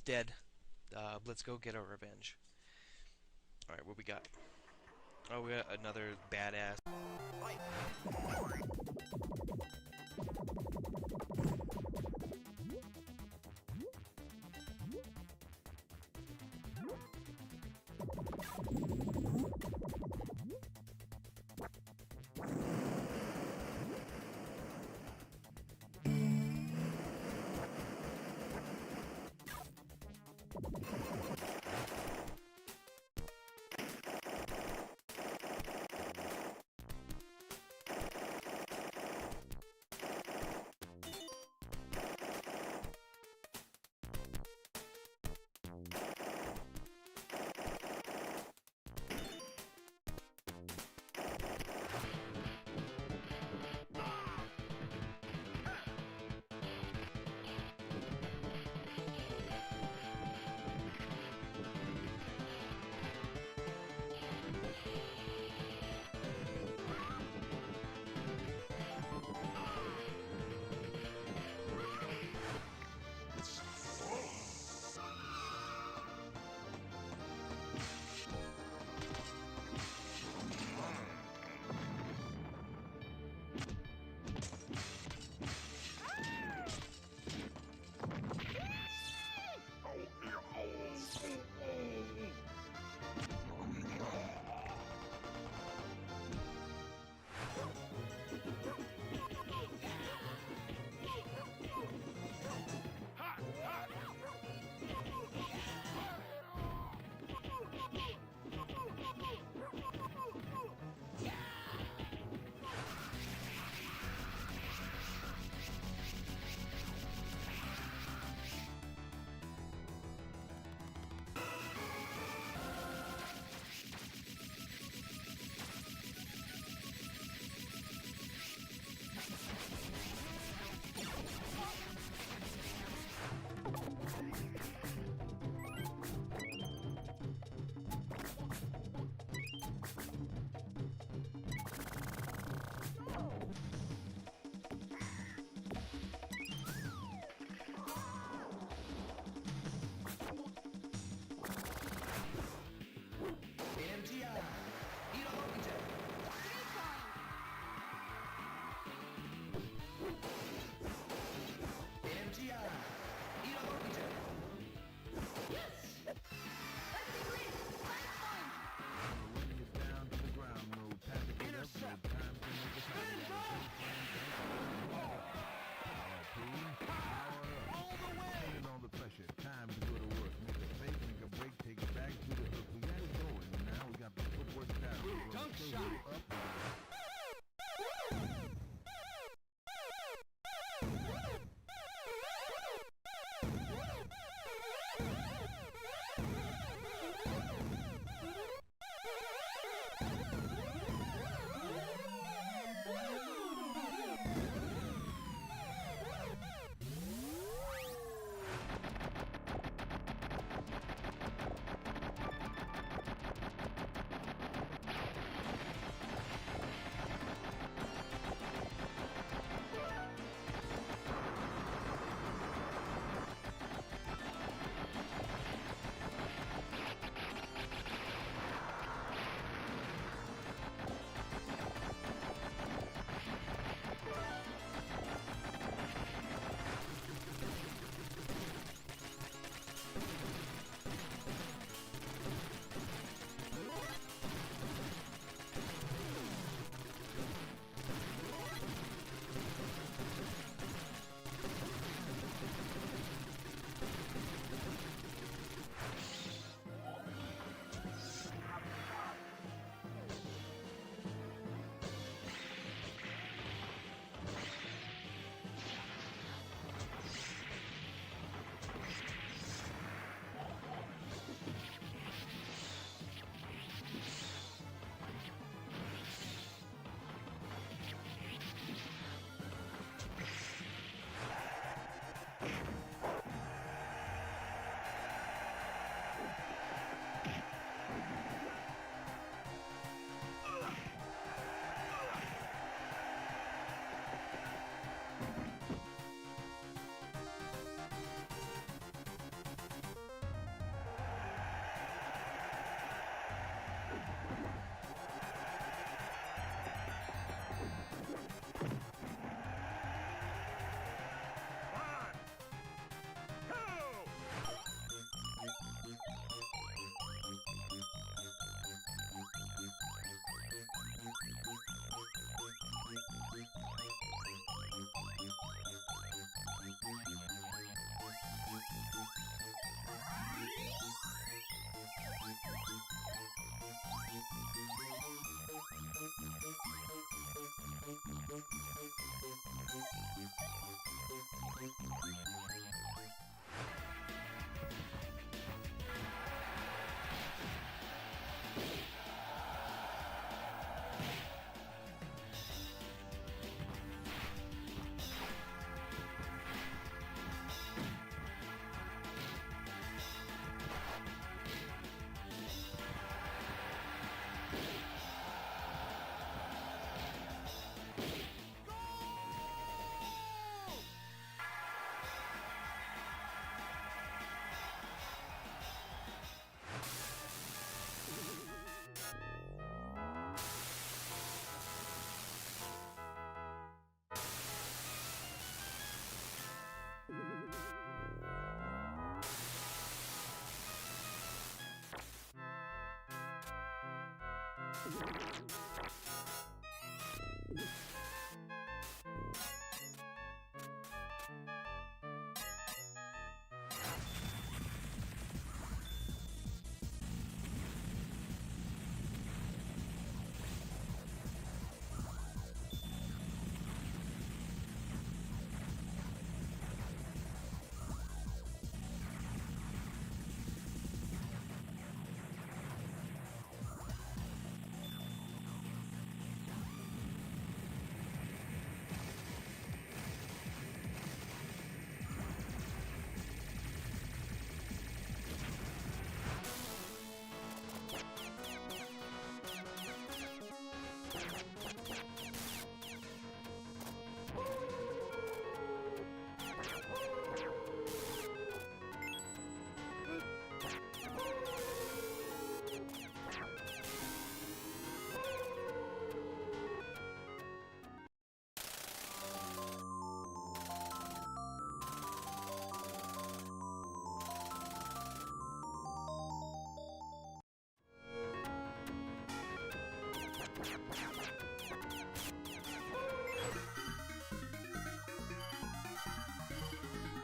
dead. Let's go get our revenge. Alright, what we got? Oh, we got another badass.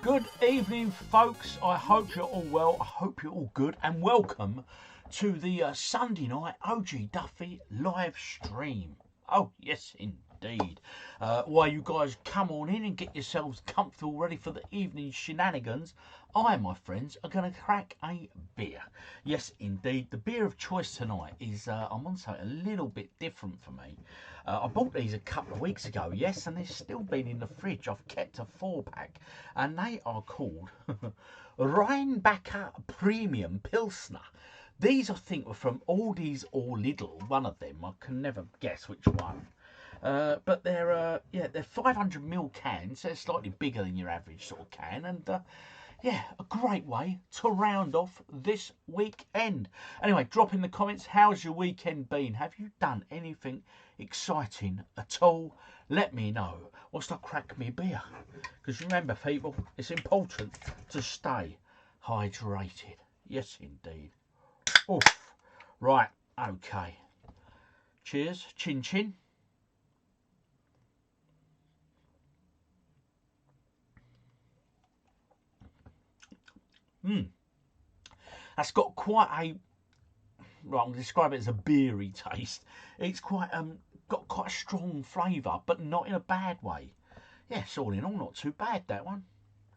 Good evening, folks. I hope you're all well. I hope you're all good, and welcome to the Sunday night OGDuffy live stream. Oh, yes, indeed. While you guys come on in and get yourselves comfortable, ready for the evening shenanigans, I, my friends, are going to crack a beer. Yes, indeed. The beer of choice tonight is, I'm going to say, a little bit different for me. I bought these a couple of weeks ago, yes, and they've still been in the fridge. I've kept a 4-pack, and they are called Rheinbacher Premium Pilsner. These, I think, were from Aldi's or Lidl, one of them. I can never guess which one. But they're 500ml cans, so they're slightly bigger than your average sort of can, and yeah, a great way to round off this weekend. Anyway, drop in the comments, how's your weekend been? Have you done anything exciting at all? Let me know whilst I crack me beer. Because remember, people, it's important to stay hydrated. Yes, indeed. Oof. Right, okay. Cheers, chin chin. That's got quite a, right, I'm going to describe it as a beery taste. It's quite got quite a strong flavour, but not in a bad way. Yes, all in all, not too bad, that one.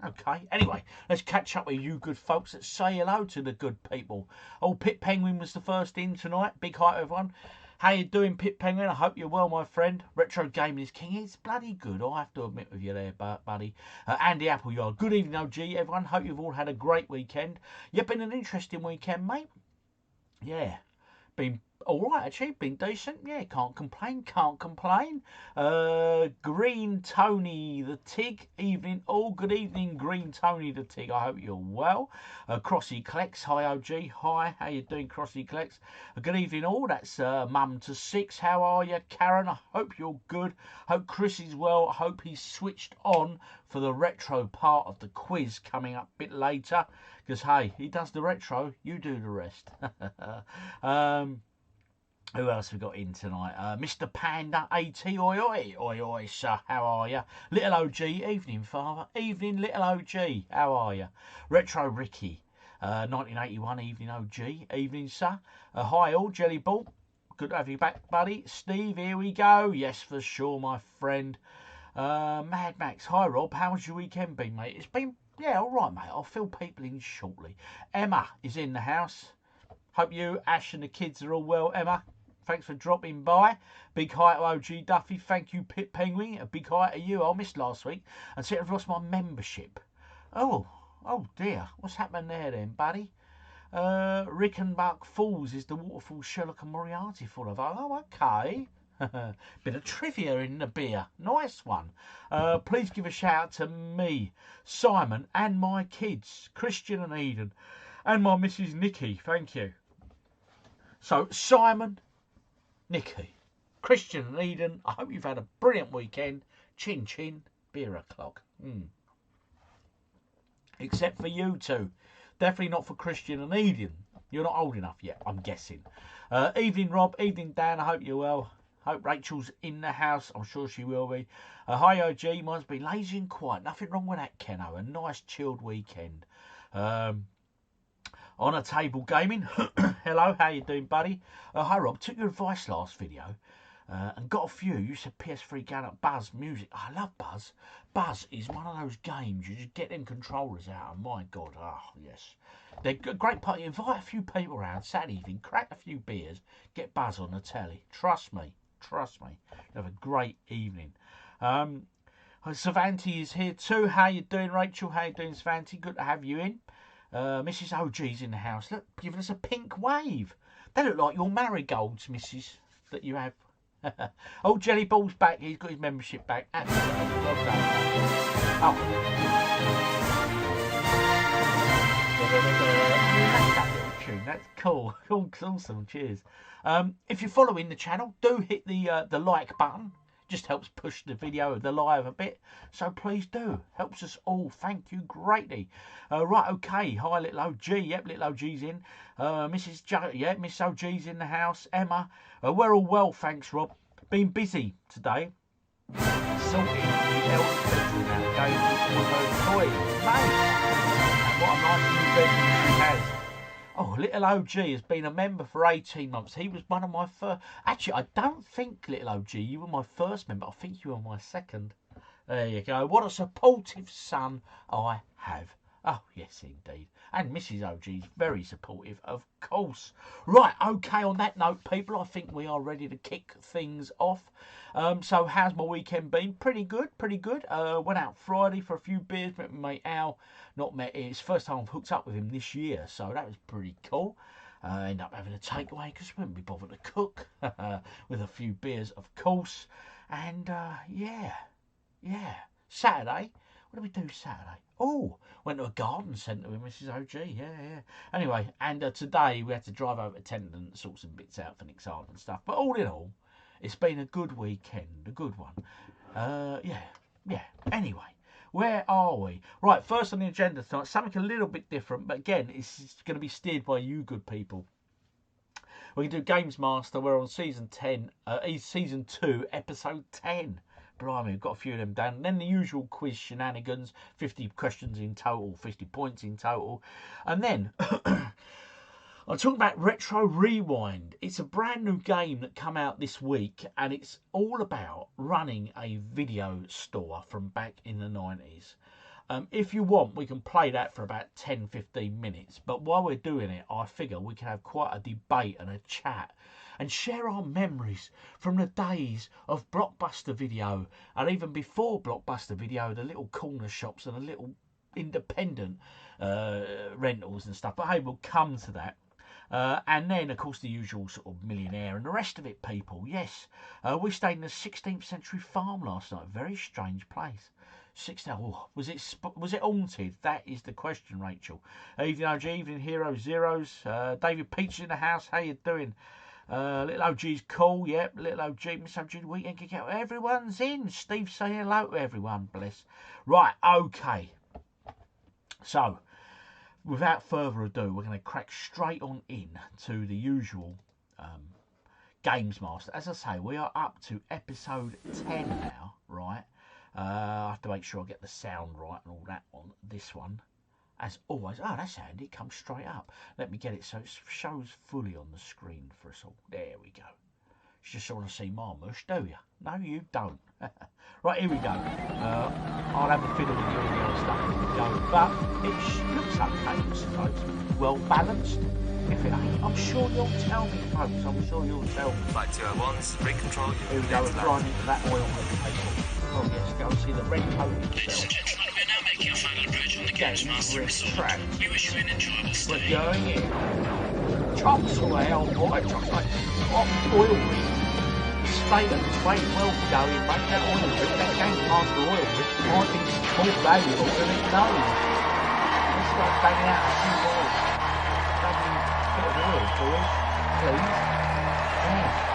Okay, anyway, let's catch up with you good folks. Let's say hello to the good people. Old Pit Penguin was the first in tonight. Big hi, everyone. How you doing, Pit Penguin? I hope you're well, my friend. Retro Gaming is king. It's bloody good, I have to admit with you there, buddy. Andy Appleyard. Good evening, OG, everyone. Hope you've all had a great weekend. Yeah, been an interesting weekend, mate. Yeah, been all right, actually. Been decent. Yeah, can't complain. Can't complain. Green Tony the Tig. Evening. All good evening, Green Tony the Tig. I hope you're well. Crossy Collects. Hi, OG. Hi. How you doing, Crossy Collects? Good evening, all. That's Mum to 6. How are you, Karen? I hope you're good. Hope Chris is well. I hope he's switched on for the retro part of the quiz coming up a bit later. Because, hey, he does the retro. You do the rest. Who else we got in tonight? Mr. Panda 80, oi oi, oi oi, sir, how are you? Little OG, evening, father, evening, little OG, how are you? Retro Ricky, 1981, evening, OG, evening, sir. Hi all, Jelly Ball, good to have you back, buddy. Steve, here we go, yes, for sure, my friend. Mad Max, hi Rob, how's your weekend been, mate? It's been, yeah, all right, mate, I'll fill people in shortly. Emma is in the house. Hope you, Ash, and the kids are all well, Emma. Thanks for dropping by. Big hi to OGDuffy. Thank you, Pit Penguin. A big hi to you. I missed last week. And see, I've lost my membership. Oh dear. What's happened there then, buddy? Rickenbach Falls is the waterfall Sherlock and Moriarty full of. Oh, okay. Bit of trivia in the beer. Nice one. Please give a shout out to me, Simon, and my kids, Christian and Eden, and my Mrs. Nikki. Thank you. So, Simon, Nikki, Christian and Eden, I hope you've had a brilliant weekend. Chin chin, beer o'clock. Except for you two. Definitely not for Christian and Eden. You're not old enough yet, I'm guessing. Evening, Rob. Evening, Dan. I hope you're well. Hope Rachel's in the house. I'm sure she will be. Hi, OG. Mine's been lazy and quiet. Nothing wrong with that, Keno. A nice chilled weekend. On a table gaming. Hello, how you doing, buddy? Hi, Rob. Took your advice last video and got a few. You said PS3 going up Buzz music. I love Buzz. Buzz is one of those games you just get them controllers out. And my God, yes. They're a great party. Invite a few people around Saturday evening, crack a few beers, get Buzz on the telly. Trust me. Trust me. You have a great evening. Savanti is here too. How you doing, Rachel? How you doing, Savanti? Good to have you in. Mrs. OG's in the house. Look, giving us a pink wave. They look like your marigolds, Mrs. that you have. Oh, Jelly Ball's back. He's got his membership back. Absolutely. Well done. That little tune. That's cool. Awesome. Cheers. If you're following the channel, do hit the like button. Just helps push the video, the live a bit. So please do. Helps us all. Thank you greatly. Right, okay. Hi, little OG. Yep, little OG's in. Mrs. Miss OG's in the house. Emma. We're all well, thanks, Rob. Been busy today. Sorting the eldest bedroom out. Going with her toys. Nice. And what a nice new bedroom she has. Oh, little OG has been a member for 18 months. He was one of my first. Actually, I don't think, little OG, you were my first member. I think you were my second. There you go. What a supportive son I have. Oh, yes, indeed. And Mrs. OG is very supportive, of course. Right, okay, on that note, people, I think we are ready to kick things off. So how's my weekend been? Pretty good, pretty good. Went out Friday for a few beers, met my mate Al. Not met him. It's the first time I've hooked up with him this year, so that was pretty cool. Ended up having a takeaway because we wouldn't be bothered to cook with a few beers, of course. And yeah. Saturday. What did we do Saturday? Oh, went to a garden centre with Mrs. OG. Yeah. Anyway, and today we had to drive over to Tenton and sort some bits out for Nick's Art and stuff. But all in all, it's been a good weekend, a good one. Yeah. Anyway, where are we? Right, first on the agenda tonight, something a little bit different, but again, it's going to be steered by you good people. We can do GamesMaster. We're on season 2, episode 10. Blimey, we've got a few of them down. And then the usual quiz shenanigans, 50 questions in total, 50 points in total. And then I'm talking about Retro Rewind. It's a brand new game that come out this week, and it's all about running a video store from back in the 90s. If you want, we can play that for about 10-15 minutes. But while we're doing it, I figure we can have quite a debate and a chat and share our memories from the days of Blockbuster Video, and even before Blockbuster Video, the little corner shops and the little independent rentals and stuff. But hey, we'll come to that. And then, of course, the usual sort of millionaire and the rest of it, people. Yes, we stayed in a 16th century farm last night. Very strange place. Was it haunted? That is the question, Rachel. Evening OG, evening Hero Zeros. David Peach in the house. How you doing? Little OG's cool, yep. Little OG, Miss OG, the weekend kick out. Everyone's in. Steve saying hello to everyone, bless. Right, okay. So, without further ado, we're going to crack straight on in to the usual GamesMaster. As I say, we are up to episode 10 now, right? I have to make sure I get the sound right and all that on this one. As always, that's handy, it comes straight up. Let me get it so it shows fully on the screen for us all. There we go. You just want to see my mush, do you? No, you don't. Right, here we go. I'll have a fiddle with all the other stuff as we go. But it looks okay, I suppose. Well balanced. If it ain't, I'm sure you'll tell me, folks. I'm sure you'll tell me. Flight 201's recontrol. Here we go, we're flying into that oil people. Oh yes, go and see the red coat itself. We're now making our final approach on the GamesMaster resort. We wish you an enjoyable stay. We're going in. Chops away, old boy. Chops away. Oil rig. Straight and straight, well going, mate. That oil rig, that GamesMaster oil rig, might be more valuable than it knows. Let's start banging out a few oils. Banging a bit of oil for us, please. Yeah.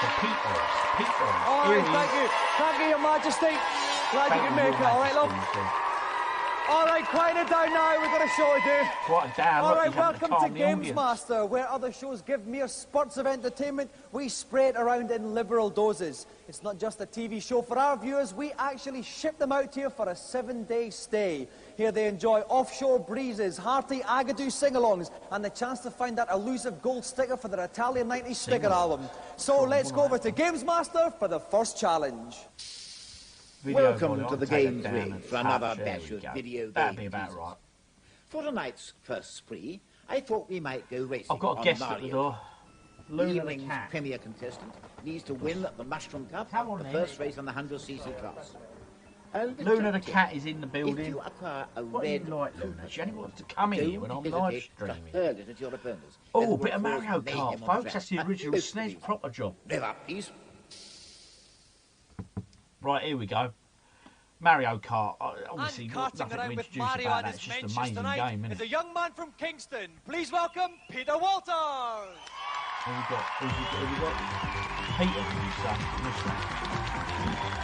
for Peters. All Here right, he thank is. you. Thank you, Your Majesty. Glad you Thank can make it. Your All right, love. Majesty. All right, quiet it down now. We've got a show to do. Quite a down. All Look, right, he's having welcome to calm the audience. GamesMaster, where other shows give mere spurts of entertainment. We spray it around in liberal doses. It's not just a TV show for our viewers. We actually ship them out here for a 7-day stay. Here they enjoy offshore breezes, hearty Agadoo sing-alongs, and the chance to find that elusive gold sticker for their Italian 90s sticker album. So let's go over to GamesMaster for the first challenge. Welcome to the Games Ring for another batch of video games. That'd be about right. For tonight's first spree, I thought we might go racing I've got a on guest Mario. at the door. The Luna the evening's cat. premier contestant needs to win the Mushroom Cup, Come on the then. first race on the 100cc class. A little Luna the tip. cat is in the If building. you acquire a What do you red like, Luna? She only wants to come in here when I'm live hesitate to streaming. hurl it at your opponents. Oh, as a it bit of will cause Mario mayhem Kart, on the folks. track. That's the And original close to SNES the- proper job. Rev up, please. Right, here we go. Mario Kart. Obviously, And nothing karting to around with introduce Mario about and that. his It's just an mentions amazing tonight game, isn't is it? a young man from Kingston. Please welcome Peter Walters. Who we got? Who we got? Peter, did you say? Missed that.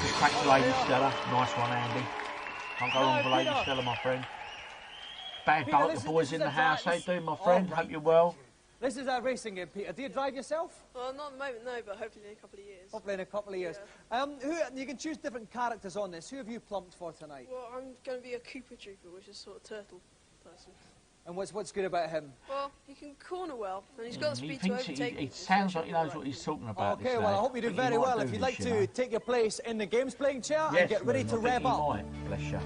Just cracked the Lady Stella. Nice one, Andy. Can't go wrong with Lady Peter. Stella, my friend. Bad Peter, Bulk, the listen, boys this in is the a house. How you practice. doing, my All friend? right. Hope you're well. This is a racing game, Peter. Do you drive yourself? Well, not at the moment, no, but hopefully in a couple of years. Hopefully in a couple of years. You can choose different characters on this. Who have you plumped for tonight? Well, I'm going to be a Koopa Trooper, which is sort of turtle person. And what's good about him? Well, he can corner well, and he's got the He speed to thinks overtake it people, so sounds should like he be knows alright. what he's talking about. Okay, this well, I lad. hope you do But very might well. do If you'd this, like you to know. take your place in the games playing chair Yes, and get ready Luna, to I think rev you up. might. Bless you.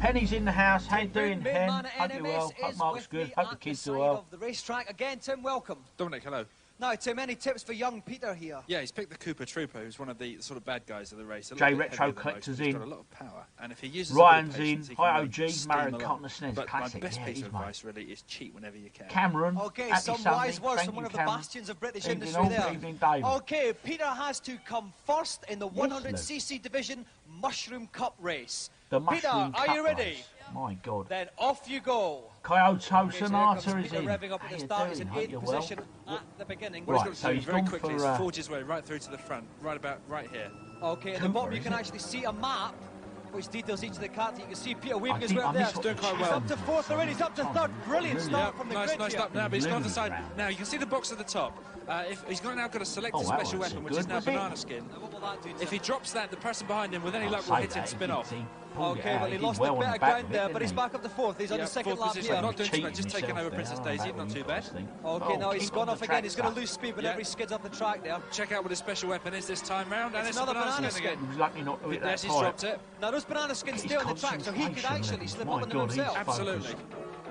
Penny's in the house. How you doing, Main Pen? man at Hope you're NMS well. Hope is Mark's with good. me Hope the at kids the are side well. of the racetrack again. Tim, welcome. Dominic, hello. Now, Tim, any tips for young Peter here? Yeah, he's picked the Koopa Trooper, who's one of the sort of bad guys of the race. A Jay little bit Retro heavier than most, Collector's but he's in. got a lot of power, and if he uses Ryan's a bit of patience, in. he can Hi, really OG. steam Mario along. Kart on the SNES. But Classic. my best Yeah, piece it of is, mate. advice really is cheat whenever you can. Cameron. Okay, happy some Sunday. wise words Thank from one you, of the Cameron. bastions of British Evening industry all. there. Evening, David. Okay, Peter has to come first in the 100cc division Mushroom Cup race. The Peter, Mushroom are Cup you ready? race. My God. Then off you go. Coyote Okay, so here Sonata comes is Peter in. revving up How at the you start. He's doing? in Hope 8th you're well. position at the beginning. What Right, he's so got to do he's very gone quickly for, is forge his way right through to the front, right about right here. Okay, at the Cooper, bottom you isn't can it? actually see a map which details each of the cards. You can see Peter waving his think way I up there. missed what Doing quite He's well. up to 4th already. He's up to 3rd. Brilliant start from the nice, grid nice here. start now, but he's gone to the side. Round. Now you can see the box at the top. If he's now got to select Oh, a that special wasn't so weapon, which good, is now was it? banana skin. Now, what will that do to If he him? drops that, the person behind him, with any I'll luck, will say hit him that, spin he off. did, he pulled it Okay, out. well, he did lost well a on bit the of back ground of it, there, didn't but he's he? back up to 4th. He's on the Yeah, 2nd fourth lap position. here. Not doing too Cheating bad, just taking himself over there. Princess I don't know Daisy, about not what too you bad. guys think. Okay, Oh, now he's keep gone on off the again. track, He's going to Sal. lose speed Yeah. whenever he skids off the track there. Check out what his special weapon is this time round, and It's it's a another banana banana skin skin. again. He was lucky not to hit that Yes, he's pipe. dropped it. Now, those banana skins His stay on the track, so he could concentration actually levels, slip my up on them God, he's himself. Absolutely.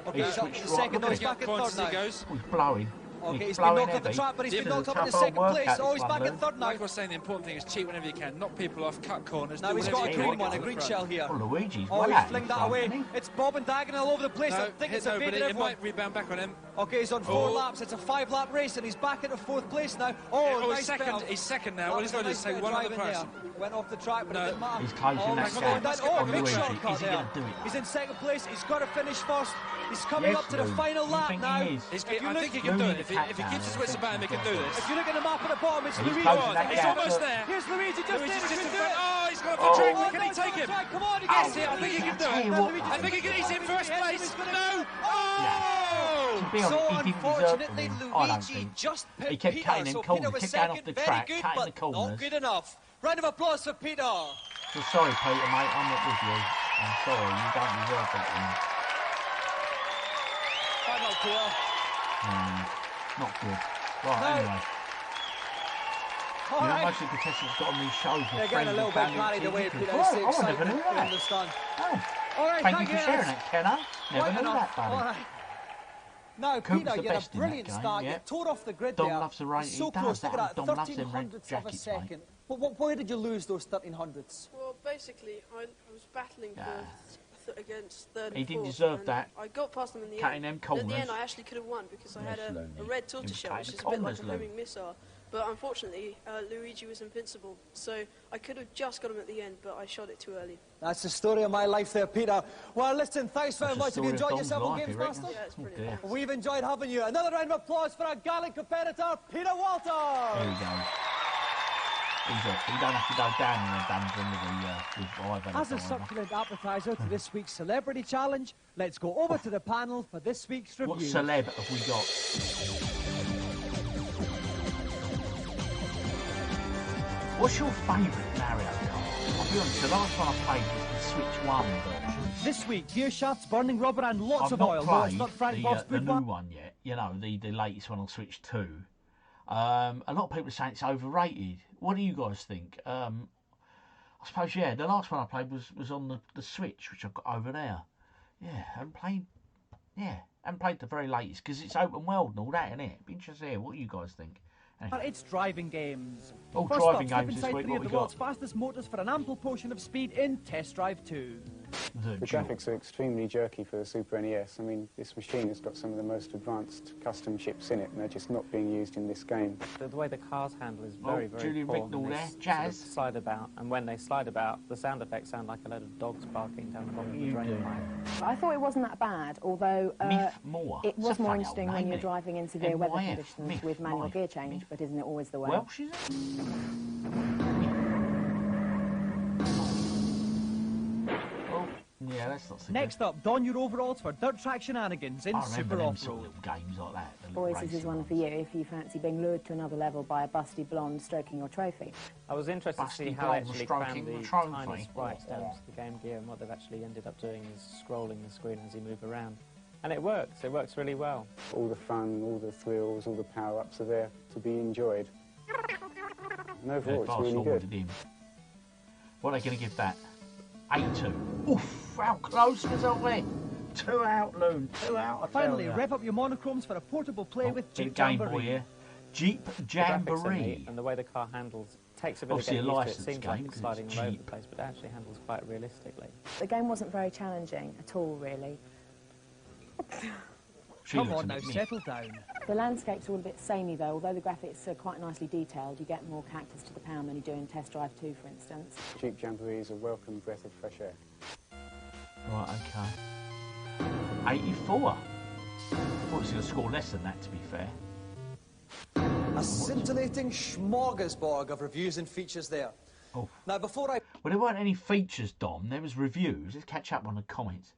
Okay, He's he's up to switched the second. right. No, he's Look back in Points 3rd as he now. goes. Oh, he's blowing. Okay, he's been blowing knocked off the heavy. track, but he's been This knocked is up a in the tough second old place. workout, Oh, he's this back one, in Lou. 3rd now. Like I was saying, the important thing is cheat whenever you can. Knock people off, cut corners. Now do he's whatever got a you green can to one, get a to the green front. shell here. Oh, Luigi's Oh, well he's out in flinged that front, away. isn't he? It's bobbing diagonal all over the place. I No, think it's no, but evaded it everyone. might rebound back on him. Okay, he's on 4 Oh. laps. It's a 5-lap race, and he's back into 4th place now. Oh, Oh, he's nice bit second. of- He's second now. that All was he's got a to do nice is take bit of one other driving there. person. Went off the track, but No. it didn't matter. He's closing Oh, that he's gap. going down. Oh, Oh, big Luigi, shortcut is he there. gonna do it? He's in 2nd place. He's got to finish first. He's coming Yes, up to the Lou. final You lap think now. he is? He's, If you I look- think he can do Luigi it. If the he cat keeps his down, wits I about him, he think can do he's this. If you look at the map at the bottom, it's He's Luigi. closing that He's gap. almost there. Here's Luigi, just Luigi's in. just He in can do front. it. Oh, he's gone off Oh. the track. Oh, Can no, he he's on take the him? track. Come on, he Oh, gets see, I think he can do Tell it. you what, I think he can. He's in first Yes, place. he's gonna No. do it. Oh! To be honest, So he didn't deserve to unfortunately, win. I don't Luigi think. just picked He kept Peter. cutting in So corners, Peter was kept going off second, the very track, good, cutting the but not corners. good enough. Round of applause for Peter. So sorry, Peter, mate. I'm not with you. I'm sorry. You don't deserve that win. Bad luck, Peter. Not good. Right, No. anyway. All You know, right. most of the contestants got on these shows with They're friends getting a with little bit family carried away, TV. Peter. Oh, It's the I never excitement. knew We that. understand. Oh, All right, thank you for sharing guys. that, Kenner. Never Quite knew enough. that, buddy. All right. Now, Cooper's Peter, the you had best a in brilliant that game, start. yeah. You tore off the grid Dom there. loves the rain. So He does close. that. Look at that, Dom loves them red 1300ths of a jackets, mate. second. But where did you lose those 1300ths? Well, basically, I was battling against third and He didn't fourth, deserve and that. I got past them in the Cutting end. them And in the corners. end, I actually could have won because I had Yes, a Looney. red He was tortoiseshell, cutting which the is a bit like corners, a Looney. homing missile. but unfortunately, Luigi was invincible, so I could have just got him at the end, but I shot it too early. That's the story of my life there, Peter. Well, listen, thanks very much. Have you enjoyed yourself on GamesMaster? Yeah, it's brilliant. dear. We've enjoyed having you. Another round of applause for our gallant competitor, Peter Walters. There we go. You don't have to go down in the dungeon with As a succulent appetizer to this week's Celebrity Challenge, let's go over to the panel for this week's review. What celeb have we got? What's your favourite Mario Kart? I'll be honest, the last one I played was the Switch 1 version. This week, gear shafts, burning rubber and lots I've of not oil. No, played it's not Frank Bob's the good new one. one yet, you know, the latest one on Switch 2. A lot of people are saying it's overrated. What do you guys think? I suppose, yeah, the last one I played was on the Switch, which I've got over there. Yeah, I haven't played the very latest, because it's open world and all that, isn't it? Be interested to hear what you guys think. Anyway. It's driving games. Oh, First driving up, games step this inside week, 3 what of we the world's got? fastest motors for an ample portion of speed in Test Drive 2. The graphics are extremely jerky for the Super NES. I mean, this machine has got some of the most advanced custom chips in it, and they're just not being used in this game. The way the cars handle is very, very Julie poor. Ricknell when they there, sort of Jazz. slide about, and when they slide about, the sound effects sound like a load of dogs barking down the bottom of the You drain do. pipe. I thought it wasn't that bad, although Myth Moore. it It's was a more funny interesting old when name, you're isn't it? driving in severe weather MYF, conditions Myth, with manual Myth, gear change, Myth. but isn't it always the way? Welsh, is it? Oh, yeah, that's not so Next up, don your overalls for dirt track shenanigans in good. I remember Super them sort of Off-Road. little games like that. the little Boys, this racing is one ones. for you if you fancy being lured to another level by a busty blonde stroking your trophy. I was interested to see Busty how they Blonde actually stroking crammed the the trophy. tiny sprites down to the Game Gear, and what they've actually ended up doing is scrolling the screen as you move around. And it works really well. All the fun, all the thrills, all the power-ups are there to be enjoyed. And overall, it's really good. What are they going to give that? 8-2. Oof, how close was I went? 2 out, Loon. 2 out. I Finally, tell ya. rev up your monochromes for a portable play with Bit of Jeep Game Boy Jamboree. here. Jeep The graphics are Jamboree. neat, and the way the car handles takes a bit Obviously of a getting used to. It licensed seems like game, it's 'cause sliding it's all over the Jeep. place, but it actually handles quite realistically. The game wasn't very challenging at all, really. She Come looks on a now, bit settle down. The landscapes are all a bit samey, though. Although the graphics are quite nicely detailed, you get more cactus to the pound than you do in Test Drive 2, for instance. Jeep Jamboree is a welcome breath of fresh air. Right, okay. 84. I thought he was going to score less than that, to be fair. A scintillating smorgasbord of reviews and features there. Oh. Now, before I... Well, there weren't any features, Dom. There was reviews. Let's catch up on the comments.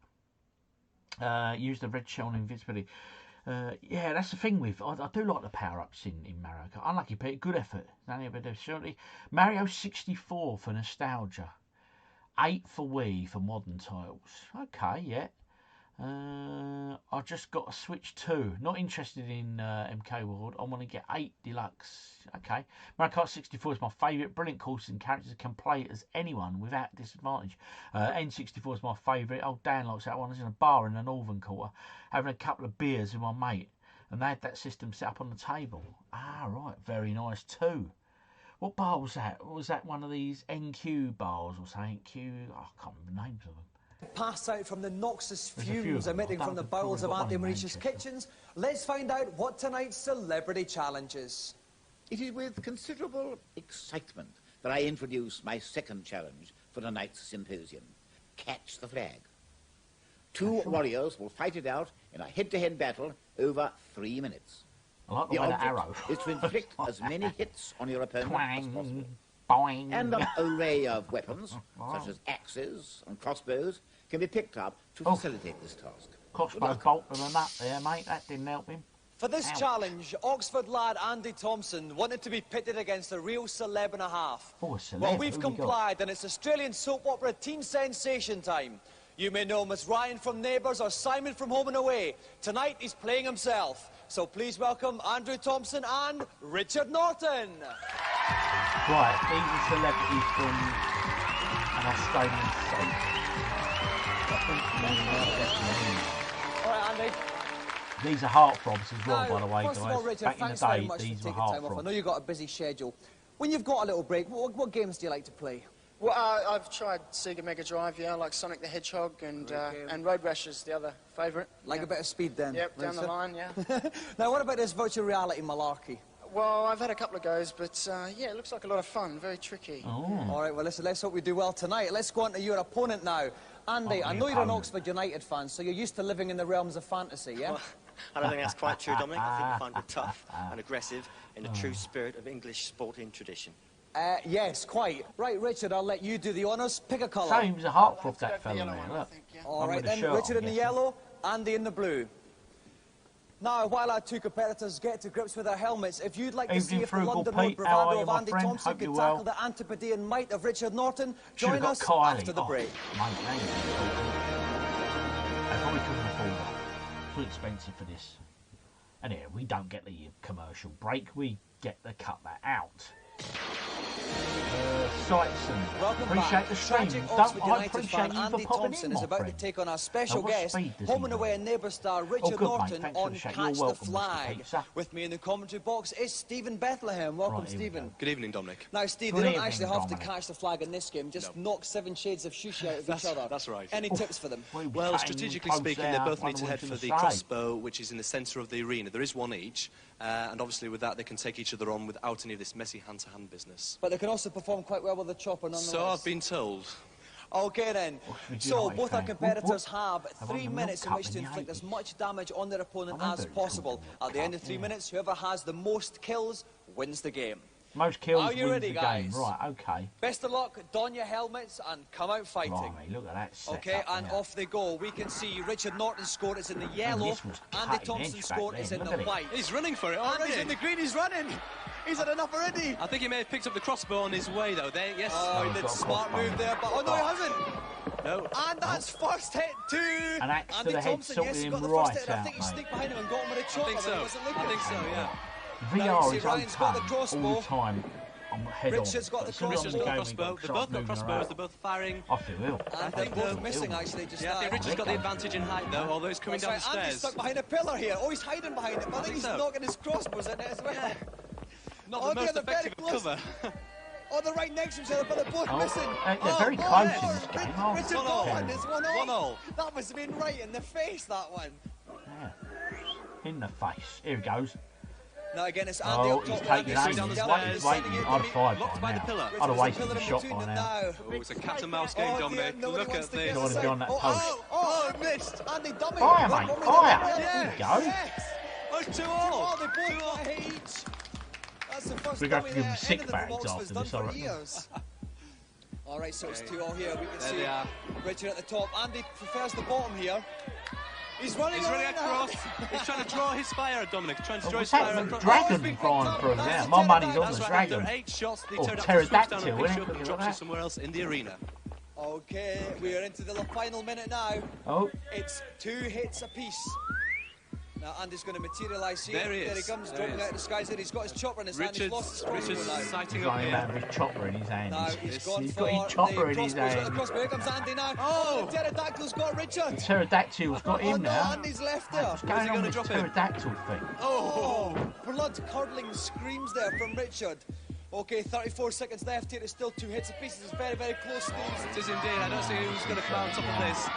Use the red shell on invincibility. Yeah, that's the thing with... I do like the power-ups in Mario Kart. Unlucky, Pete. Good effort. Certainly. Mario 64 for nostalgia. 8 for Wii for modern titles. Okay, yeah. I just got a Switch 2. Not interested in MK World. I want to get 8 Deluxe. Okay. Mario Kart 64 is my favourite. Brilliant courses and characters can play as anyone without disadvantage. N64 is my favourite. Old Dan likes that one. I was in a bar in the Northern Quarter having a couple of beers with my mate. And they had that system set up on the table. Ah, right. Very nice too. What bar was that? Was that one of these NQ bars or something? NQ? Oh, I can't remember the names of them. pass out from the noxious There's a few fumes of them. emitting I from the don't think bowels of we've got one Auntie in Mauritius Manchester. kitchens, let's find out what tonight's celebrity challenge is. It is with considerable excitement that I introduce my second challenge for tonight's symposium. Catch the flag. 2 warriors will fight it out in a head-to-head battle over 3 minutes. I like the The way the object arrow. is to inflict as many hits on your opponent as possible. Twang, boing. And an array of weapons, such as axes and crossbows, can be picked up to Oh. facilitate this task. Crossbow bolt with a nut there, mate. That didn't help him. For this Ouch. challenge, Oxford lad Andy Thompson wanted to be pitted against a real celeb and a half. Oh, a celeb. Well, we've Who we got? complied, and it's Australian soap opera teen sensation time. You may know him as Ryan from Neighbours or Simon from Home and Away. Tonight, he's playing himself. So please welcome Andrew Thompson and Richard Norton. Right, these are celebrities from an Australian soap. All right, Andy. These are heartthrobs as well, by the way, first guys. of all, Richard, Back in the thanks very day, much for these were taking time off. I know heartthrobs. you've got a busy schedule. When you've got a little break, what games do you like to play? Well, I've tried Sega Mega Drive, yeah, like Sonic the Hedgehog and Road Rash is the other favourite. Like a bit of speed then? Yep, down the Right, line, yeah. Now, what about this virtual reality malarkey? Well, I've had a couple of goes, but yeah, it looks like a lot of fun. Very tricky. Oh. All right, well, listen, let's hope we do well tonight. Let's go on to your opponent now. Andy, I know you're an Oxford United fan, so you're used to living in the realms of fantasy, yeah? Well, I don't think that's quite true, Dominic. I think you find it tough and aggressive in the true spirit of English sporting tradition. Yes, quite. Right, Richard, I'll let you do the honours. Pick a colour. Seems a heartthrob, that fella there, look. All right, then, Richard in the yellow, Andy in the blue. Now, while our two competitors get to grips with their helmets, if you'd like to see if the London Road bravado of Andy Thompson could tackle the Antipodean might of Richard Norton, join us after the break. Mate, I probably couldn't afford that. Too expensive for this. And here, we don't get the commercial break, we get to cut that out. Sightson, appreciate the stream. I appreciate you for popping in, is about to take on our special guest, home and away and neighbour star Richard Norton on Catch the Flag. With me in the commentary box is Stephen Bethlehem. Welcome, Stephen. Good evening, Dominic. Now, Steve, they don't actually have to catch the flag in this game. Just knock 7 shades of sushi out of each other. That's right. Any tips for them? Well, strategically speaking, they both need to head for the crossbow, which is in the centre of the arena. There is one each, and obviously with that they can take each other on without any of this messy hand-to-hand business. But they can also perform quite well with the chopper nonetheless. So I've been told. Okay then, so both our competitors have 3 minutes in which to inflict as much damage on their opponent as possible. At the end of 3 minutes, whoever has the most kills wins the game. Most kills Are you wins ready, the guys? game. Right, okay. Best of luck, don your helmets and come out fighting. Blimey, look at that setup Okay, and there. off they go. We can see Richard Norton's score is in the yellow, Andy Thompson's score is in the white. He's running for it Andy's already. in the green, he's running. He's had enough already. I think he may have picked up the crossbow on his way, though. There, yes. Oh, he did a smart move there, but oh no, he hasn't. No. And that's first hit too. An axe to Andy the head Thompson, sorted yes, he him got the right first hit. And I out, think he mate. sneaked behind him and got him with a chopper. I think but he so. wasn't looking. I think so, yeah. VR see is Ryan's got the okay crossbow. all the time. I'm head Richard's on. got the As soon as I'm crossbow. gaming, Crossbow. I'll They start both got moving crossbows. around. They're both firing. I feel ill. And they're both missing actually just Yeah, I now. think Richard's got the advantage in height, though, although he's coming down the That's right, Andy's stairs. stuck behind a pillar here. Oh, he's hiding behind it, but I think he's knocking his crossbows in it as well. Not Oh, the most they're very effective close. cover. Oh, they're right next to each other, but they're both missing. They're very close in this game. Oh, Richard One got all. one, it's 1-1. 1-1. That must have been right in the face, that one. Yeah. In the face. Here he goes. Now again, it's Andy Oh, up he's top. taking Andy's aim. down He's the waiting. stairs. I'd have fired Locked by by the now. pillar. I'd have wasted the shot between by them now. Oh, it's a cat and mouse game, Dominic. Nobody Look wants at to this. get Don't want to be on that post. Oh, missed. Andy dummy. Fire, mate, fire. There you go. Yes. Oh, 2-2. Oh, they both got a hit each. That's the first We're going to dummy give them there. sick Anything from bags Oxford's after done this, I for reckon. years. All right, so it's 2-2 here. We can There see they are. Richard at the top. Andy prefers the bottom here. He's running across. He's trying to draw his fire, Dominic. Trying to draw his What's fire that? across. Dragon flying through there. My money's on the That's right. dragon. There are 8 shots. The Oh, pterodactyl swoops down pterodactyl, and picks innit? you up and Look at drops you that. somewhere else in the arena. Okay, we are into the final minute now. Oh. It's 2 hits apiece. Now Andy's going to materialise here. There he is. There he comes, There dropping he is. out of the skies there. He's got his chopper in his hand. He's lost his crossbow Richard's now. sighting He's up running here. out with his chopper in his hand. Now he's gone He's for got his the chopper in his crossbow. He's got the hand. crossbow. Here comes Andy now. Oh! The pterodactyl's got Richard. The pterodactyl's got Oh him no, now. Andy's left Hey, there. what's going on with this pterodactyl thing? Oh, blood-curdling screams there from Richard. Okay, 34 seconds left here. It's still 2 hits apiece. It's very, very close, Steve. It is indeed. I don't see who's going to climb on top of this.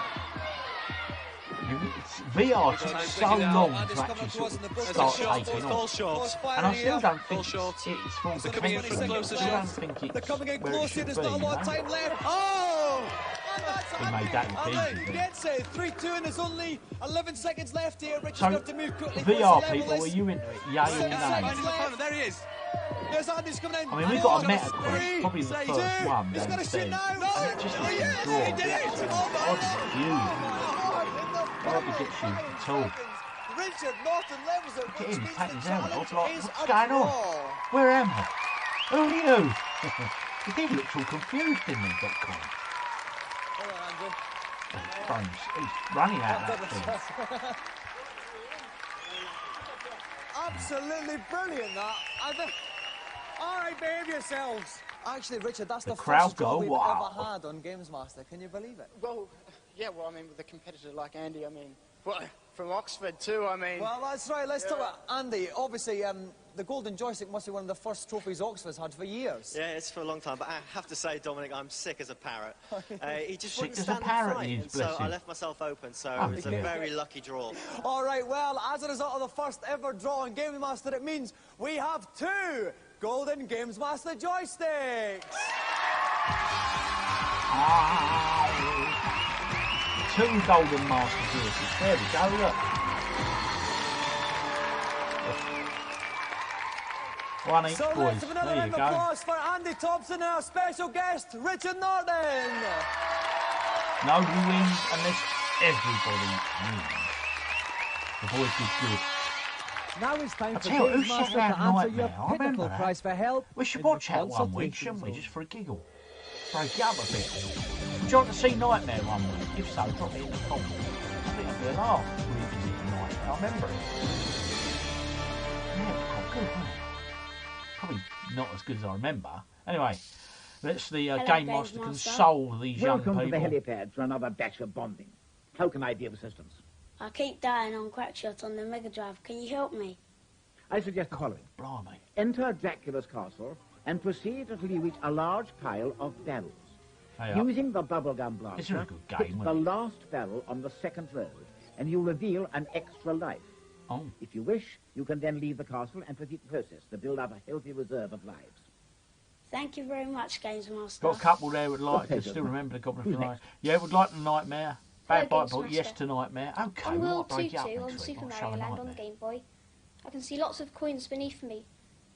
VR took so long Andy's to coming actually towards sort the of bush. start short. taking Fall off. short. And I still don't think short. it's full They're coming in for potential. closer I don't shots. think it's They're coming in where it close should here. There's be, not a lot of you know? time left. Oh! And that's He Andy. made that look And easy, he didn't gets it. 3-2 and there's only 11 seconds left here. Richard's So, got to move quickly. VR for his people, level were is- you into it? Yay or Seven nay? seconds left. There he is. There's Andy's coming in. I mean, we got a meta quest, probably the Say first two. one He's going to shoot downstairs. now. And it just Oh, looks yes, drawn. he did it. Oh, my I was confused. God. Hardly gets you at all. Richard Norton levels it, Get which him, means take the his helmet challenge off, like, is what's a going on? draw. Where am I? Who are you? He did look all confused, didn't he, Dotcom? Hold on, Andrew. He's running out of that thing. Absolutely brilliant, that. All right, behave yourselves. Actually, Richard, that's the crowd first draw go we've wild. ever had on GamesMaster. Can you believe it? Well, yeah, well, I mean, with a competitor like Andy, I mean, What, from Oxford too, I mean. Well, that's right. Let's talk about Andy. Obviously, the golden joystick must be one of the first trophies Oxford's had for years. Yeah, it's for a long time, but I have to say, Dominic, I'm sick as a parrot. He just Sick wouldn't as a stand parrot, the fright, he is, and so bless I him. left myself open, so Oh, it's a dear. very lucky draw. All right, well, as a result of the first ever draw on GamesMaster, it means we have 2 golden GamesMaster joysticks. 2 golden master joysticks. There we go, look. 1 each, So boys. let's have another There you round of go. applause for Andy Thompson and our special guest, Richard Norton. Nobody wins unless everybody wins. The voice is good. Now it's time I for tell you, who GamesMaster said to that answer Nightmare? your I remember pinnacle that. prize for help. We should in watch the that one week, consultation shouldn't we? zone. Just for a giggle. Break it up a bit. Would you like to see Nightmare one week? If so, drop it in the comments. I think it'd be a laugh to revisit Nightmare. I remember it. Yeah, it was quite good, wasn't it? Probably not as good as I remember. Anyway, let's the Game Master console these young Welcome to the people. helipad for another batch of bonding. How can I be of assistance? I keep dying on Crackshot on the Mega Drive. Can you help me? I suggest the following. Blimey. Enter Dracula's castle and proceed until you reach a large pile of barrels. Hey, Using the bubblegum This is a blaster, good game, hit the wasn't it? last barrel on the second row, and you'll reveal an extra life. Oh. If you wish, you can then leave the castle and proceed the process to build up a healthy reserve of lives. Thank you very much, GamesMaster. Got a couple there would like to Okay, still remember the Goblin Who's of Fire. next? Yeah, would like the Nightmare. Bad Hello, Bite, but GamesMaster. yes to Nightmare. Okay, On we World might break it up 2-2 on next week. Super I'll show Mario a Land on the Nightmare. Game Boy. I can see lots of coins beneath me,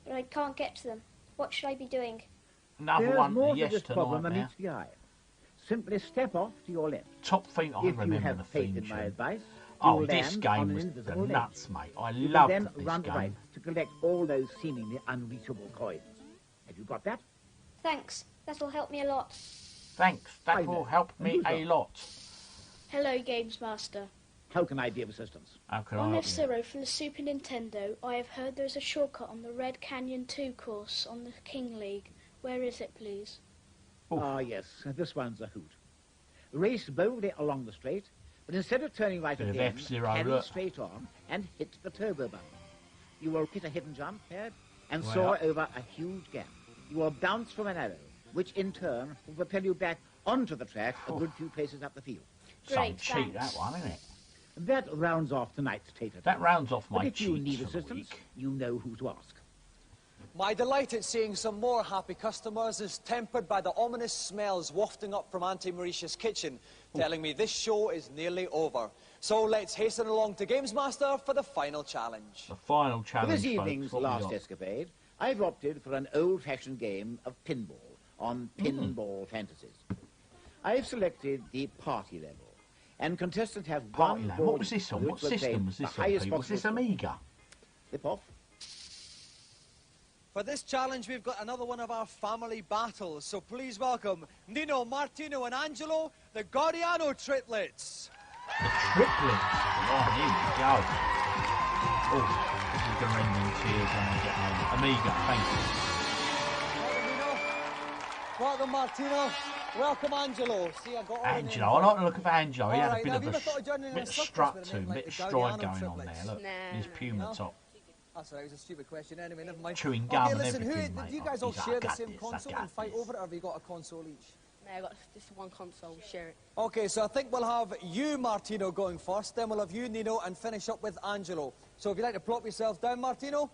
but I can't get to them. What should I be doing? Another There's one, more the yes to this to problem than Nightmare. meets the eye. Simply step off to your left. Top theme, I If you remember have the faith theme in my tune. advice, Oh, you'll this land game on an was the invisible ledge. nuts, mate. I You will loved then this run game. right to collect all those seemingly unreachable coins. Have you got that? Thanks. That'll help me a lot. Thanks, that Fine will then. help And me who's a on? lot. Hello, Gamesmaster. How can I be of assistance? How can On I help you? F-Zero from the Super Nintendo, I have heard there is a shortcut on the Red Canyon 2 course on the King League. Where is it, please? Ah, yes, this one's a hoot. Race boldly along the straight, but instead of turning right Bit at of the end, F-Zero, carry look. straight on and hit the turbo button. You will hit a hidden jump pad and Way soar up. over a huge gap. You will bounce from an arrow, which in turn will propel you back onto the track a good few paces up the field. Some Great, cheat, thanks. that one, isn't it? That rounds off tonight's tater. That rounds off But my if you cheats need for the assistance, week. you know who to ask. My delight at seeing some more happy customers is tempered by the ominous smells wafting up from Auntie Mauritius' kitchen, telling me this show is nearly over. So let's hasten along to GamesMaster for the final challenge. The final For challenge, this evening's folks. What we last got? escapade, I've opted for an old-fashioned game of pinball on Pinball Fantasies. I've selected the party level, and contestants have Party one level. ball What was this on? to What obtain system was the this on, highest Pete? Was this possible Amiga? Flip off. For this challenge, we've got another one of our family battles. So please welcome Nino, Martino, and Angelo, the Guardiano triplets. The triplets. Right, here we go. Oh, this is going to end in tears when I get home. Amiga, thank you. Welcome, Martino. Welcome, Angelo. See, I got all the names Angelo, I like the look of Angelo. He All had a right, bit now, of have you a ever thought of joining in bit a of circus strut with to him, like bit the of stride Guardiano going on triplets? there. Look, Nah, his puma nah. top. That's all right, it was a stupid question anyway, never mind. Chewing gum okay, and listen, everything, do mate. you guys Oh, all he's like, share "I the got same this, I console got and fight this." over it, or have you got a console each? No, I got just one console. Share it. Okay, so I think we'll have you, Martino, going first, then we'll have you, Nino, and finish up with Angelo. So if you'd like to plop yourself down, Martino.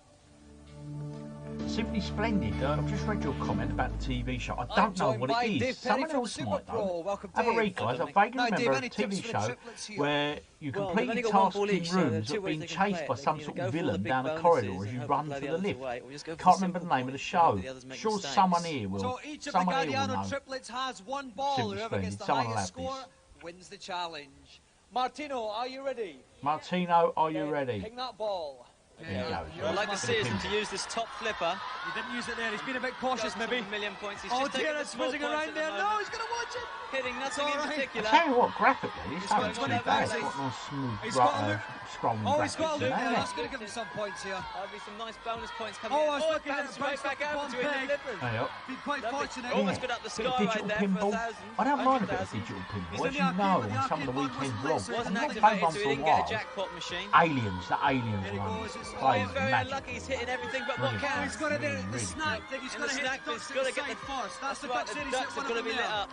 Simply splendid. I've just read your comment about the TV show. I I'm don't know joined what by it Dave is. Perry Someone from else Super might Pro. know. Welcome, Have a Dave. read, guys. I Dominic. vaguely Now, Dave, remember a any tips TV for the show triplets here? where you Well, complete they've only your got one tasks ball in each, so there are rooms two of ways being they can chased play it. by They some can sort either of go for all the villain big down a bonuses corridor as and you hope run to play to the the others lift. away, or just go for Can't the remember the simple name of the points, show. the others make Sure, mistakes. someone here will. So each of the Someone here will Guardiano know. triplets has one ball. Simply Whoever gets the splendid. Someone will highest have this. score wins the challenge. Martino, are you ready? Martino, are you ready? Ping that ball. There he goes. I'd like to see him to use this top flipper. He didn't use it there. He's been a bit cautious, maybe. A million points. He's Oh just dear, taking it's the small whizzing points around at the there. moment. No, he's going to watch it. Hitting nothing all in right. particular. I tell you what, graphically, it's He's having got too it bad. back. It's got nice smooth He's got a look. scrolling Oh, he's got a graphics look in there. there. That's going to give him some points here. There'll be some nice bonus points coming Oh, in. I was looking it at bounced the right back out between the flippers. Hey, up. Been quite Lovely. fortunate. Almost got up the Bit of sky right digital there for pinball. 1,000. I don't mind a bit of 100,000. digital pinball. He's As in you the know, arcade, on some of the but the weekend arcade vlogs, one Wasn't I've activated, played so one he for a didn't get a while. jackpot machine. Aliens, the Aliens There he one. goes. It's Plays Very magic. unlucky. He's hitting everything but what Brilliant. Oh, counts. he's got to do the Really snack thing. He's In got the to hit snack the bit's ducks got to at the get side the. first. That's the right, ducks the there. He's ducks hit have one got to of be them lit there. up.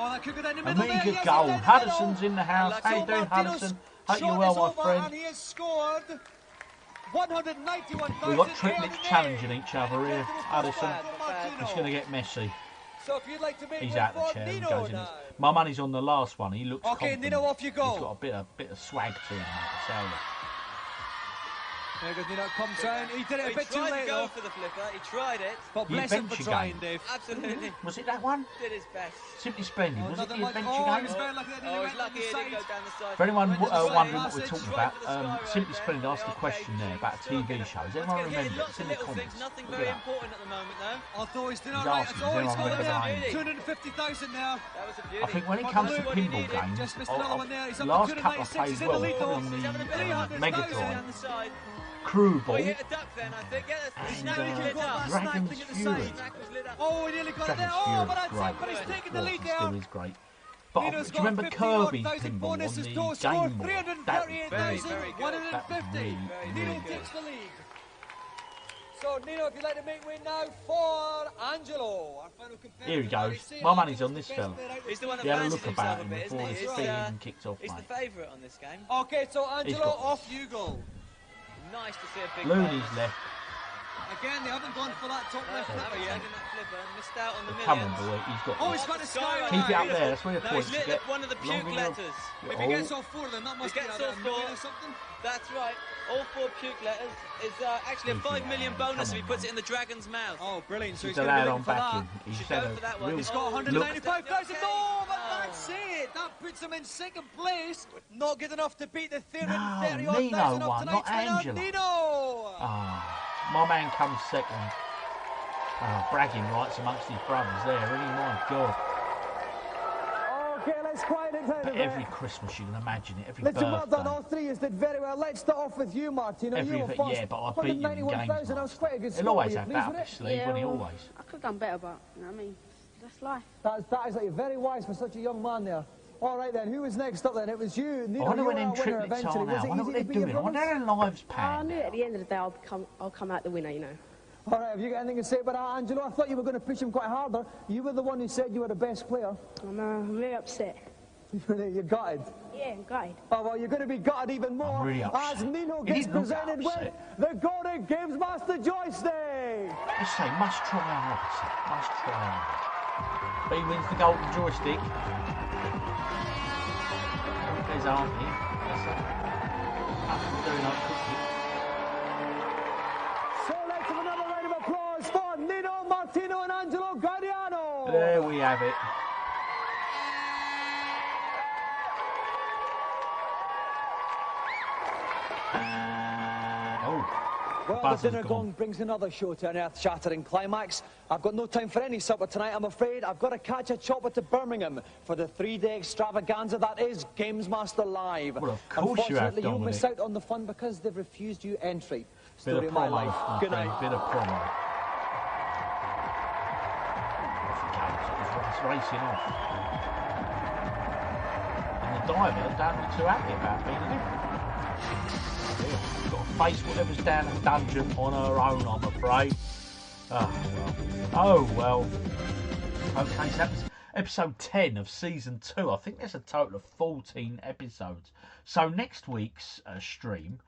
Oh, that could go down the middle there. Amiga Yes, Gold. it's down the Huddison's middle. in the house. How you doing, Huddison? Hope you're well, my friend. And he has scored 191,000. We've got triplets challenging each other here. Huddison. It's going to get messy. So if you'd like to make He's way out the for chair and Nino goes in. now. My money's on the last one. He looks Okay, confident. Nino, off you go. He's got a bit of swag to him, I tell you. There goes Nino, comes down. He did it a bit too tried late to go though. for the flipper. He tried it. But The bless him for adventure trying, game. Dave. Absolutely. Was it that one? Did his best. Simply Splendid. Oh, Was it the nothing like- adventure oh, game? he was very lucky that Oh, he he's went lucky to he the didn't go side. down the side. For anyone Went to the side, wondering what that's we're it, talking straight about, for the sky right Simply there. Splendid asked a The question arcade there about a machine. TV show. Does Let's anyone get hitting remember? lots It's of in the little things. comments. Nothing Look very at that. important at the moment, though. Although he's doing He's alright. asking, Oh, he's does got anyone it there. remember the 250,000 now. That was a I beauty. think when it But comes to look, pinball needed. games, Just missed another one there. He's up to last couple 296. have He's played in the well lead though. on the 300,000 Megatron, Down the side. Crew Oh, Ball, he hit a duck then, I think. Yeah, the and snack was lit up. Dragon's thing at the Fury. side. Snack was lit up. Oh, he nearly got it there. Dragon's Oh, Fury but is that's great. it. But he's taking the Well, lead it still there. is great. But Nino's do you got remember 50,000 Kirby's pinball bonuses on to the score Game Boy? That was very, 338,000. very good. 150. That was Nino really takes the lead. So, Nino, if you'd like to make way now for Angelo, our final competitor. Here he goes. My money's on this fella. He's the one that He had a fancies look about himself a him bit, isn't before he? his He's, feet even kicked off, he's the mate. favourite on this game. Okay, so Angelo, got off you go. Nice to see a big Looney's bonus. left. Again, they haven't gone for that top left. Have you taken that flipper and missed out on the Come on, millions? boy. He's got Oh, this. he's got the sky. Keep it up there. That's where your No, points he's lit get. up one of the puke Long enough. letters. If he gets all four of them, that must be gets about all a million four. or something. That's right. All 4 puke letters is actually a 5 million bonus if he puts it in the dragon's mouth. Oh, brilliant. So He's he's going to allowed be on looking for that. backing. He's Should had go a for that one. real He's got Oh, 195,000. look. Oh, but that's it. That puts him in second place. Not good enough to beat the 330 No, odd Nino thousand of won, not tonight's winner, Angelo. Nino. Ah, my man comes second. Bragging rights amongst his brothers there, really, my God. Okay, let's quiet it down a But bit. every Christmas you can imagine it, every Listen, well done. birthday. All three has did very well. Let's start off with you, Martino. Every You were bit, first. yeah, but I beat you in 191,000. That was quite a good He'll score. always Were have you that pleased up with his it? sleeve, won't he, always? I could have done better, but you know what I mean, that's life. That is like very wise for such a young man there. All right then, who was next up then? It was you. Nino, I wonder you when were them our winner triplets eventually. are now. Was I it wonder easy what to they're beat your doing. I wonder brothers? how their lives I pan. knew at the end of the day I'll come out the winner, you know. All right, have you got anything to say about that, Angelo? I thought you were going to push him quite harder. You were the one who said you were the best player. I'm really upset. You're gutted. Yeah, I'm gutted. Oh, well, you're going to be gutted even more really upset. as Nino He gets didn't look presented with upset. the Golden GamesMaster joystick. Let's say, must try hard. Must try hard. But he wins the golden joystick. There's Auntie. That's nothing doing up cooking. So let's have another round of applause for Nino, Martino and Angelo Guardiano. There we have it. Well, Buzz the is dinner gone. gong brings another show to an earth-shattering climax. I've got no time for any supper tonight, I'm afraid. I've got to catch a chopper to Birmingham for the 3-day extravaganza that is GamesMaster Live. Well, of course you have, Unfortunately, you'll miss Dominic. out on the fun because they've refused you entry. Bit Story of of my promo, life. my Good friend, night. bit of promo. Off he goes, it's racing off. And the diver don't look too happy about being left. She's got to face whatever's down the dungeon on her own, I'm afraid. Oh well. Okay, so that was episode 10 of season 2. I think there's a total of 14 episodes. So next week's stream,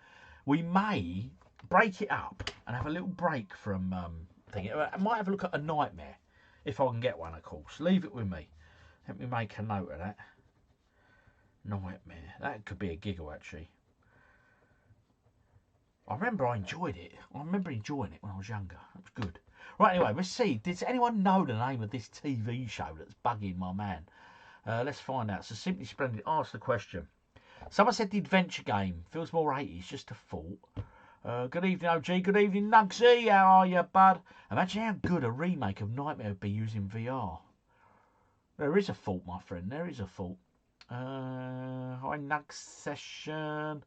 we may break it up and have a little break from thinking. I might have a look at a nightmare, if I can get one, of course. Leave it with me. Let me make a note of that. Nightmare. That could be a giggle, actually. I remember I enjoyed it. I remember enjoying it when I was younger. It was good. Right, anyway, let's see. Does anyone know the name of this TV show that's bugging my man? Let's find out. So Simply Splendid asked the question. Someone said the adventure game feels more 80s, just a thought. Good evening, OG. Good evening, Nugsy. How are you, bud? Imagine how good a remake of Nightmare would be using VR. There is a fault, my friend. There is a fault. Hi, Nug Session.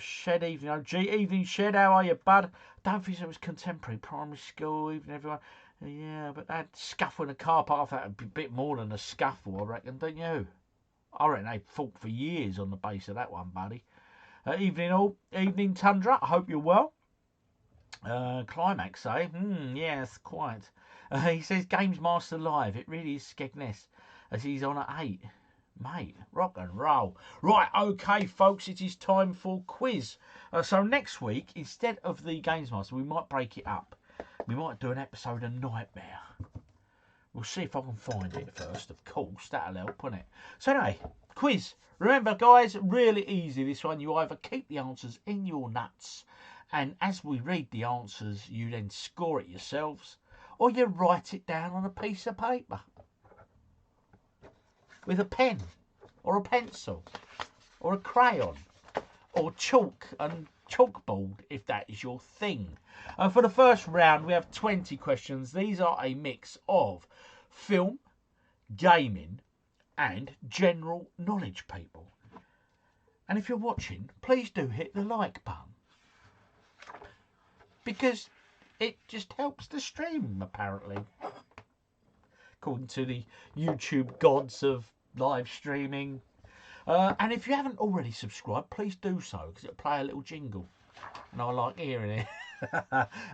Shed evening, OG. Evening, Shed. How are you, bud? Don't think it was contemporary primary school. Evening, everyone. Yeah, but that scuffle in the car park, that would be a bit more than a scuffle, I reckon, don't you? I reckon they fought for years on the base of that one, buddy. Evening, all. Evening, Tundra. I hope you're well. Climax, eh? Yes, quite. He says GamesMaster Live. It really is Skegness, as he's on at 8. Mate, rock and roll. Right, okay, folks, it is time for quiz. So next week, instead of the GamesMaster, we might break it up. We might do an episode of Nightmare. We'll see if I can find it first, of course. That'll help, won't it? So anyway, quiz. Remember, guys, really easy, this one. You either keep the answers in your nuts, and as we read the answers, you then score it yourselves, or you write it down on a piece of paper with a pen, or a pencil, or a crayon, or chalk and chalkboard, if that is your thing. For the first round, we have 20 questions. These are a mix of film, gaming, and general knowledge, people. And if you're watching, please do hit the like button, because it just helps the stream, apparently, according to the YouTube gods of live streaming. And if you haven't already subscribed, please do so, because it'll play a little jingle, and I like hearing it.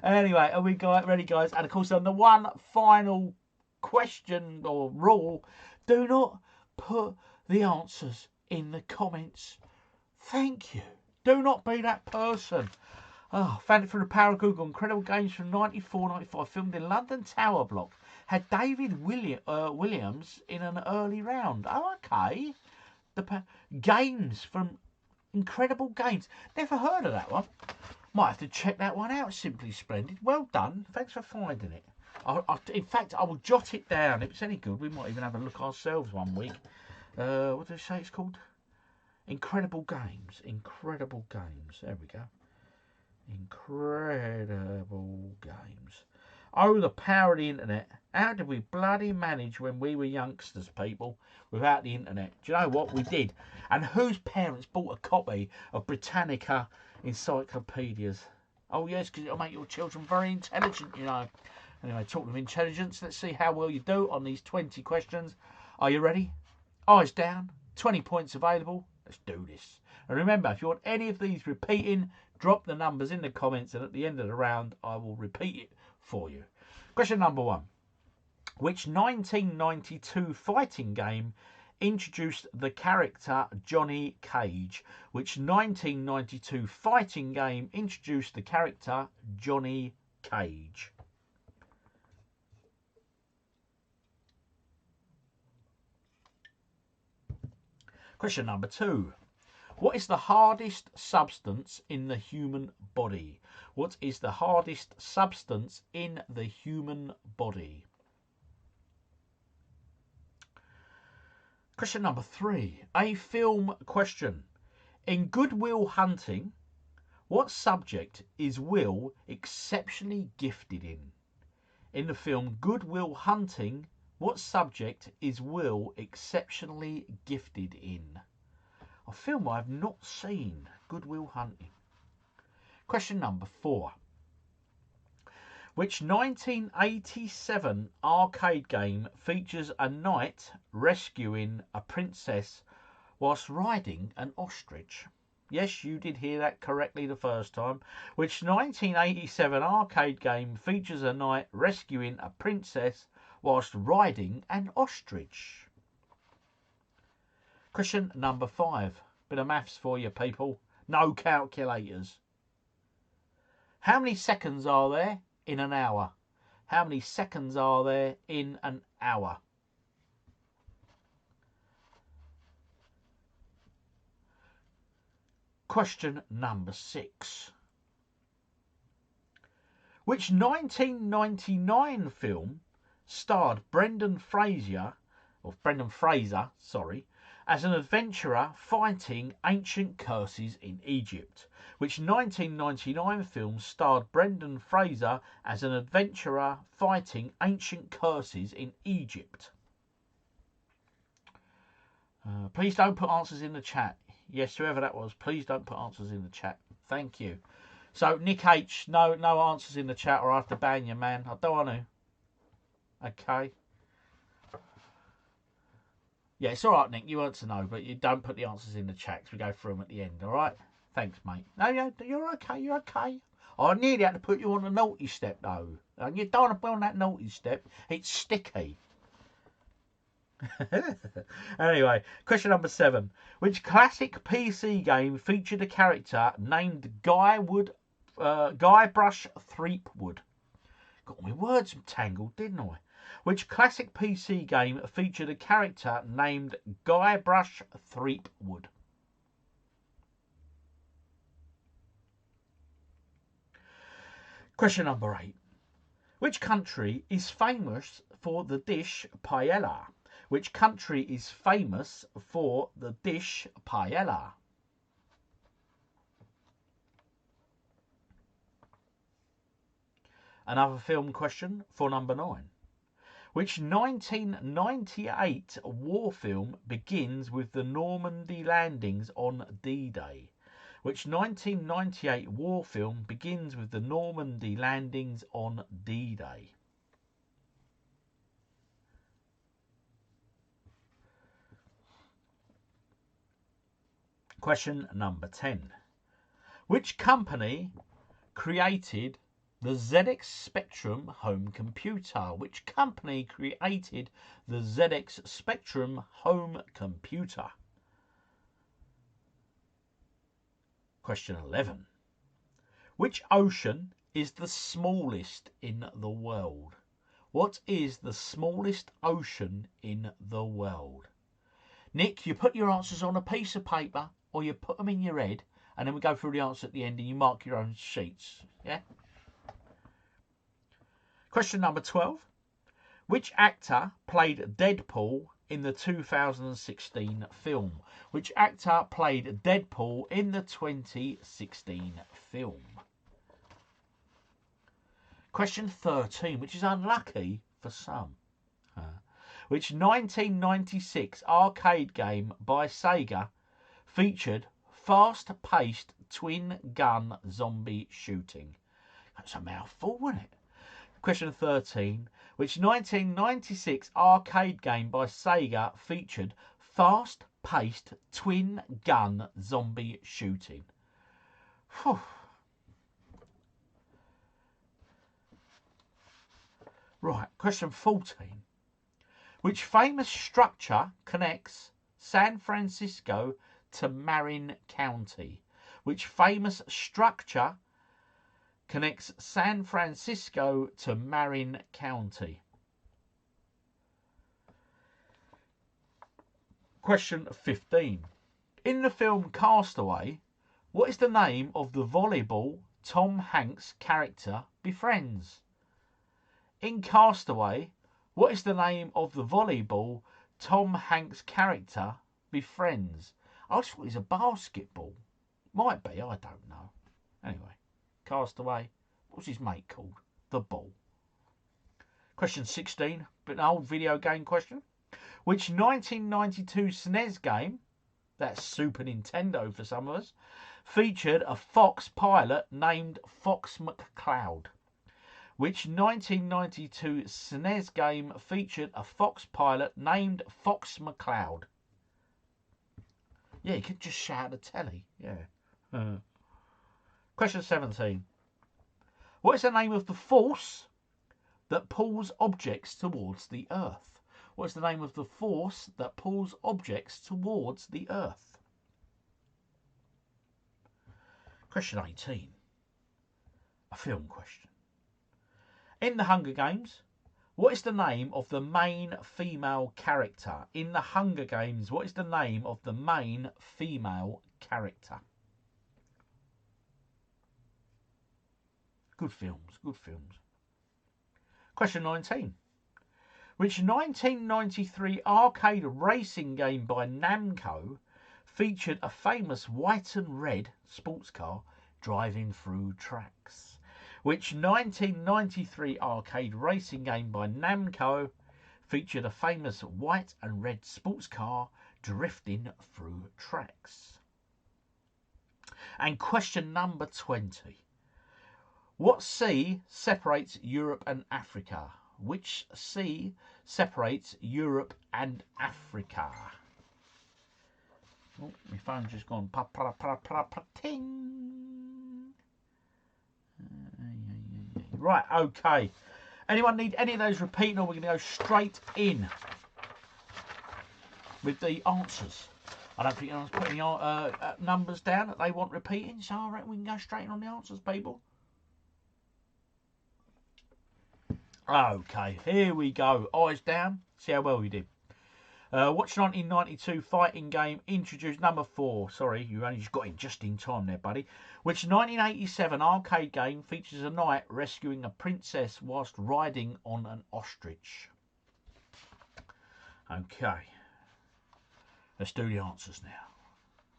Anyway, are we ready, guys? And of course, on the one final question or rule, do not put the answers in the comments. Thank you. Do not be that person. Oh, found it through the power of Google. Incredible games from 94-95, filmed in London Tower Block. Had David Williams in an early round. Oh, okay. The games from Incredible Games. Never heard of that one. Might have to check that one out. Simply splendid. Well done. Thanks for finding it. In fact, I will jot it down. If it's any good, we might even have a look ourselves one week. What did I say it's called? Incredible Games. Incredible Games. There we go. Incredible Games. Oh, the power of the internet. How did we bloody manage when we were youngsters, people, without the internet? Do you know what? We did. And whose parents bought a copy of Britannica encyclopedias? Oh, yes, because it'll make your children very intelligent, you know. Anyway, talking of intelligence, let's see how well you do on these 20 questions. Are you ready? Eyes down. 20 points available. Let's do this. And remember, if you want any of these repeating, drop the numbers in the comments, and at the end of the round, I will repeat it for you. Question number 1. Which 1992 fighting game introduced the character Johnny Cage? Which 1992 fighting game introduced the character Johnny Cage? Question number 2. What is the hardest substance in the human body? What is the hardest substance in the human body? Question number 3. A film question. In Good Will Hunting, what subject is Will exceptionally gifted in? In the film Good Will Hunting, what subject is Will exceptionally gifted in? A film I have not seen, Good Will Hunting. Question number 4. Which 1987 arcade game features a knight rescuing a princess whilst riding an ostrich? Yes, you did hear that correctly the first time. Which 1987 arcade game features a knight rescuing a princess whilst riding an ostrich? Question number 5. Bit of maths for you, people. No calculators. How many seconds are there in an hour? How many seconds are there in an hour? Question number 6. Which 1999 film starred Brendan Fraser, as an adventurer fighting ancient curses in Egypt? Which 1999 film starred Brendan Fraser as an adventurer fighting ancient curses in Egypt? Please don't put answers in the chat. Yes, whoever that was, please don't put answers in the chat. Thank you. So, Nick H, no answers in the chat or I have to ban you, man. I don't want to. Okay. Yeah, it's all right, Nick. You want to know, but you don't put the answers in the chat 'cause we go through them at the end, all right? Thanks, mate. No, you're okay. You're okay. I nearly had to put you on the naughty step, though. And you don't want to be on that naughty step. It's sticky. Anyway, question number 7. Which classic PC game featured a character named Guybrush Threepwood? Got my words tangled, didn't I? Which classic PC game featured a character named Guybrush Threepwood? Question number 8. Which country is famous for the dish paella? Which country is famous for the dish paella? Another film question for number 9. Which 1998 war film begins with the Normandy landings on D-Day? Which 1998 war film begins with the Normandy landings on D-Day? Question number 10. Which company created the ZX Spectrum home computer? Which company created the ZX Spectrum home computer? Question 11. Which ocean is the smallest in the world? What is the smallest ocean in the world? Nick, you put your answers on a piece of paper or you put them in your head and then we go through the answer at the end and you mark your own sheets. Yeah? Question number 12. Which actor played Deadpool in the 2016 film? Which actor played Deadpool in the 2016 film? Question 13, which is unlucky for some. Which 1996 arcade game by Sega featured fast-paced twin-gun zombie shooting? That's a mouthful, wasn't it? Question 13. Which 1996 arcade game by Sega featured fast-paced twin-gun zombie shooting? Whew. Right, question 14. Which famous structure connects San Francisco to Marin County? Which famous structure connects San Francisco to Marin County? Question 15. In the film Castaway, what is the name of the volleyball Tom Hanks' character befriends? In Castaway, what is the name of the volleyball Tom Hanks' character befriends? I just thought it was a basketball. Might be, I don't know. Anyway, Castaway. What's his mate called? The Ball. Question 16, but an old video game question. Which 1992 SNES game, that's Super Nintendo for some of us, featured a fox pilot named Fox McCloud? Which 1992 SNES game featured a fox pilot named Fox McCloud? Yeah, you could just shout at the telly. Yeah. Question 17. What is the name of the force that pulls objects towards the Earth? What is the name of the force that pulls objects towards the Earth? Question 18. A film question. In the Hunger Games, what is the name of the main female character? In the Hunger Games, what is the name of the main female character? Good films, good films. Question 19. Which 1993 arcade racing game by Namco featured a famous white and red sports car driving through tracks? Which 1993 arcade racing game by Namco featured a famous white and red sports car drifting through tracks? And question number 20. What sea separates Europe and Africa? Which sea separates Europe and Africa? Oh, my phone's just gone ting. Right, okay. Anyone need any of those repeating, or we're going to go straight in with the answers? I don't think anyone's put any numbers down that they want repeating, so I reckon we can go straight in on the answers, people. Okay, here we go. Eyes down. See how well we did. Which 1992 fighting game introduced number 4? Sorry, you only just got in just in time there, buddy. Which 1987 arcade game features a knight rescuing a princess whilst riding on an ostrich? Okay. Let's do the answers now.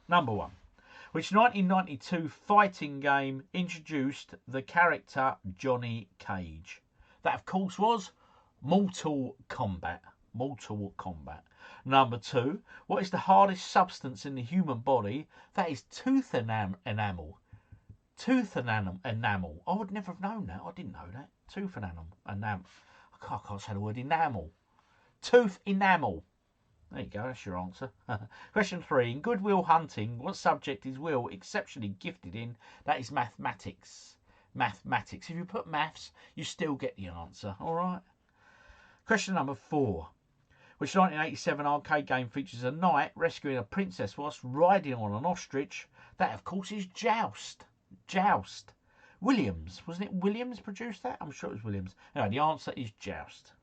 Number 1. Which 1992 fighting game introduced the character Johnny Cage? That, of course, was Mortal Kombat. Mortal Kombat. Number 2. What is the hardest substance in the human body? That is tooth enamel. Tooth enamel. I would never have known that. I didn't know that. Tooth enamel. I can't say the word enamel. Tooth enamel. There you go. That's your answer. Question 3. In Good Will Hunting, what subject is Will exceptionally gifted in? That is mathematics. Mathematics. If you put maths, you still get the answer. All right. Question number 4. Which 1987 arcade game features a knight rescuing a princess whilst riding on an ostrich? That, of course, is Joust. Joust. Williams. Wasn't it Williams produced that? I'm sure it was Williams. Anyway, the answer is Joust.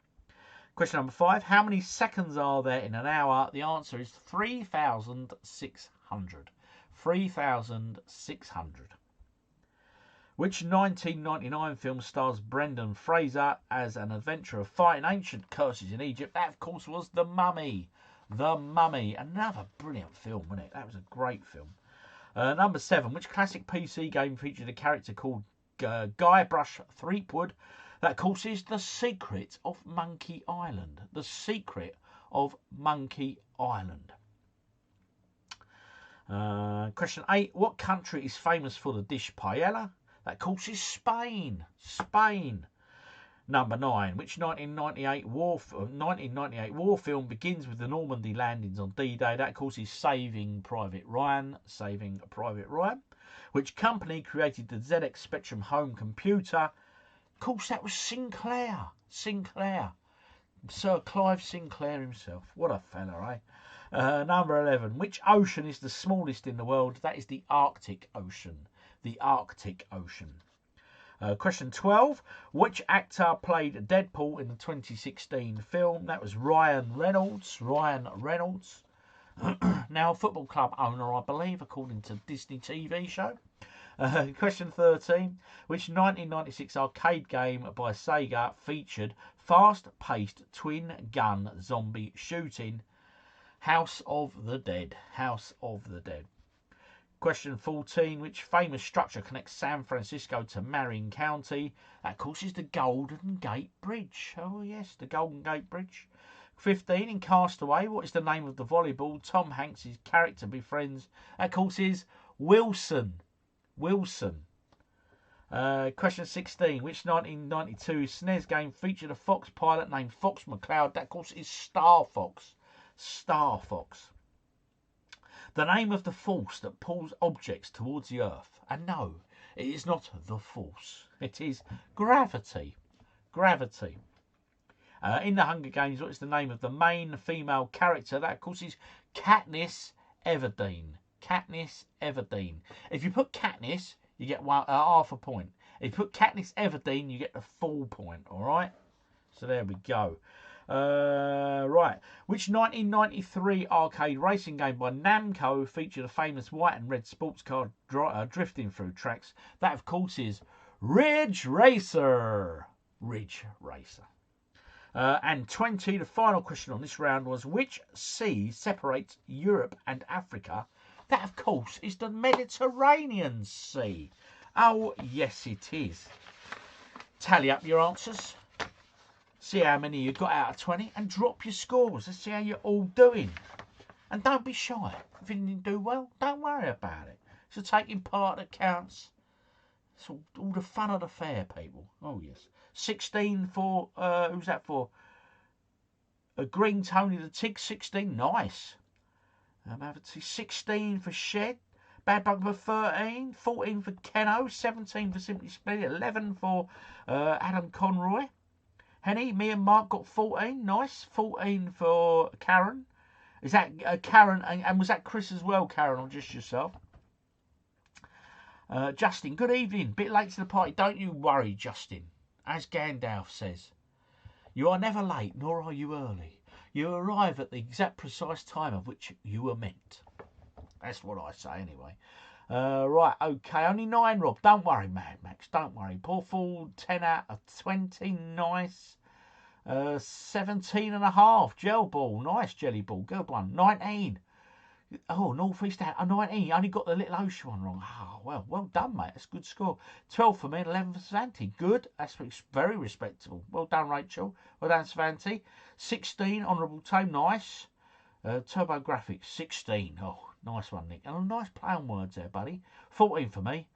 Question number 5. How many seconds are there in an hour? The answer is 3,600. 3,600. Which 1999 film stars Brendan Fraser as an adventurer fighting ancient curses in Egypt? That, of course, was The Mummy. The Mummy. Another brilliant film, wasn't it? That was a great film. Number 7. Which classic PC game featured a character called Guybrush Threepwood? That, of course, is The Secret of Monkey Island. The Secret of Monkey Island. Question 8. What country is famous for the dish paella? That, of course, is Spain. Spain. Number 9. Which 1998 war film begins with the Normandy landings on D-Day? That, of course, is Saving Private Ryan. Saving Private Ryan. Which company created the ZX Spectrum home computer? Of course, that was Sinclair. Sinclair. Sir Clive Sinclair himself. What a fella, eh? Number 11. Which ocean is the smallest in the world? That is the Arctic Ocean. The Arctic Ocean. Question 12. Which actor played Deadpool in the 2016 film? That was Ryan Reynolds. Ryan Reynolds. Now a football club owner, I believe, according to Disney TV show. Question 13. Which 1996 arcade game by Sega featured fast-paced twin-gun zombie shooting? House of the Dead. House of the Dead. Question 14. Which famous structure connects San Francisco to Marin County? That, of course, is the Golden Gate Bridge. Oh, yes, the Golden Gate Bridge. 15. In Castaway, what is the name of the volleyball Tom Hanks' character befriends? That, of course, is Wilson. Wilson. Question 16. Which 1992 SNES game featured a Fox pilot named Fox McCloud? That, of course, is Star Fox. Star Fox. The name of the force that pulls objects towards the Earth. And no, it is not the force. It is gravity. Gravity. In the Hunger Games, what is the name of the main female character? That, of course, is Katniss Everdeen. Katniss Everdeen. If you put Katniss, you get half a point. If you put Katniss Everdeen, you get the full point. All right? So there we go. Right. Which 1993 arcade racing game by Namco featured a famous white and red sports car drifting through tracks? That, of course, is Ridge Racer. Ridge Racer. And 20, the final question on this round was, which sea separates Europe and Africa? That, of course, is the Mediterranean Sea. Oh, yes, it is. Tally up your answers. See how many you got out of 20 and drop your scores. Let's see how you're all doing. And don't be shy. If you didn't do well, don't worry about it. It's the taking part that counts. It's all the fun of the fair, people. Oh, yes. 16 for, who's that for? Green Tony the Tig, 16. Nice. 16 for Shed. Bad Bug for 13. 14 for Keno. 17 for Simply Split. 11 for Adam Conroy. Henny, me and Mark got 14. Nice. 14 for Karen. Is that Karen? And was that Chris as well, Karen, or just yourself? Justin, good evening. Bit late to the party. Don't you worry, Justin. As Gandalf says, you are never late, nor are you early. You arrive at the exact precise time of which you were meant. That's what I say, anyway. Right, okay. Only 9, Rob. Don't worry, Mad Max. Don't worry. Paul Ford, 10 out of 20. Nice. 17 and a half. Gel Ball. Nice, Jelly Ball. Good one. 19. Oh, North East out. 19. You only got the Little Ocean one wrong. Oh, well done, mate. That's a good score. 12 for me and 11 for Svanti. Good. That's very respectable. Well done, Rachel. Well done, Svanti. 16. Honourable Tone. Nice. Turbo Graphics. 16. Oh, nice one, Nick. And a nice play on words there, buddy. 14 for me.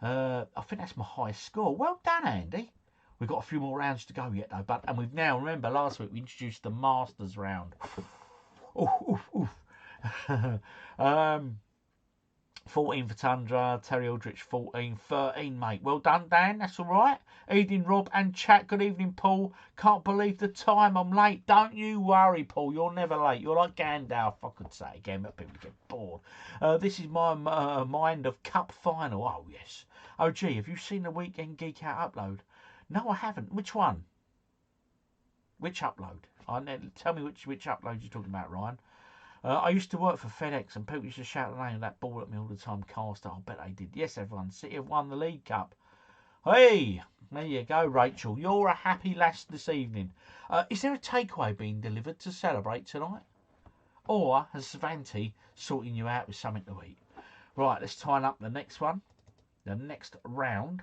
I think that's my highest score. Well done, Andy. We've got a few more rounds to go yet, though. And we've now, remember, last week we introduced the Masters round. Oof. 14 for Tundra, Terry Aldrich 14, 13, mate. Well done, Dan. That's all right. Evening, Rob and chat. Good evening, Paul. Can't believe the time. I'm late. Don't you worry, Paul. You're never late. You're like Gandalf, I could say again, but people get bored. This is my mind of Cup final. Oh, yes. Oh, gee, have you seen the Weekend Geek Out upload? No, I haven't. Which one? Which upload? Tell me which upload you're talking about, Ryan. I used to work for FedEx and people used to shout the name of that ball at me all the time. Caster, I bet they did. Yes, everyone. City have won the League Cup. Hey, there you go, Rachel. You're a happy lass this evening. Is there a takeaway being delivered to celebrate tonight? Or has Svanti sorting you out with something to eat? Right, let's tie up the next one. The next round.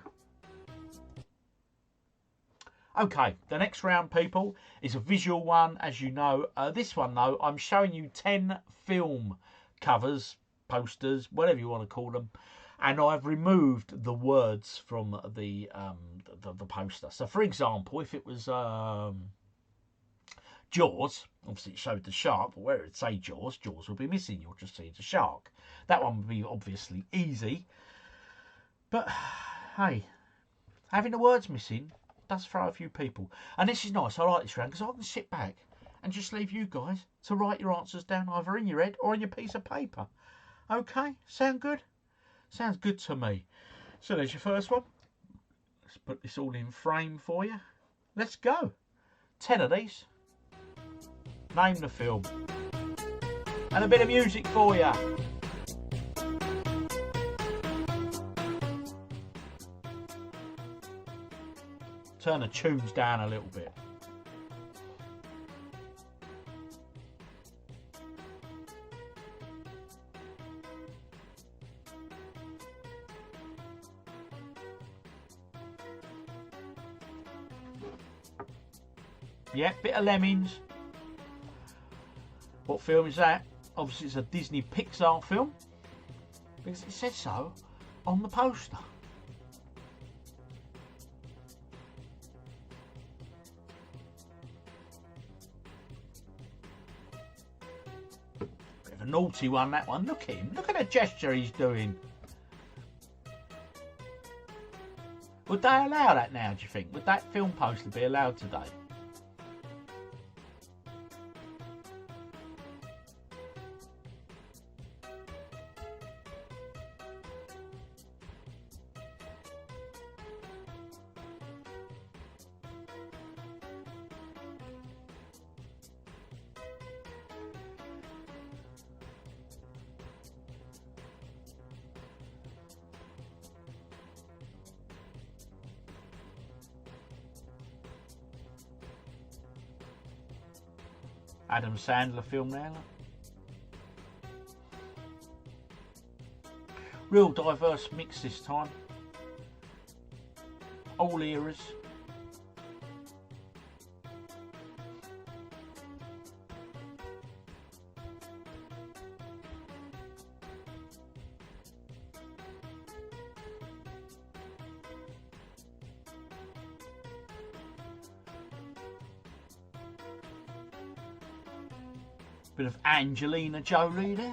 Okay, the next round, people, is a visual one, as you know. This one, though, I'm showing you 10 film covers, posters, whatever you want to call them, and I've removed the words from the poster. So, for example, if it was Jaws, obviously it showed the shark, but where it would say Jaws, Jaws would be missing. You'll just see the shark. That one would be obviously easy. But, hey, having the words missing does throw a few people. And this is nice. I like this round because I can sit back and just leave you guys to write your answers down either in your head or in your piece of paper. Okay? Sound good? Sounds good to me. So there's your first one. Let's put this all in frame for you. Let's go. 10 of these. Name the film. And a bit of music for you. Turn the tunes down a little bit. Yeah, bit of Lemmings. What film is that? Obviously it's a Disney Pixar film, because it says so on the poster. Bit of a naughty one, that one. Look at him. Look at the gesture he's doing. Would they allow that now, do you think? Would that film poster be allowed today? Adam Sandler film there. Look. Real diverse mix this time. All eras. Bit of Angelina Jolie there.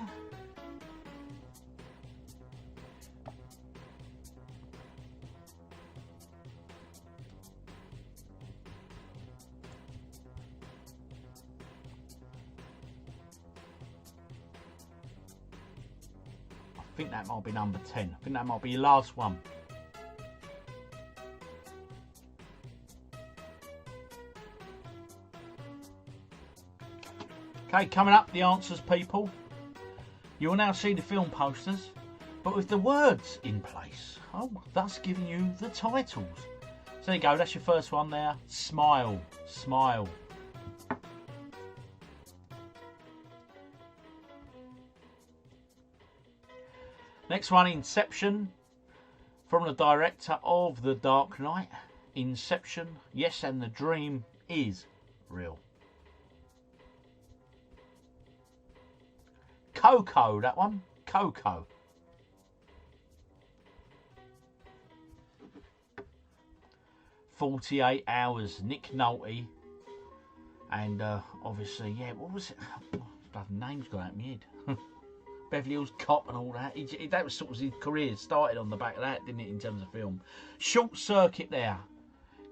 I think that might be number 10. I think that might be your last one. Okay, coming up, the answers, people. You will now see the film posters, but with the words in place. Oh, thus giving you the titles. So there you go, that's your first one there. Smile, smile. Next one, Inception, from the director of The Dark Knight. Inception, yes, and the dream is real. Coco, that one. Coco. "48 Hours," Nick Nolte. And obviously, yeah, what was it? Bloody name's gone out of my head. Beverly Hills Cop and all that. That was sort of his career started on the back of that, didn't it, in terms of film. Short Circuit there.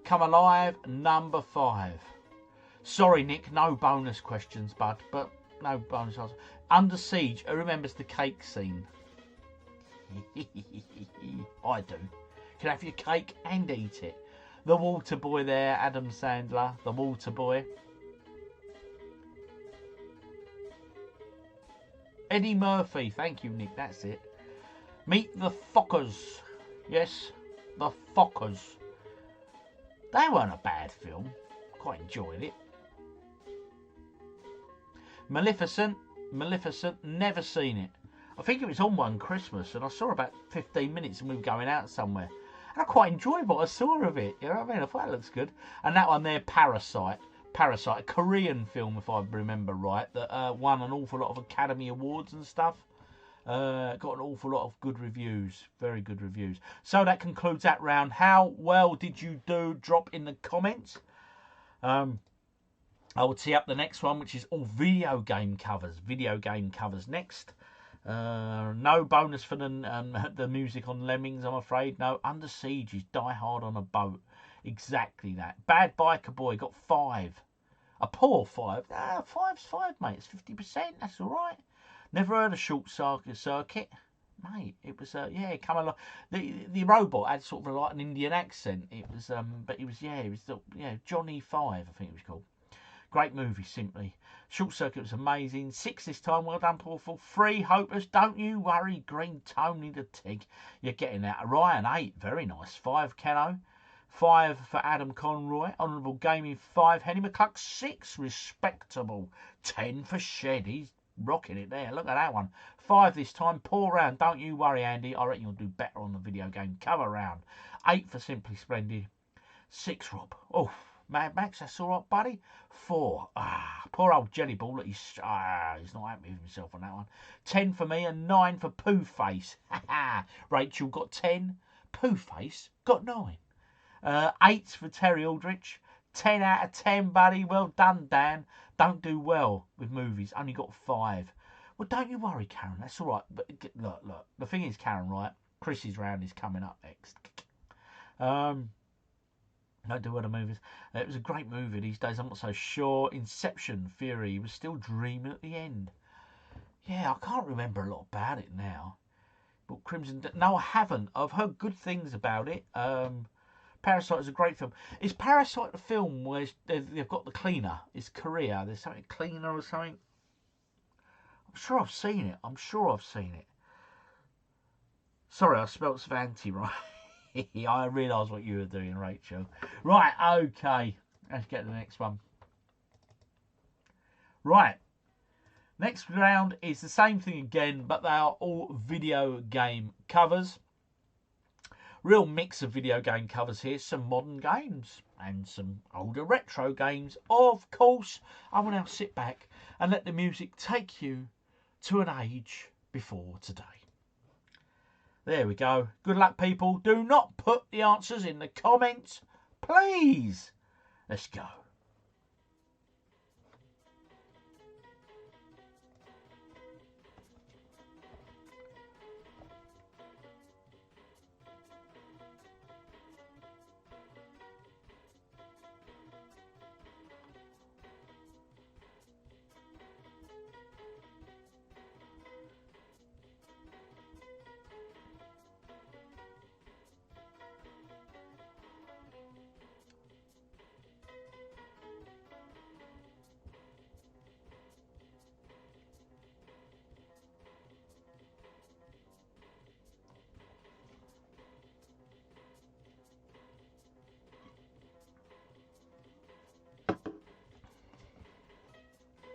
Come Alive, number 5. Sorry, Nick, no bonus questions, bud, but no bonus answers. Under Siege, who remembers the cake scene? I do. Can have your cake and eat it. The Water Boy there, Adam Sandler, the Water Boy. Eddie Murphy, thank you, Nick, that's it. Meet the Fockers. Yes, the Fockers. They weren't a bad film. Quite enjoyed it. Maleficent, never seen it. I think it was on one Christmas and I saw about 15 minutes and we were going out somewhere. And I quite enjoyed what I saw of it. You know what I mean? I thought that looks good. And that one there, Parasite, a Korean film, if I remember right, that won an awful lot of Academy Awards and stuff. Got an awful lot of good reviews, very good reviews. So that concludes that round. How well did you do? Drop in the comments. I will tee up the next one, which is all video game covers. Video game covers next. No bonus for the music on Lemmings, I'm afraid. No, Under Siege is Die Hard on a Boat. Exactly that. Bad Biker Boy got 5. A poor 5. 5's 5, mate. It's 50%. That's all right. Never heard of Short Circuit. Mate, it was, yeah, come along. The robot had sort of like an Indian accent. It was, but it was, Johnny 5, I think it was called. Great movie, simply. Short Circuit was amazing. 6 this time. Well done, Paul. 3, Hopeless. Don't you worry, Green Tony the Tig. You're getting that. Ryan, 8. Very nice. 5, Keno. 5 for Adam Conroy. Honourable Gaming, 5. Henny McCluck, 6. Respectable. 10 for Shed. He's rocking it there. Look at that one. 5 this time. Poor round. Don't you worry, Andy. I reckon you'll do better on the video game cover round. 8 for Simply Splendid. 6, Rob. Oh, Mad Max, that's all right, buddy. 4. Poor old Jelly Ball. He's not happy with himself on that one. 10 for me and 9 for Pooh Face. Rachel got 10. Pooh Face got 9. 8 for Terry Aldrich. 10 out of 10, buddy. Well done, Dan. Don't do well with movies. Only got 5. Well, don't you worry, Karen. That's all right. But look. The thing is, Karen, right? Chris's round is coming up next. Don't do other movies. It was a great movie these days. I'm not so sure. Inception, Fury. He was still dreaming at the end. Yeah, I can't remember a lot about it now. But Crimson... No, I haven't. I've heard good things about it. Parasite is a great film. Is Parasite the film where they've got the cleaner? It's Korea. There's something cleaner or something. I'm sure I've seen it. Sorry, I spelt Svanti right. I realise what you were doing, Rachel. Right, okay. Let's get to the next one. Right. Next round is the same thing again, but they are all video game covers. Real mix of video game covers here. Some modern games and some older retro games. Of course, I will now sit back and let the music take you to an age before today. There we go. Good luck, people. Do not put the answers in the comments, please. Let's go.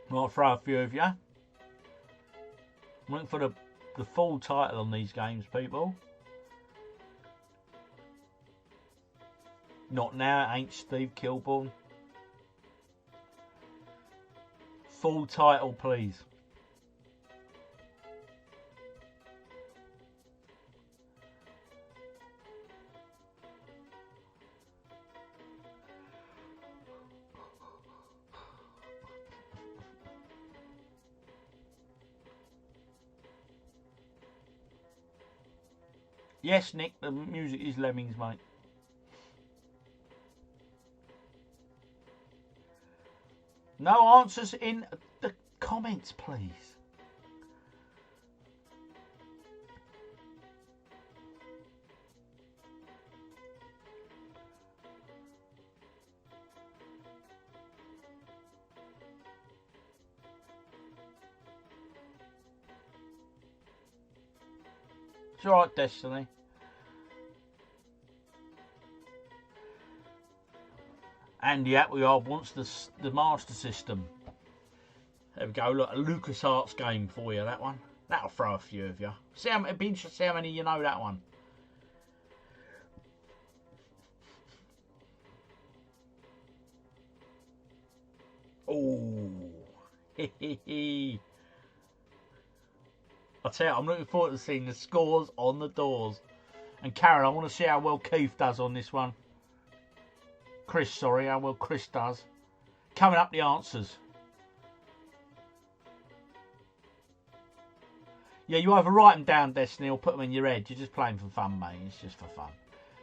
I'll throw a few of you. I'm looking for the full title on these games, people. Not now, it ain't Steve Kilborn. Full title, please. Yes, Nick, the music is Lemmings, mate. No answers in the comments, please. It's alright, Destiny. And yeah, we are once the Master System. There we go. Look, a LucasArts game for you. That one. That'll throw a few of you. See how it'd be interesting to see how many you know that one. Oh, I'll tell you, I'm looking forward to seeing the scores on the doors. And Karen, I want to see how well Keith does on this one. Chris, sorry, how well Chris does. Coming up, the answers. Yeah, you either write them down, Destiny, or put them in your head. You're just playing for fun, mate. It's just for fun.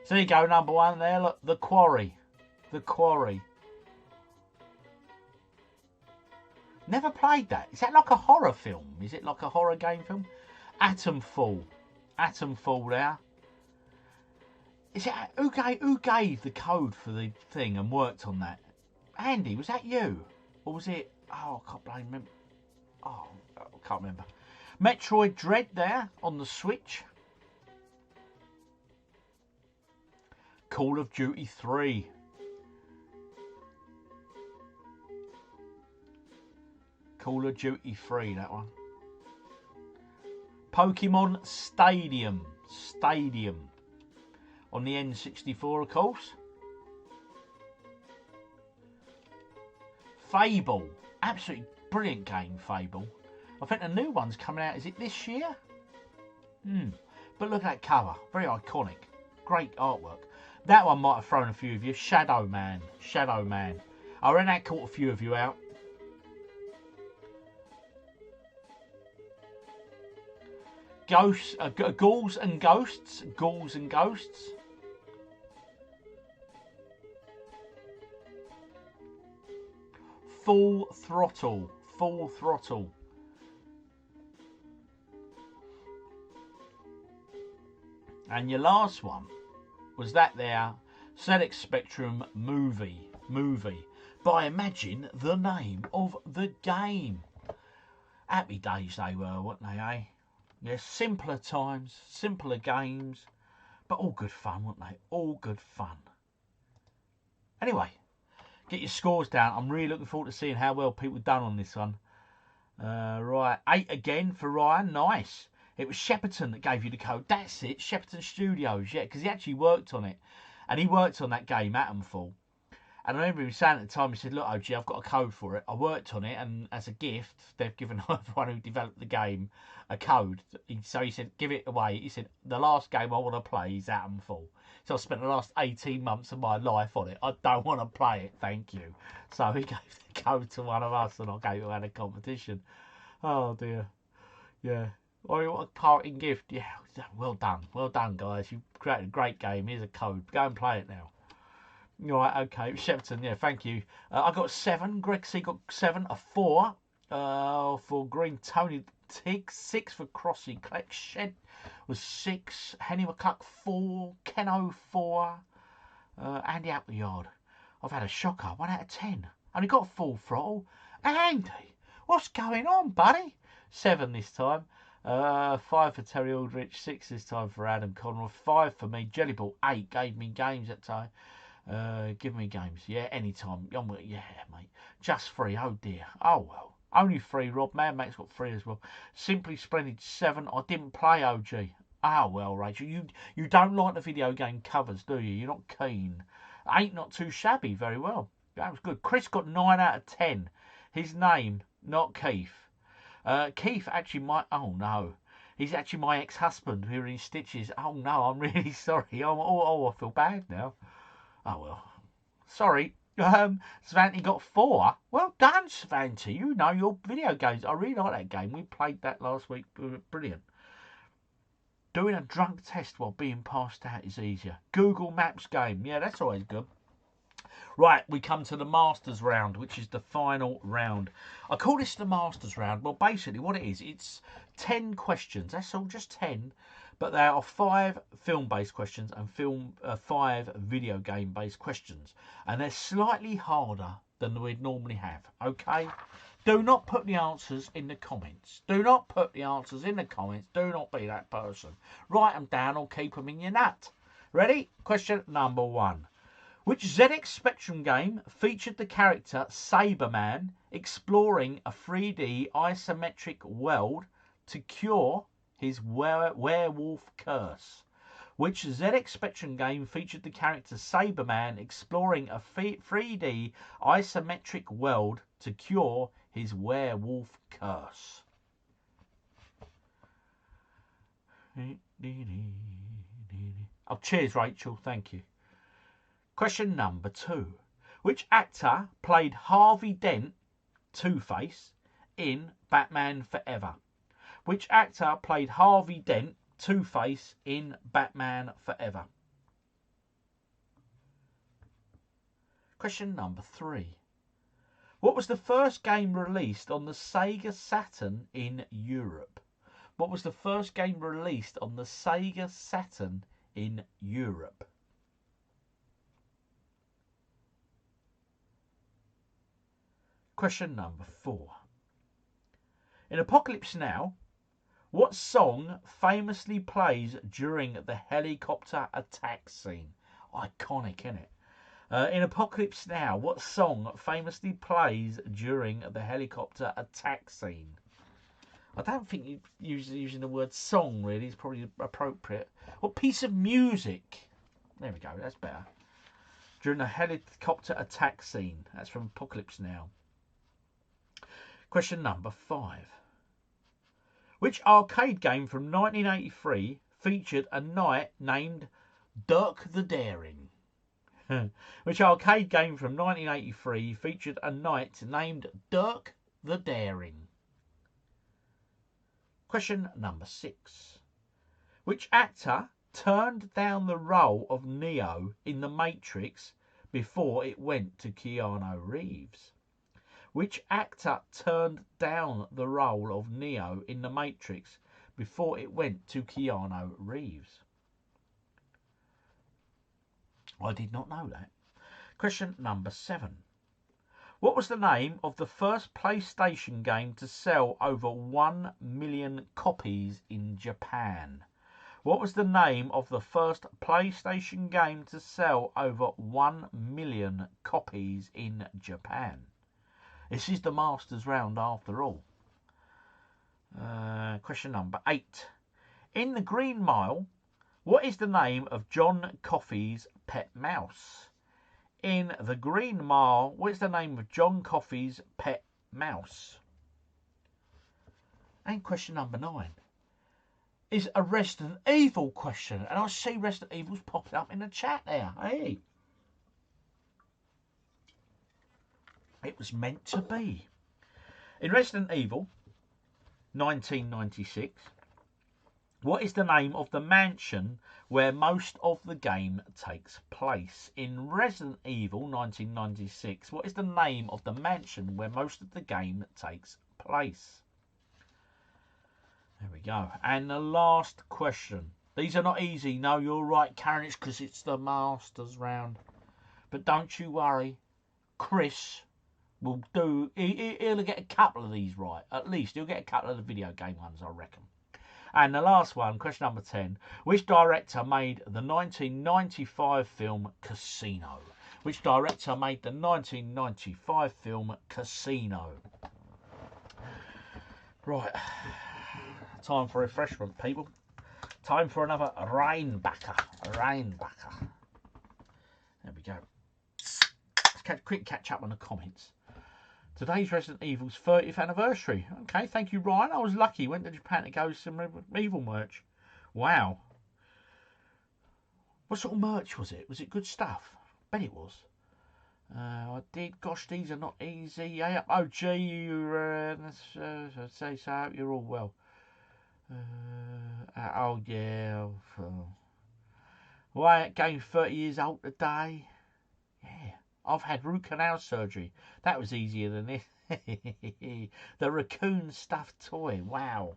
So there you go, number one there. Look, The Quarry. The Quarry. Never played that. Is that like a horror film? Is it like a horror game film? Atomfall. Atomfall there. Is it, who gave the code for the thing and worked on that? Andy, was that you? Or was it... Oh, I can't blame him. Oh, I can't remember. Metroid Dread there on the Switch. Call of Duty 3. Call of Duty 3, that one. Pokemon Stadium. Stadium. On the N64, of course. Fable. Absolutely brilliant game, Fable. I think the new one's coming out. Is it this year? But look at that cover. Very iconic. Great artwork. That one might have thrown a few of you. Shadow Man. Shadow Man. I reckon that caught a few of you out. Ghosts, Ghouls and Ghosts. Ghouls and Ghosts. Full Throttle. Full Throttle. And your last one was that there ZX Spectrum movie. But I imagine the name of the game. Happy days they were, weren't they, eh? Yeah, simpler times, simpler games, but all good fun, weren't they? All good fun. Anyway, get your scores down. I'm really looking forward to seeing how well people done on this one. Right, 8 again for Ryan. Nice. It was Shepperton that gave you the code. That's it, Shepperton Studios, yeah, because he actually worked on it. And he worked on that game, Atomfall. And I remember him saying at the time, he said, look, OG, I've got a code for it. I worked on it, and as a gift, they've given everyone who developed the game a code. So he said, give it away. He said, the last game I want to play is Atomfall. So I spent the last 18 months of my life on it. I don't want to play it, thank you. So he gave the code to one of us, and I gave it away in a competition. Oh, dear. Yeah. Or what a parting gift. Yeah, well done, guys. You've created a great game. Here's a code. Go and play it now. Right, okay, Shepperton, yeah, thank you. I got 7. Greg C got 7, a 4 for Green. Tony Tig, 6 for Crossy. Cleck Shed was 6. Henny McCluck 4. Keno 4. Andy Appleyard. I've had a shocker. 1 out of 10. Only got full throttle. Andy, what's going on, buddy? 7 this time. 5 for Terry Aldrich. 6 this time for Adam Conroy. 5 for me. Jellyball 8 gave me games that time. Give me games. Yeah, anytime. Yeah, mate. Just 3. Oh, dear. Oh, well. Only 3, Rob. Mad Max got 3 as well. Simply Splendid 7. I didn't play OG. Oh, well, Rachel. You don't like the video game covers, do you? You're not keen. 8 not too shabby. Very well. That was good. Chris got 9 out of 10. His name, not Keith. Keith actually might... Oh, no. He's actually my ex-husband who are in stitches. Oh, no. I'm really sorry. I feel bad now. Oh, well. Sorry. Svanty got 4. Well done, Svanty. You know your video games. I really like that game. We played that last week. Brilliant. Doing a drunk test while being passed out is easier. Google Maps game. Yeah, that's always good. Right, we come to the Masters round, which is the final round. I call this the Masters round. Well, basically what it is, it's 10 questions. That's all, just 10. But there are 5 film-based questions and 5 video game-based questions. And they're slightly harder than we'd normally have, okay? Do not put the answers in the comments. Do not put the answers in the comments. Do not be that person. Write them down or keep them in your nut. Ready? Question number 1. Which ZX Spectrum game featured the character Saberman exploring a 3D isometric world to cure his werewolf curse? Which ZX Spectrum game featured the character Saberman exploring a 3D isometric world to cure his werewolf curse? Oh, cheers, Rachel. Thank you. Question number 2. Which actor played Harvey Dent, Two-Face, in Batman Forever? Which actor played Harvey Dent, Two-Face, in Batman Forever? Question number 3. What was the first game released on the Sega Saturn in Europe? What was the first game released on the Sega Saturn in Europe? Question number 4. In Apocalypse Now, what song famously plays during the helicopter attack scene? Iconic, isn't it? In Apocalypse Now, what song famously plays during the helicopter attack scene? I don't think using the word song really is probably appropriate. What piece of music? There we go, that's better. During the helicopter attack scene. That's from Apocalypse Now. Question number 5. Which arcade game from 1983 featured a knight named Dirk the Daring? Which arcade game from 1983 featured a knight named Dirk the Daring? Question number 6. Which actor turned down the role of Neo in The Matrix before it went to Keanu Reeves? Which actor turned down the role of Neo in The Matrix before it went to Keanu Reeves? I did not know that. Question number 7. What was the name of the first PlayStation game to sell over 1 million copies in Japan? What was the name of the first PlayStation game to sell over 1 million copies in Japan? This is the Masters round after all. Question number 8. In the Green Mile, what is the name of John Coffey's pet mouse? In the Green Mile, what is the name of John Coffey's pet mouse? And question number 9 is a Resident Evil question. And I see Resident Evil's popping up in the chat there. Hey. It was meant to be. In Resident Evil 1996, what is the name of the mansion where most of the game takes place? In Resident Evil 1996, what is the name of the mansion where most of the game takes place? There we go. And the last question. These are not easy. No, you're right, Karen. It's because it's the Masters round. But don't you worry. Chris will do... He'll get a couple of these right. At least he'll get a couple of the video game ones, I reckon. And the last one, question number 10. Which director made the 1995 film Casino? Which director made the 1995 film Casino? Right. Time for refreshment, people. Time for another Rainbacker. Rainbacker. There we go. Let's quick catch up on the comments. Today's Resident Evil's 30th anniversary. Okay, thank you, Ryan. I was lucky. Went to Japan to go to some Evil merch. Wow. What sort of merch was it? Was it good stuff? Bet it was. I did. Gosh, these are not easy. Yeah, OG, you say so. I hope you're all well. Oh, yeah. Wyatt game 30 years old today. Yeah. I've had root canal surgery. That was easier than this. The raccoon stuffed toy. Wow.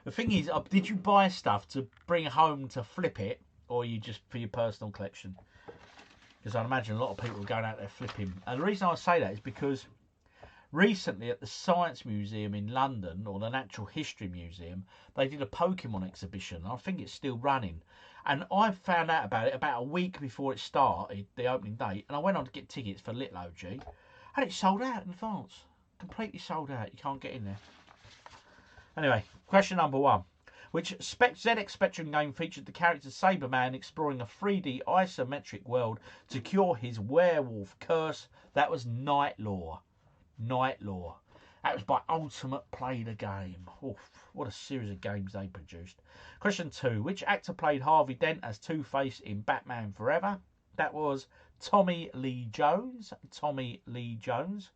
The thing is, did you buy stuff to bring home to flip it, or you just for your personal collection? Because I'd imagine a lot of people are going out there flipping. And the reason I say that is because recently at the Science Museum in London, or the Natural History Museum, they did a Pokemon exhibition. I think it's still running. And I found out about it about a week before it started, the opening date. And I went on to get tickets for Little OG. And it sold out in advance. Completely sold out. You can't get in there. Anyway, question number 1. Which ZX Spectrum game featured the character Saberman exploring a 3D isometric world to cure his werewolf curse? That was Night Law. Night Law. That was by Ultimate Play the Game. Oof, what a series of games they produced. Question 2. Which actor played Harvey Dent as Two-Face in Batman Forever? That was Tommy Lee Jones. Tommy Lee Jones.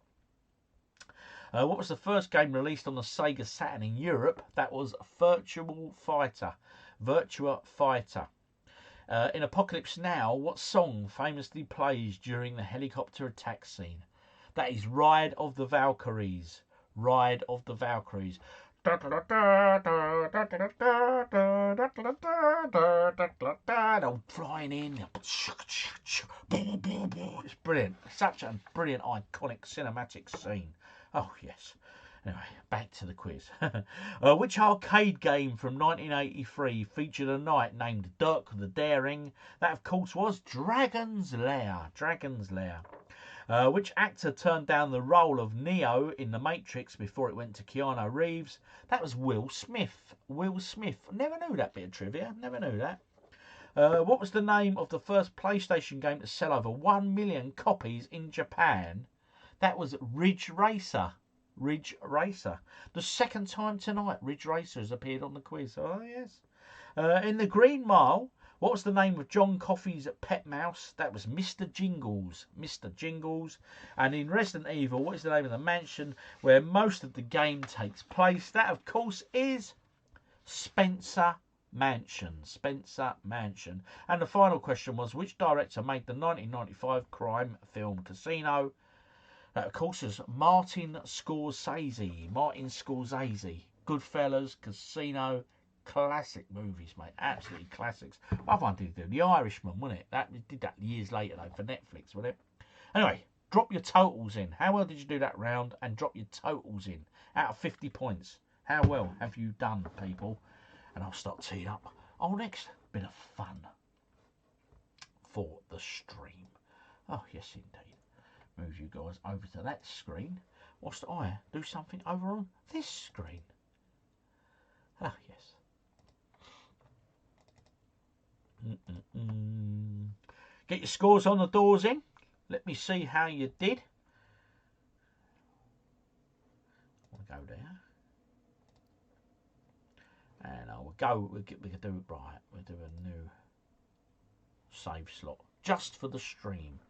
What was the first game released on the Sega Saturn in Europe? That was Virtua Fighter. Virtua Fighter. In Apocalypse Now, what song famously plays during the helicopter attack scene? That is Ride of the Valkyries. Ride of the Valkyries. They're flying in. It's brilliant. Such a brilliant, iconic cinematic scene. Oh, yes. Anyway, back to the quiz. Which arcade game from 1983 featured a knight named Dirk the Daring? That, of course, was Dragon's Lair. Dragon's Lair. Which actor turned down the role of Neo in The Matrix before it went to Keanu Reeves? That was Will Smith. Will Smith. Never knew that bit of trivia. Never knew that. What was the name of the first PlayStation game to sell over 1 million copies in Japan? That was Ridge Racer. Ridge Racer. The second time tonight Ridge Racer has appeared on the quiz. Oh, yes. In the Green Mile, what was the name of John Coffey's pet mouse? That was Mr. Jingles. Mr. Jingles. And in Resident Evil, what is the name of the mansion where most of the game takes place? That, of course, is Spencer Mansion. Spencer Mansion. And the final question was, which director made the 1995 crime film Casino? That, of course, is Martin Scorsese. Martin Scorsese. Goodfellas, Casino, classic movies, mate. Absolutely classics. What one did he do? The Irishman, wasn't it? That did that years later, though, for Netflix, wasn't it? Anyway, drop your totals in. How well did you do that round? And drop your totals in. Out of 50 points. How well have you done, people? And I'll start teeing up our next bit of fun for the stream. Oh, yes, indeed. Move you guys over to that screen whilst I do something over on this screen. Ah, yes. Get your scores on the doors in. Let me see how you did. We'll go there. And we'll go, we can do it right. We'll do a new save slot just for the stream.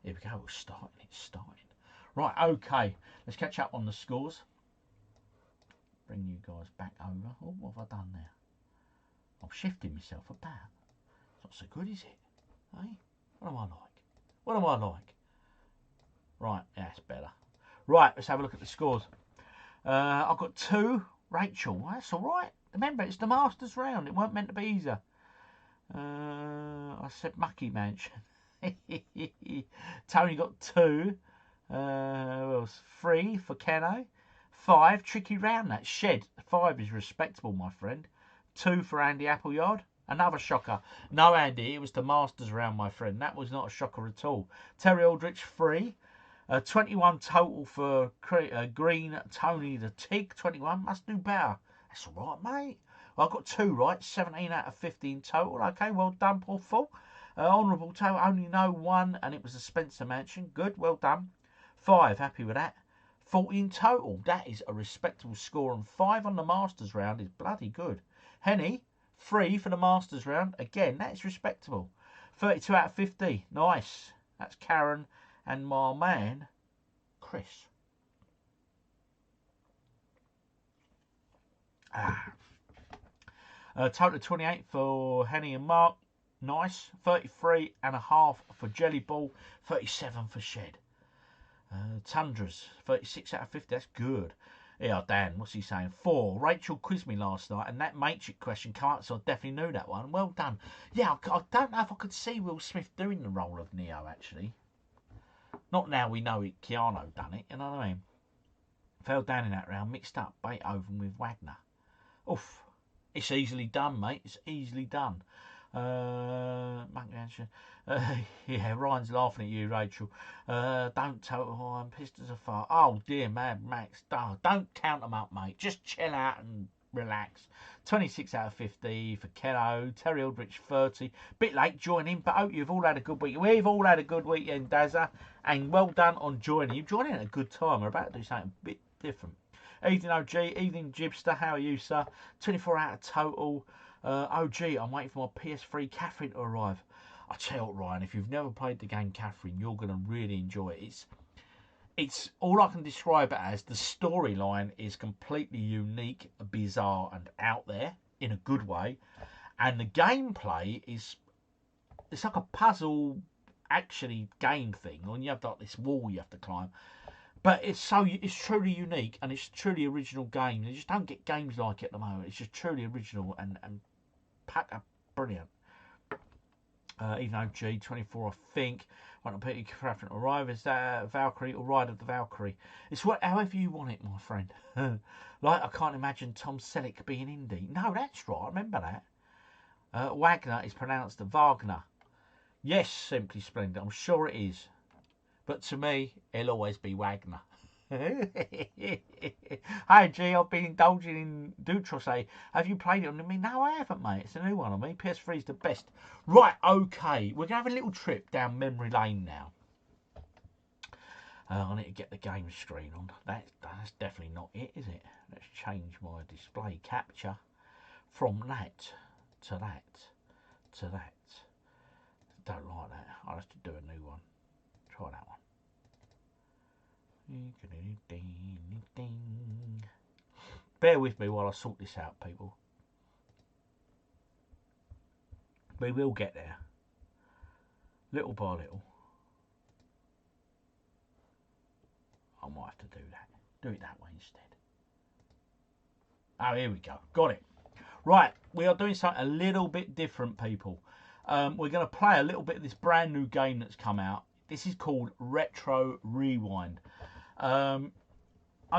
Here we go, it's starting. Right, okay, let's catch up on the scores. Bring you guys back over. Oh, what have I done there? I'm shifting myself about. It's not so good, is it? Eh? What am I like? What am I like? Right, that's better. Right, let's have a look at the scores. I've got 2. Rachel, well, that's all right. Remember, it's the Masters round. It weren't meant to be easier. I said Mucky Mansion. Tony got 2. Well, 3 for Keno. 5, tricky round that. Shed. 5 is respectable, my friend. 2 for Andy Appleyard. Another shocker. No, Andy, it was the Masters round, my friend. That was not a shocker at all. Terry Aldrich, 3. 21 total for Green Tony the Tig. 21, must do better. That's all right, mate. Well, I've got 2 right. 17 out of 15 total. Okay, well done, Paul Full. Honourable total, only no 1, and it was a Spencer Mansion. Good, well done. 5, happy with that. 14 total. That is a respectable score, and 5 on the Masters round is bloody good. Henny, 3 for the Masters round. Again, that is respectable. 32 out of 50. Nice. That's Karen and my man, Chris. Total 28 for Henny and Mark. Nice. 33.5 for Jelly Ball. 37 for Shed. Tundras. 36 out of 50. That's good. Yeah, Dan, what's he saying? 4. Rachel quizzed me last night, and that Matrix question came up, so I definitely knew that one. Well done. Yeah, I don't know if I could see Will Smith doing the role of Neo, actually. Not now we know it, Keanu done it, you know what I mean? Fell down in that round, mixed up Beethoven with Wagner. Oof. It's easily done, mate. It's easily done. Yeah, Ryan's laughing at you, Rachel. Don't total I'm pissed as a fart. Oh dear, Mad Max. Oh, don't count them up, mate. Just chill out and relax. 26 out of 50 for Kello. Terry Aldrich, 30. Bit late joining, but hope you've all had a good week. We've all had a good weekend, Dazza. And well done on joining. You're joining at a good time. We're about to do something a bit different. Evening OG, evening Jibster, how are you, sir? 24 out of total. OG, I'm waiting for my PS3 Catherine to arrive. I tell you what, Ryan, if you've never played the game Catherine, you're going to really enjoy it. It's all I can describe it as. The storyline is completely unique, bizarre, and out there in a good way. And the gameplay is, it's like a puzzle, actually, game thing. And you have like this wall you have to climb. But it's truly unique, and it's truly original game. You just don't get games like it at the moment. It's just truly original and packed up brilliant. Even OG 24, I think. Want to put your preference arrive as that Valkyrie or Ride of the Valkyrie. It's however you want it, my friend. Like I can't imagine Tom Selleck being indie. No, that's right. Remember that. Wagner is pronounced Wagner. Yes, Simply Splendid. I'm sure it is. But to me, it'll always be Wagner. Hi G, I've been indulging in Dutrose. Have you played it on me? No, I haven't, mate. It's a new one on me. PS3 is the best. Right, okay. We're going to have a little trip down memory lane now. I need to get the game screen on. That's definitely not it, is it? Let's change my display capture from that to that to that. Don't like that. I'll have to do a new one. Try that one. Bear with me while I sort this out, people. We will get there. Little by little. I might have to do that. Do it that way instead. Oh, here we go. Got it. Right, we are doing something a little bit different, people. We're going to play a little bit of this brand new game that's come out. This is called Retro Rewind. Are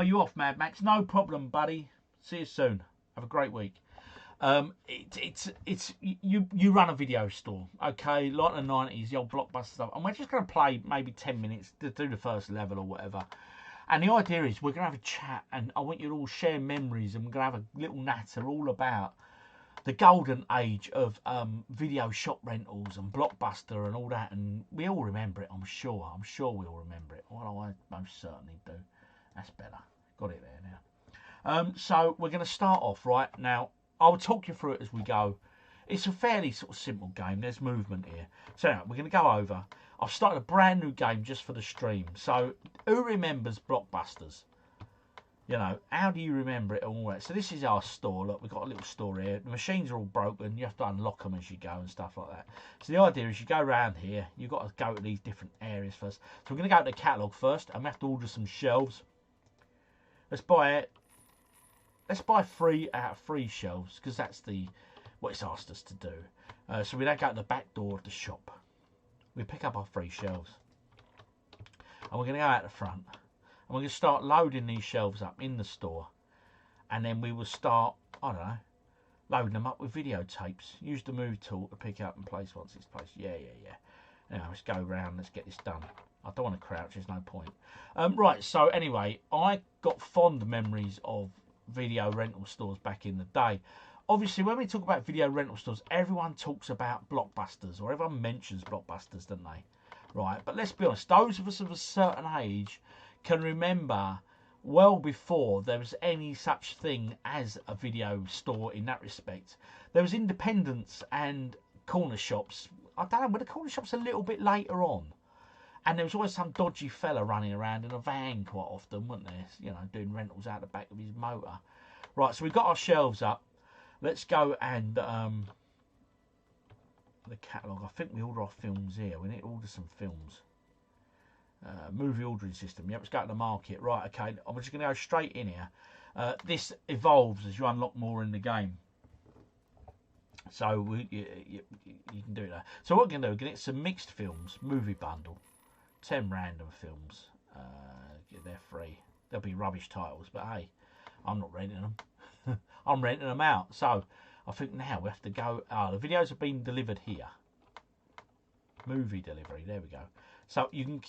you off, Mad Max? No problem, buddy. See you soon. Have a great week. You run a video store, okay, like the 90s, the old Blockbuster stuff, and we're just going to play maybe 10 minutes to do the first level or whatever. And the idea is we're going to have a chat, and I want you to all share memories, and we're going to have a little natter all about the golden age of video shop rentals and Blockbuster and all that. And we all remember it, I'm sure. I'm sure we all remember it. Well, I most certainly do. That's better. Got it there now. So we're going to start off right now. I'll talk you through it as we go. It's a fairly sort of simple game. There's movement here. So now we're going to go over. I've started a brand new game just for the stream. So who remembers Blockbusters? You know, how do you remember it and all that? So this is our store. Look, we've got a little store here. The machines are all broken. You have to unlock them as you go and stuff like that. So the idea is you go around here. You've got to go to these different areas first. So we're going to go to the catalogue first, and we have to order some shelves. Let's buy it. Let's buy 3 out of 3 shelves, because that's what it's asked us to do. So we don't go to the back door of the shop. We pick up our 3 shelves. And we're going to go out the front. And we're going to start loading these shelves up in the store. And then we will start, I don't know, loading them up with videotapes. Use the move tool to pick up and place once it's placed. Yeah. Now let's go around. Let's get this done. I don't want to crouch. There's no point. Right, so anyway, I got fond memories of video rental stores back in the day. Obviously, when we talk about video rental stores, everyone talks about Blockbusters, or everyone mentions Blockbusters, don't they? Right, but let's be honest, those of us of a certain age can remember well before there was any such thing as a video store in that respect. There was independents and corner shops. I don't know, but the corner shops a little bit later on. And there was always some dodgy fella running around in a van quite often, wasn't there? You know, doing rentals out the back of his motor. Right, so we've got our shelves up. Let's go and the catalogue. I think we order our films here. We need to order some films. Movie ordering system. Yep, let's go to the market. Right, okay. I'm just going to go straight in here. This evolves as you unlock more in the game. So you can do it there. So what we're going to do, we're going to get some mixed films, movie bundle, 10 random films. They're free. They'll be rubbish titles, but hey, I'm not renting them. I'm renting them out. So I think now we have to go. The videos have been delivered here. Movie delivery. There we go. So you can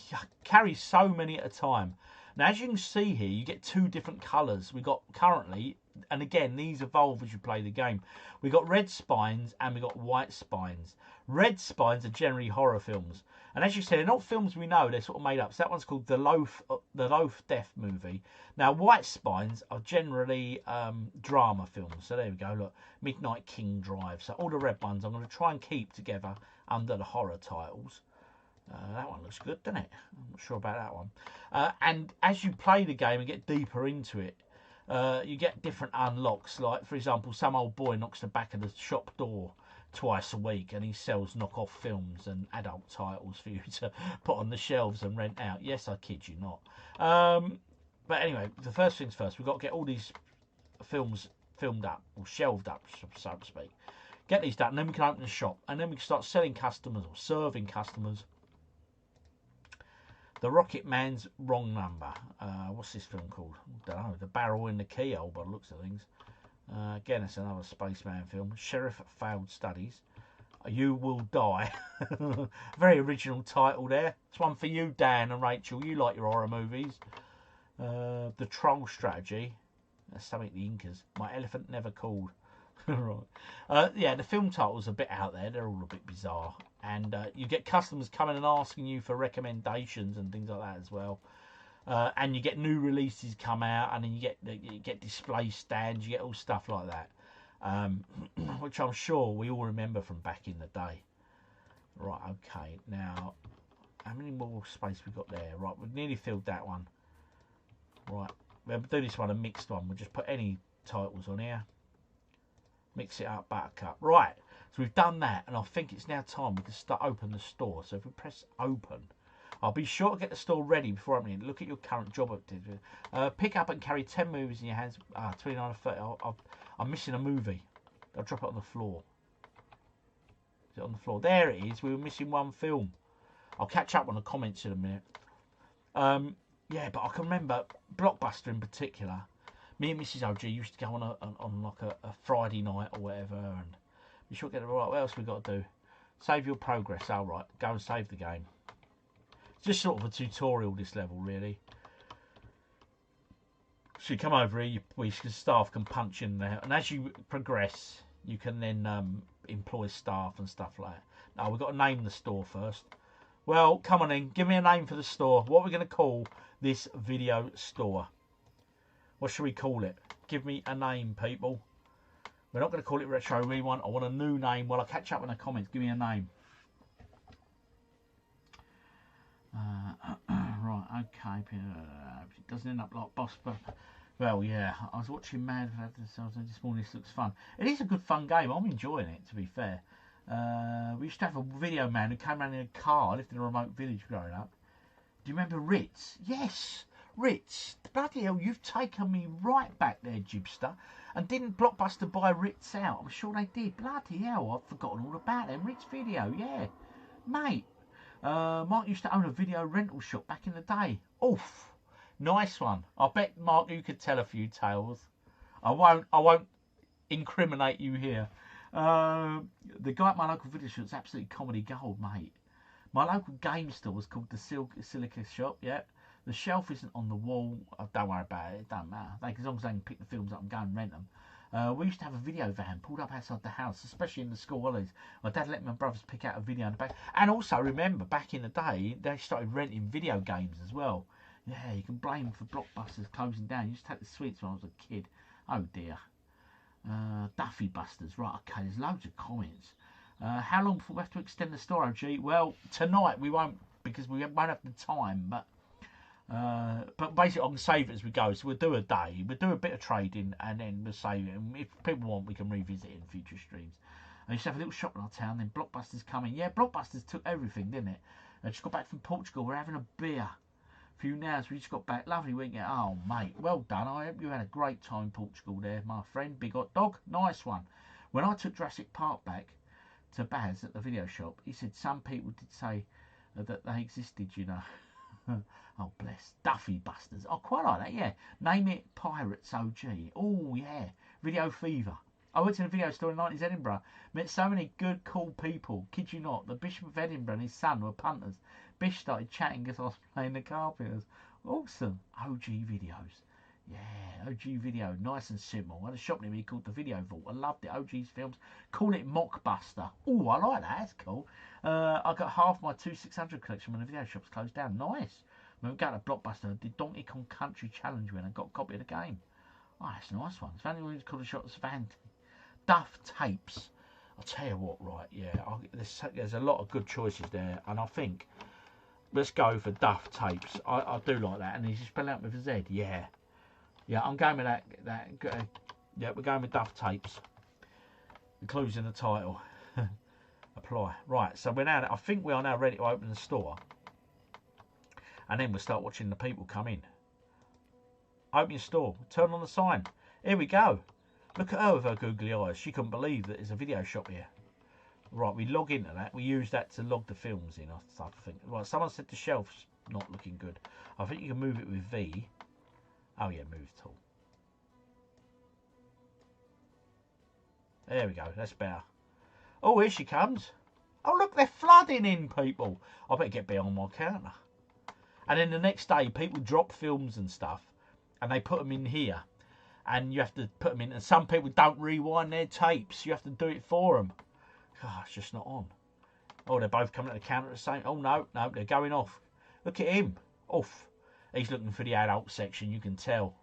carry so many at a time. Now, as you can see here, you get 2 different colours. We got currently, and again, these evolve as you play the game. We got red spines and we got white spines. Red spines are generally horror films, and as you said, they're not films we know. They're sort of made up. So that one's called the Loaf Death movie. Now, white spines are generally drama films. So there we go. Look, Midnight King Drive. So all the red ones I'm going to try and keep together under the horror titles. That one looks good, doesn't it? I'm not sure about that one. And as you play the game and get deeper into it, you get different unlocks. Like, for example, some old boy knocks the back of the shop door twice a week and he sells knockoff films and adult titles for you to put on the shelves and rent out. Yes, I kid you not. But anyway, the first things first, we've got to get all these films filmed up, or shelved up, so to speak. Get these done, and then we can open the shop, and then we can start selling customers or serving customers. The Rocket Man's Wrong Number. What's this film called? I don't know. The Barrel in the Keyhole, by the looks of things. Again, it's another spaceman film. Sheriff Failed Studies. You Will Die. Very original title there. It's one for you, Dan and Rachel. You like your horror movies. The Troll Strategy. That's something the Incas. My Elephant Never Called. Right. Yeah, the film titles are a bit out there. They're all a bit bizarre. And you get customers coming and asking you for recommendations and things like that as well. And you get new releases come out, and then you get display stands. You get all stuff like that, which I'm sure we all remember from back in the day. Right, okay. Now, how many more space we got there? Right, we've nearly filled that one. Right, we'll do this one a mixed one. We'll just put any titles on here. Mix it up, buttercup. Right, so we've done that, and I think it's now time we can start open the store. So if we press open, I'll be sure to get the store ready before opening it. Look at your current job activity. Pick up and carry 10 movies in your hands. 29 or 30. I'm missing a movie. I'll drop it on the floor. Is it on the floor? There it is. We were missing one film. I'll catch up on the comments in a minute. Yeah, but I can remember Blockbuster in particular. Me and Mrs. OG used to go on like a Friday night or whatever, and we should get it right. What else we got to do? Save your progress. All right, go and save the game. It's just sort of a tutorial this level, really. So you come over here, staff can punch in there, and as you progress, you can then employ staff and stuff like that. Now we've got to name the store first. Well, come on in, give me a name for the store. What are we going to call this video store? What should we call it? Give me a name, people. We're not going to call it Retro Rewind. I want a new name. Well, I'll catch up in the comments. Give me a name. Right, okay. It doesn't end up like Boss, but... Well, yeah. I was watching Mad this morning. This looks fun. It is a good, fun game. I'm enjoying it, to be fair. We used to have a video man who came around in a car. Lived in a remote village growing up. Do you remember Ritz? Yes, Ritz. Bloody hell, you've taken me right back there, Jibster. And didn't Blockbuster buy Ritz out? I'm sure they did. Bloody hell, I've forgotten all about them. Ritz Video, yeah. Mate, Mark used to own a video rental shop back in the day. Oof, nice one. I bet, Mark, you could tell a few tales. I won't incriminate you here. The guy at my local video shop was absolutely comedy gold, mate. My local game store was called the Silica Shop, yeah. The shelf isn't on the wall. Oh, don't worry about it. It don't matter. As long as they can pick the films up and go and rent them. We used to have a video van pulled up outside the house, especially in the school holidays. My dad let my brothers pick out a video in the back. And also, remember, back in the day, they started renting video games as well. Yeah, you can blame for Blockbusters closing down. You used to take the sweets when I was a kid. Oh, dear. Duffy Busters. Right, okay, there's loads of comments. How long before we have to extend the store, OG? Well, tonight we won't, because we won't have the time, but basically I can save it as we go. So we'll do a day, we'll do a bit of trading, and then we'll save it. And if people want, we can revisit it in future streams. I used to have a little shop in our town, then Blockbusters come in. Yeah, Blockbusters took everything, didn't it? I just got back from Portugal, we're having a beer. A few hours, we just got back. Lovely weekend. Oh, mate, well done. I hope you had a great time in Portugal there, my friend. Big hot dog, nice one. When I took Jurassic Park back to Baz at the video shop, he said some people did say that they existed, you know. Oh, bless. Duffy Busters. I quite like that, yeah. Name it Pirates OG. Oh, yeah. Video Fever. I went to the video store in 90s Edinburgh. Met so many good, cool people. Kid you not. The Bishop of Edinburgh and his son were punters. Bish started chatting as I was playing the Carpenters. Awesome. OG videos. Yeah, OG video. Nice and simple. I had a shop near me called the Video Vault. I loved it. OG's films. Call it Mockbuster. Oh, I like that. That's cool. I got half my 2600 collection when the video shops closed down. Nice. When we got to Blockbuster, I did Donkey Kong Country Challenge when I got a copy of the game. Oh, that's a nice one. It's only when it's called the shop was Van Duff Tapes. I'll tell you what, right, yeah. There's a lot of good choices there, and I think let's go for Duff Tapes. I do like that. And is you spell out with a Z? Yeah. Yeah, I'm going with that. Yeah, we're going with Duff Tapes. The clues in the title. Apply. Right, so we're now. I think we are now ready to open the store. And then we'll start watching the people come in. Open your store. Turn on the sign. Here we go. Look at her with her googly eyes. She couldn't believe that there's a video shop here. Right, we log into that. We use that to log the films in, I think. Right, someone said the shelf's not looking good. I think you can move it with V. Oh, yeah, move tool. There we go. That's better. Oh, here she comes. Oh, look, they're flooding in, people. I better get behind my counter. And then the next day, people drop films and stuff, and they put them in here. And you have to put them in. And some people don't rewind their tapes. You have to do it for them. Oh, it's just not on. Oh, they're both coming at the counter at the same. Oh, no, they're going off. Look at him. Off. He's looking for the adult section, you can tell.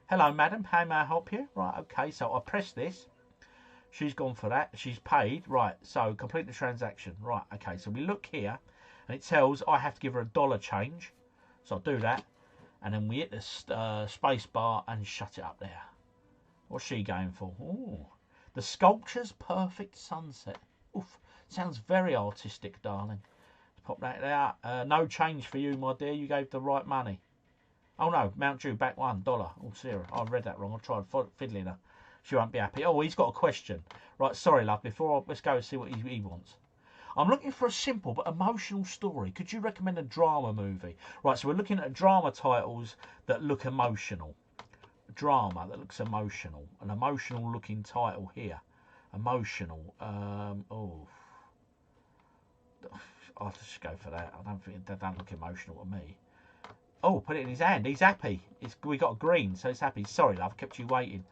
Hello, madam. How may I help you? Right, okay, so I press this. She's gone for that. She's paid. Right, so complete the transaction. Right, okay, so we look here, and it tells I have to give her $1 change. So I'll do that. And then we hit the space bar and shut it up there. What's she going for? Ooh, the Sculpture's Perfect Sunset. Oof, sounds very artistic, darling. Pop that there. No change for you, my dear. You gave the right money. Oh, no. Mount Dew, back $1. Oh, Sarah, I read that wrong. I tried fiddling her. She won't be happy. Oh, he's got a question. Right, sorry, love. Let's go and see what he wants. I'm looking for a simple but emotional story. Could you recommend a drama movie? Right, so we're looking at drama titles that look emotional. Drama that looks emotional. An emotional looking title here. Emotional. Oh. I'll just go for that. I don't think they don't look emotional to me. Oh, put it in his hand. He's happy. We got a green, so it's happy. Sorry, love, kept you waiting.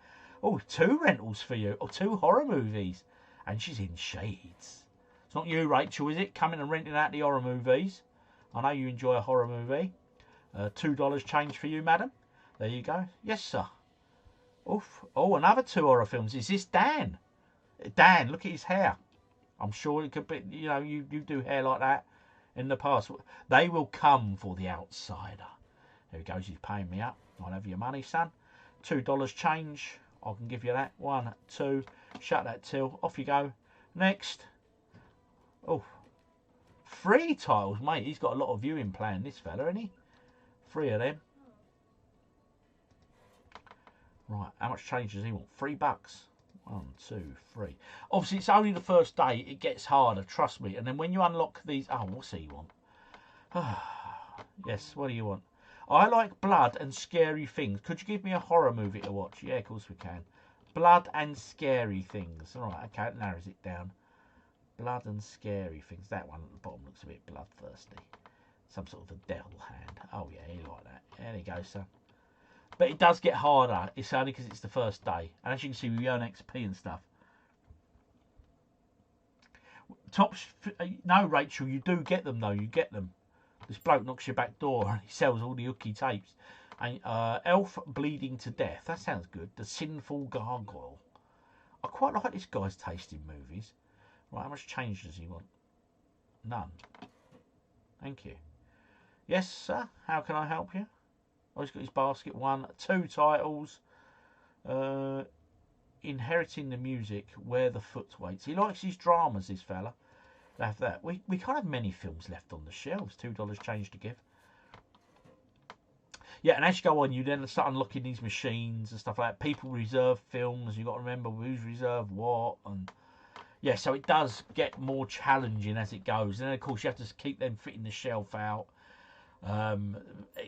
Oh, 2 rentals for you. Oh, 2 horror movies. And she's in shades. It's not you, Rachel, is it? Coming and renting out the horror movies. I know you enjoy a horror movie. $2 change for you, madam. There you go. Yes, sir. Oof. Oh, another 2 horror films. Is this Dan? Dan, look at his hair. I'm sure it could be, you know, you do hair like that in the past. They will come for the outsider. There he goes. He's paying me up. I'll have your money, son. $2 change. I can give you that. 1, 2. Shut that till. Off you go. Next. Oh. 3 titles, mate. He's got a lot of viewing planned, this fella, isn't he? 3 of them. Right. How much change does he want? $3. 1, 2, 3. Obviously, it's only the first day. It gets harder, trust me. And then when you unlock these... Oh, what's he want? Yes, what do you want? I like blood and scary things. Could you give me a horror movie to watch? Yeah, of course we can. Blood and scary things. All right, okay, it narrows it down. Blood and scary things. That one at the bottom looks a bit bloodthirsty. Some sort of a devil hand. Oh, yeah, you like that. There you go, son. But it does get harder. It's only because it's the first day. And as you can see, we earn XP and stuff. Tops... No, Rachel, you do get them, though. You get them. This bloke knocks your back door and he sells all the hooky tapes. And, Elf Bleeding to Death. That sounds good. The Sinful Gargoyle. I quite like this guy's taste in movies. Right, how much change does he want? None. Thank you. Yes, sir. How can I help you? Oh, he's got his basket. 1, 2 titles. Inheriting the Music. Where the Foot Waits. He likes his dramas, this fella. Have that. We can't have many films left on the shelves. $2 change to give. Yeah, and as you go on, you then start unlocking these machines and stuff like that. People reserve films. You've got to remember who's reserved what. And yeah, so it does get more challenging as it goes. And then, of course, you have to keep them fitting the shelf out.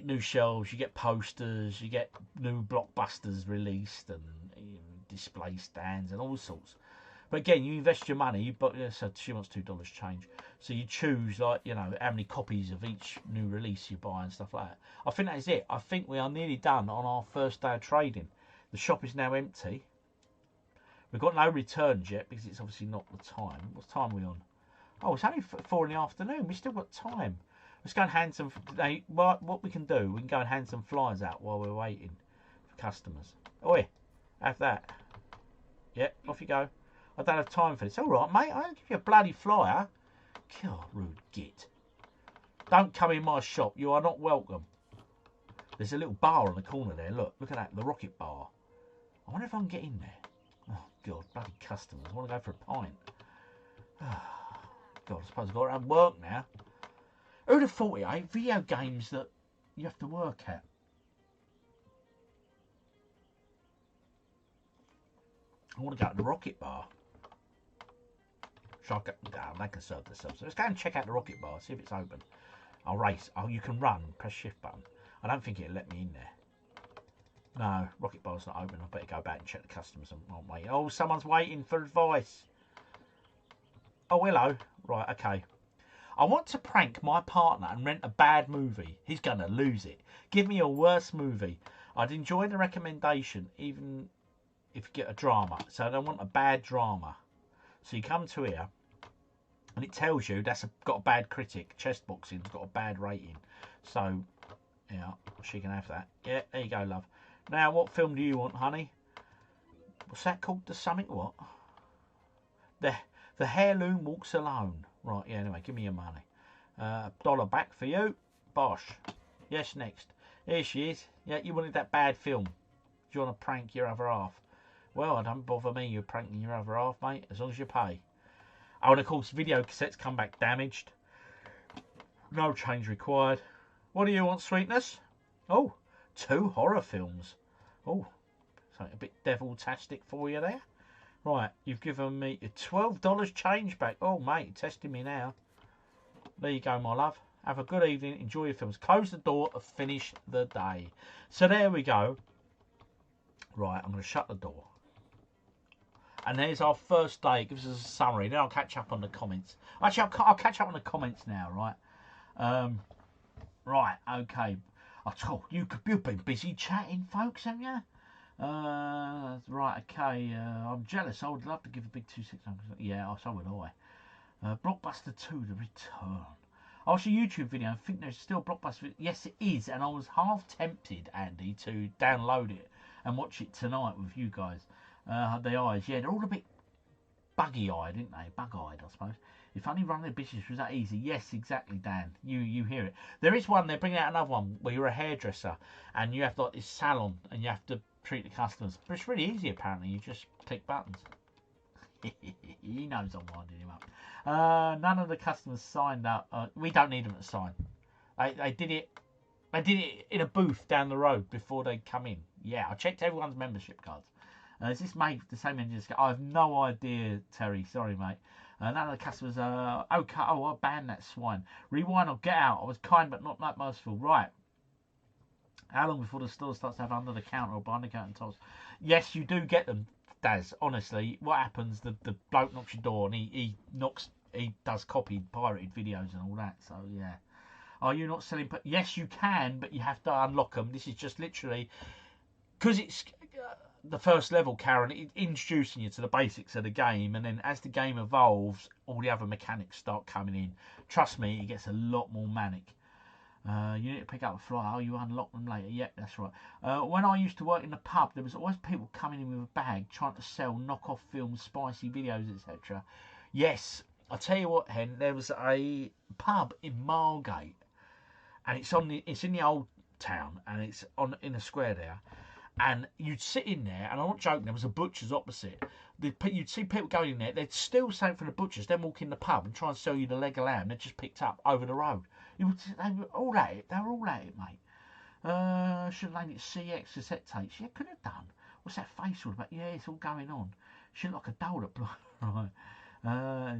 New shelves, you get posters, you get new blockbusters released and display stands and all sorts. But again, you invest your money, but so she wants $2 change. So you choose, like, you know, how many copies of each new release you buy and stuff like that. I think that is it. I think we are nearly done on our first day of trading. The shop is now empty. We've got no returns yet because it's obviously not the time. What time are we on? Oh, it's only 4 in the afternoon. We've still got time. Let's go and hand some... What we can do, we can go and hand some flyers out while we're waiting for customers. Oi, have that. Yeah, off you go. I don't have time for this. All right, mate, I'll give you a bloody flyer. God, rude git. Don't come in my shop. You are not welcome. There's a little bar on the corner there. Look at that, the rocket bar. I wonder if I can get in there. Oh, God, bloody customers. I want to go for a pint. God, I suppose I've got to have work now. Who'd have thought it, eh? Video games that you have to work at. I want to go to the rocket bar. No, they can serve themselves. So let's go and check out the rocket bar, see if it's open. I'll race. Oh, you can run. Press shift button. I don't think it'll let me in there. No, rocket bar's not open. I better go back and check the customers. I'm waiting. Oh, someone's waiting for advice. Oh, hello. Right, okay. I want to prank my partner and rent a bad movie. He's going to lose it. Give me a worse movie. I'd enjoy the recommendation, even if you get a drama. So I don't want a bad drama. So you come to here, and it tells you that's got a bad critic. Chess boxing's got a bad rating. So, yeah, she can have that. Yeah, there you go, love. Now, what film do you want, honey? What's that called? The something what? The Heirloom Walks Alone. Right, yeah, anyway, give me your money. $1 back for you. Bosh. Yes, next. Here she is. Yeah, you wanted that bad film. Do you want to prank your other half? Well, it don't bother me you're pranking your other half, mate, as long as you pay. Oh, and of course, video cassettes come back damaged. No change required. What do you want, sweetness? Oh, 2 horror films. Oh, something a bit devil-tastic for you there. Right, you've given me $12 change back. Oh, mate, you're testing me now. There you go, my love. Have a good evening. Enjoy your films. Close the door and finish the day. So there we go. Right, I'm going to shut the door. And there's our first day. It gives us a summary. Then I'll catch up on the comments. Actually, I'll catch up on the comments now, right? Right, okay. I told you, you've been busy chatting, folks, haven't you? Right, okay. I'm jealous. I would love to give a big 2-600. Yeah, so would I. Blockbuster 2, The Return. I watched a YouTube video and think there's still Blockbuster. Yes, it is, and I was half tempted, Andy, to download it and watch it tonight with you guys. The eyes, yeah, they're all a bit buggy-eyed, aren't they? Bug-eyed, I suppose. If only running a business was that easy. Yes, exactly, Dan. You hear it. There is one. They're bringing out another one where you're a hairdresser and you have like this salon and you have to treat the customers. But it's really easy, apparently. You just click buttons. He knows I'm winding him up. None of the customers signed up. We don't need them to sign. They did it. They did it in a booth down the road before they come in. Yeah, I checked everyone's membership cards. Is this made the same engine? I have no idea, Terry. Sorry, mate. None of the customers okay. Oh, I banned that swine. Rewind or get out. I was kind but not that merciful. Right. How long before the store starts to have under the counter or behind the counter tops? Yes, you do get them, Daz. Honestly, what happens? The bloke knocks your door and he does copied, pirated videos and all that. So yeah. Are you not selling? Yes, you can, but you have to unlock them. This is just literally because it's the first level, Karen, introducing you to the basics of the game, and then as the game evolves, all the other mechanics start coming in. Trust me, it gets a lot more manic. You need to pick up a fly. Oh, you unlock them later. Yep, that's right. When I used to work in the pub, there was always people coming in with a bag trying to sell knockoff films, spicy videos, etc. Yes, I'll tell you what, Hen, there was a pub in Margate, and it's in the old town, and it's in a square there. And you'd sit in there, and I'm not joking, there was a butcher's opposite. You'd see people going in there, they'd steal something from the butcher's, then walk in the pub and try and sell you the leg of lamb they'd just picked up over the road. They were all at it, mate. Should have named it CX cassette tapes. Yeah, could have done. What's that face all about? Yeah, it's all going on. She looked like a doll that right.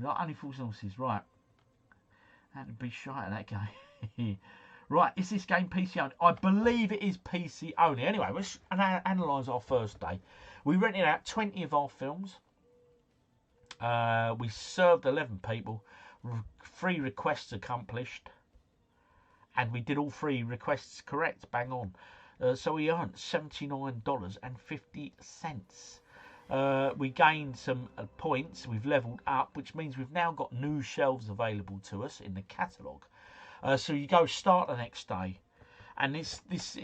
Like Only Fools and Horses, right. Had to be shy at that game. Right, is this game PC only? I believe it is PC only. Anyway, let's analyse our first day. We rented out 20 of our films. We served 11 people. 3 requests accomplished. And we did all 3 requests correct, bang on. So we earned $79.50. We gained some points. We've levelled up, which means we've now got new shelves available to us in the catalogue. So you go start the next day, and it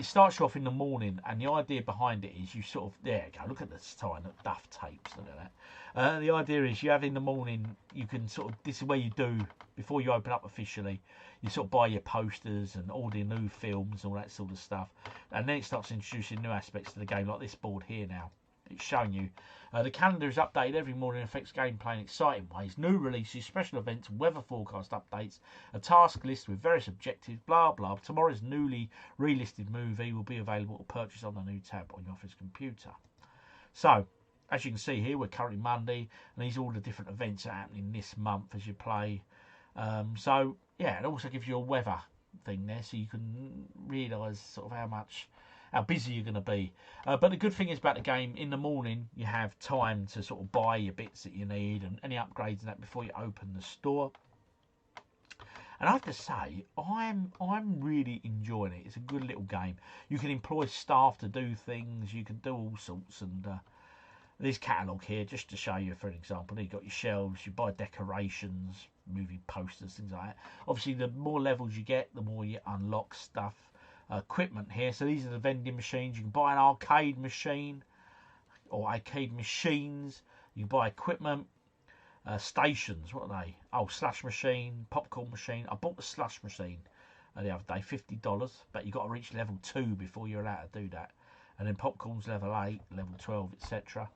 starts you off in the morning, and the idea behind it is you sort of, there you go, look at this time, look, Duff tapes, look at that. The idea is you have in the morning, you can sort of, this is where you do, before you open up officially, you sort of buy your posters and all the new films, all that sort of stuff, and then it starts introducing new aspects to the game, like this board here now. It's showing you. The calendar is updated every morning and affects gameplay in exciting ways. New releases, special events, weather forecast updates, a task list with various objectives, blah blah. Tomorrow's newly relisted movie will be available to purchase on the new tab on your office computer. So, as you can see here, we're currently Monday, and these are all the different events that are happening this month as you play. So, yeah, it also gives you a weather thing there, so you can realise sort of how busy you're going to be. But the good thing is about the game, in the morning you have time to sort of buy your bits that you need and any upgrades and that before you open the store. And I have to say, I'm really enjoying it. It's a good little game. You can employ staff to do things. You can do all sorts. And this catalogue here, just to show you for an example, you've got your shelves, you buy decorations, moving posters, things like that. Obviously, the more levels you get, the more you unlock stuff. Equipment here, so these are the vending machines. You can buy an arcade machine or arcade machines. You can buy equipment. Stations, what are they? Oh, slush machine, popcorn machine. I bought the slush machine the other day, $50, but you've got to reach level 2 before you're allowed to do that. And then popcorn's level 8, level 12, etc.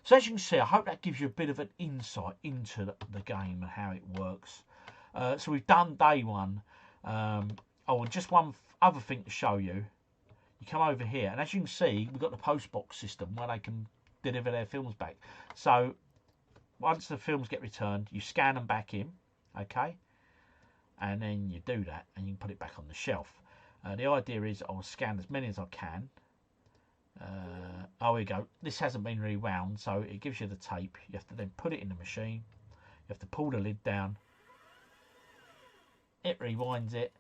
So as you can see, I hope that gives you a bit of an insight into the game and how it works. So we've done day 1. Oh, and just one other thing to show you. You come over here, and as you can see, we've got the post box system where they can deliver their films back. So once the films get returned, you scan them back in, okay, and then you do that, and you can put it back on the shelf. The idea is I'll scan as many as I can. Oh, here we go. This hasn't been rewound, so it gives you the tape. You have to then put it in the machine. You have to pull the lid down. It rewinds it.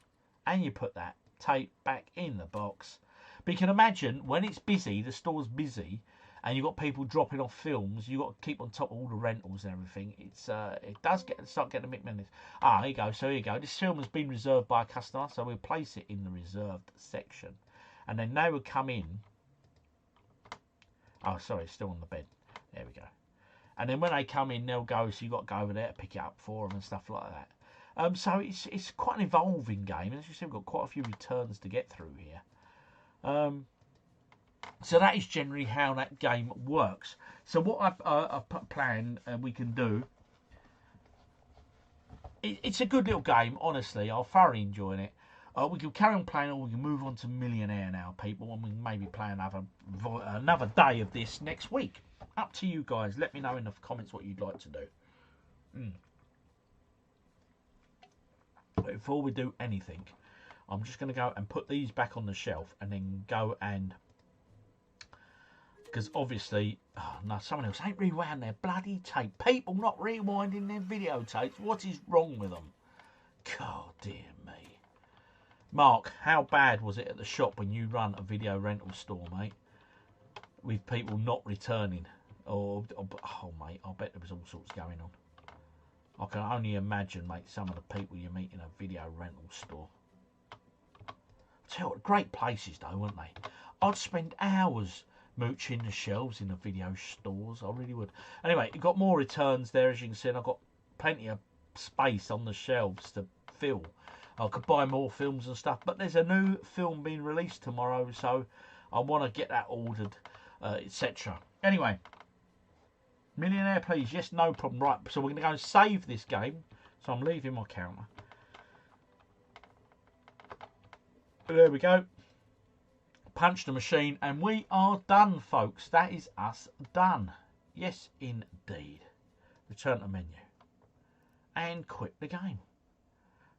And you put that tape back in the box. But you can imagine when it's busy, the store's busy, and you've got people dropping off films, you've got to keep on top of all the rentals and everything. It does start getting a bit menacing. Ah, here you go. So here you go. This film has been reserved by a customer, so we'll place it in the reserved section. And then they will come in. Oh, sorry, it's still on the bed. There we go. And then when they come in, they'll go, so you've got to go over there to pick it up for them and stuff like that. So it's quite an evolving game. And as you see, we've got quite a few returns to get through here. So that is generally how that game works. So what I plan we can do, it's a good little game, honestly. I'll thoroughly enjoy it. We can carry on playing, or we can move on to Millionaire now, people, and we can maybe play another day of this next week. Up to you guys. Let me know in the comments what you'd like to do. But before we do anything, I'm just going to go and put these back on the shelf, and then go and... Because obviously, no, someone else ain't rewound their bloody tape. People not rewinding their videotapes. What is wrong with them? God dear me. Mark, how bad was it at the shop when you run a video rental store, mate? With people not returning. Oh, mate, I bet there was all sorts going on. I can only imagine, mate, some of the people you meet in a video rental store. Tell you what, great places though, weren't they? I'd spend hours mooching the shelves in the video stores. I really would. Anyway, you've got more returns there, as you can see, and I've got plenty of space on the shelves to fill. I could buy more films and stuff, but there's a new film being released tomorrow, so I want to get that ordered, etc. Anyway, Millionaire, please. Yes, no problem. Right, so we're going to go and save this game. So I'm leaving my counter. There we go. Punch the machine, and we are done, folks. That is us done. Yes, indeed. Return to menu. And quit the game.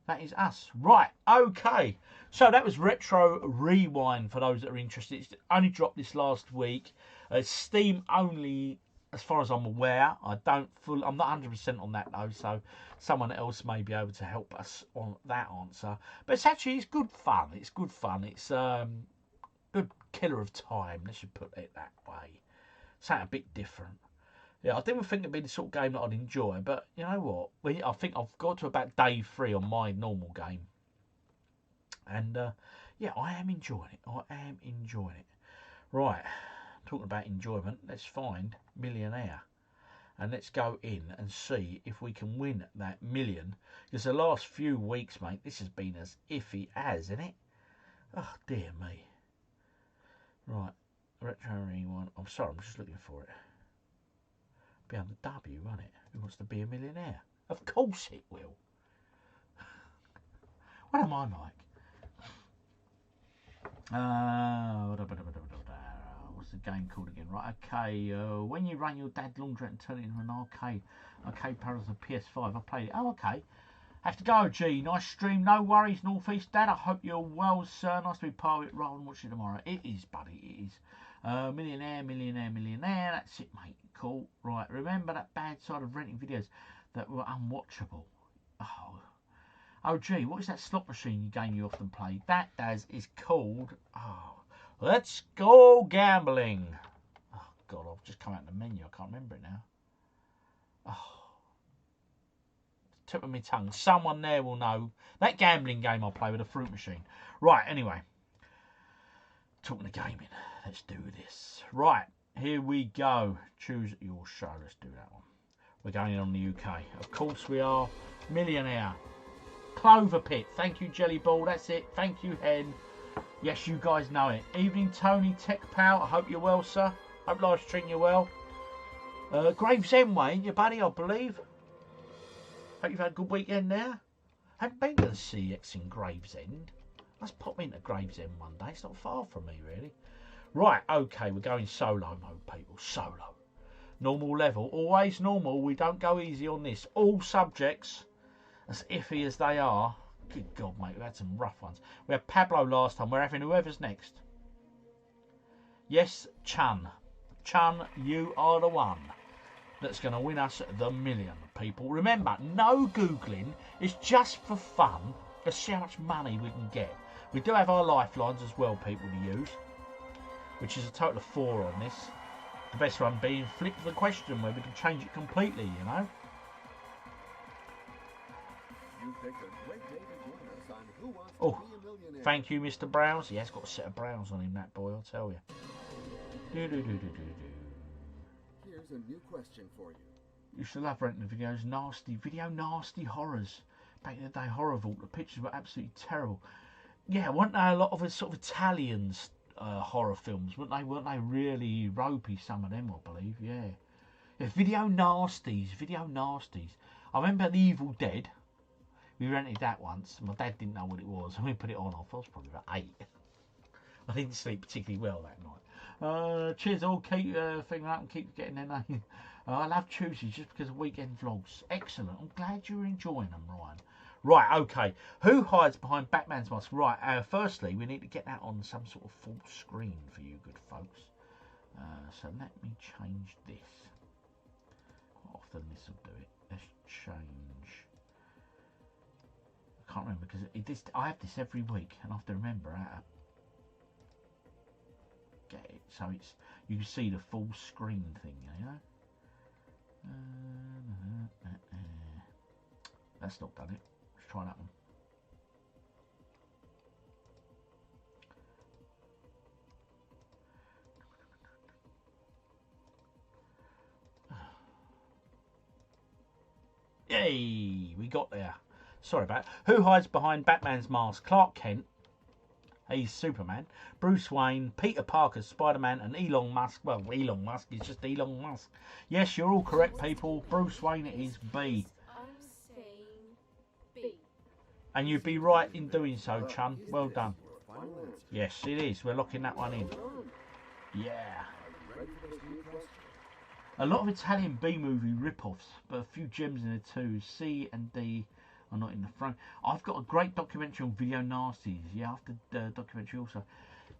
That is us. Right, okay. So that was Retro Rewind for those that are interested. It's only dropped this last week. Steam only, as far as I'm aware. I'm not 100% on that though, so someone else may be able to help us on that answer. But it's good fun. It's good fun. It's good killer of time. Let's just put it that way. Something a bit different. Yeah, I didn't think it'd be the sort of game that I'd enjoy, but you know what? I think I've got to about day 3 on my normal game. And, yeah, I am enjoying it. I am enjoying it. Right, talking about enjoyment, let's find Millionaire. And let's go in and see if we can win that million. Because the last few weeks, mate, this has been as iffy as, isn't it? Oh, dear me. Right, Retro Rewind. I'm sorry, I'm just looking for it. Be on the W, won't it? Who wants to be a millionaire? Of course it will. What am I like? What's the game called again? Right, okay. When you run your dad's laundrette and turn it into an arcade parallel to PS5. I played it. Oh, okay. Have to go, G. Nice stream. No worries, Northeast Dad. I hope you're well, sir. Nice to be part of it. Rather than watch it tomorrow. It is, buddy. It is. Millionaire. That's it, mate. Cool. Right. Remember that bad side of renting videos that were unwatchable. Oh, gee. What is that slot machine game you often play? That, Daz, is called... Let's Go Gambling. Oh, God. I've just come out of the menu. I can't remember it now. Tip of my tongue. Someone there will know. That gambling game I play with a fruit machine. Right, anyway. Talking to gaming. Let's do this. Right, here we go. Choose your show. Let's do that one. We're going in on the UK. Of course we are. Millionaire. Clover Pit. Thank you, Jelly Ball. That's it. Thank you, Hen. Yes, you guys know it. Evening, Tony, Tech Pal. I hope you're well, sir. Hope life's treating you well. Gravesend way, ain't you, buddy, I believe. Hope you've had a good weekend there. Haven't been to the CX in Gravesend. Let's pop into Gravesend one day. It's not far from me, really. Right, okay, we're going solo mode, people. Solo. Normal level. Always normal. We don't go easy on this. All subjects, as iffy as they are. Good God, mate, we've had some rough ones. We had Pablo last time. We're having whoever's next. Yes, Chun. Chun, you are the one that's going to win us the million, people. Remember, no Googling. It's just for fun. Let's see how much money we can get. We do have our lifelines as well, people, to use, which is a total of 4 on this. The best one being flip the question, where we can change it completely, you know. Oh, thank you, Mr. Browns. He has got a set of Browns on him, that boy, I'll tell you. Here's a new question for you. Used to love renting videos, nasty horrors. Back in the day, Horror Vault, the pictures were absolutely terrible. Yeah, weren't they a lot of sort of Italian horror films? Weren't they really ropey, some of them, I believe, yeah. Video nasties. I remember The Evil Dead. We rented that once. My dad didn't know what it was, and we put it on. I was probably about 8. I didn't sleep particularly well that night. Cheers all, keep figuring out and keep getting their name. I love Tuesdays just because of weekend vlogs. Excellent. I'm glad you're enjoying them, Ryan. Right, okay. Who hides behind Batman's mask? Right, firstly, we need to get that on some sort of full screen for you good folks. So let me change this. Quite often this will do it. Let's change. I can't remember because I have this every week and I have to remember how to get it so it's you can see the full screen thing, you know. That's not done it. Let's try that one. Yay! We got there. Sorry about it. Who hides behind Batman's mask? Clark Kent. He's Superman. Bruce Wayne, Peter Parker, Spider-Man, and Elon Musk. Well, Elon Musk is just Elon Musk. Yes, you're all correct, people. Bruce Wayne is B. I'm saying B. And you'd be right in doing so, Chun. Well done. Yes, it is. We're locking that one in. Yeah. A lot of Italian B-movie rip-offs, but a few gems in there too. C and D are not in the front. I've got a great documentary on video nasties. Yeah, after the documentary also.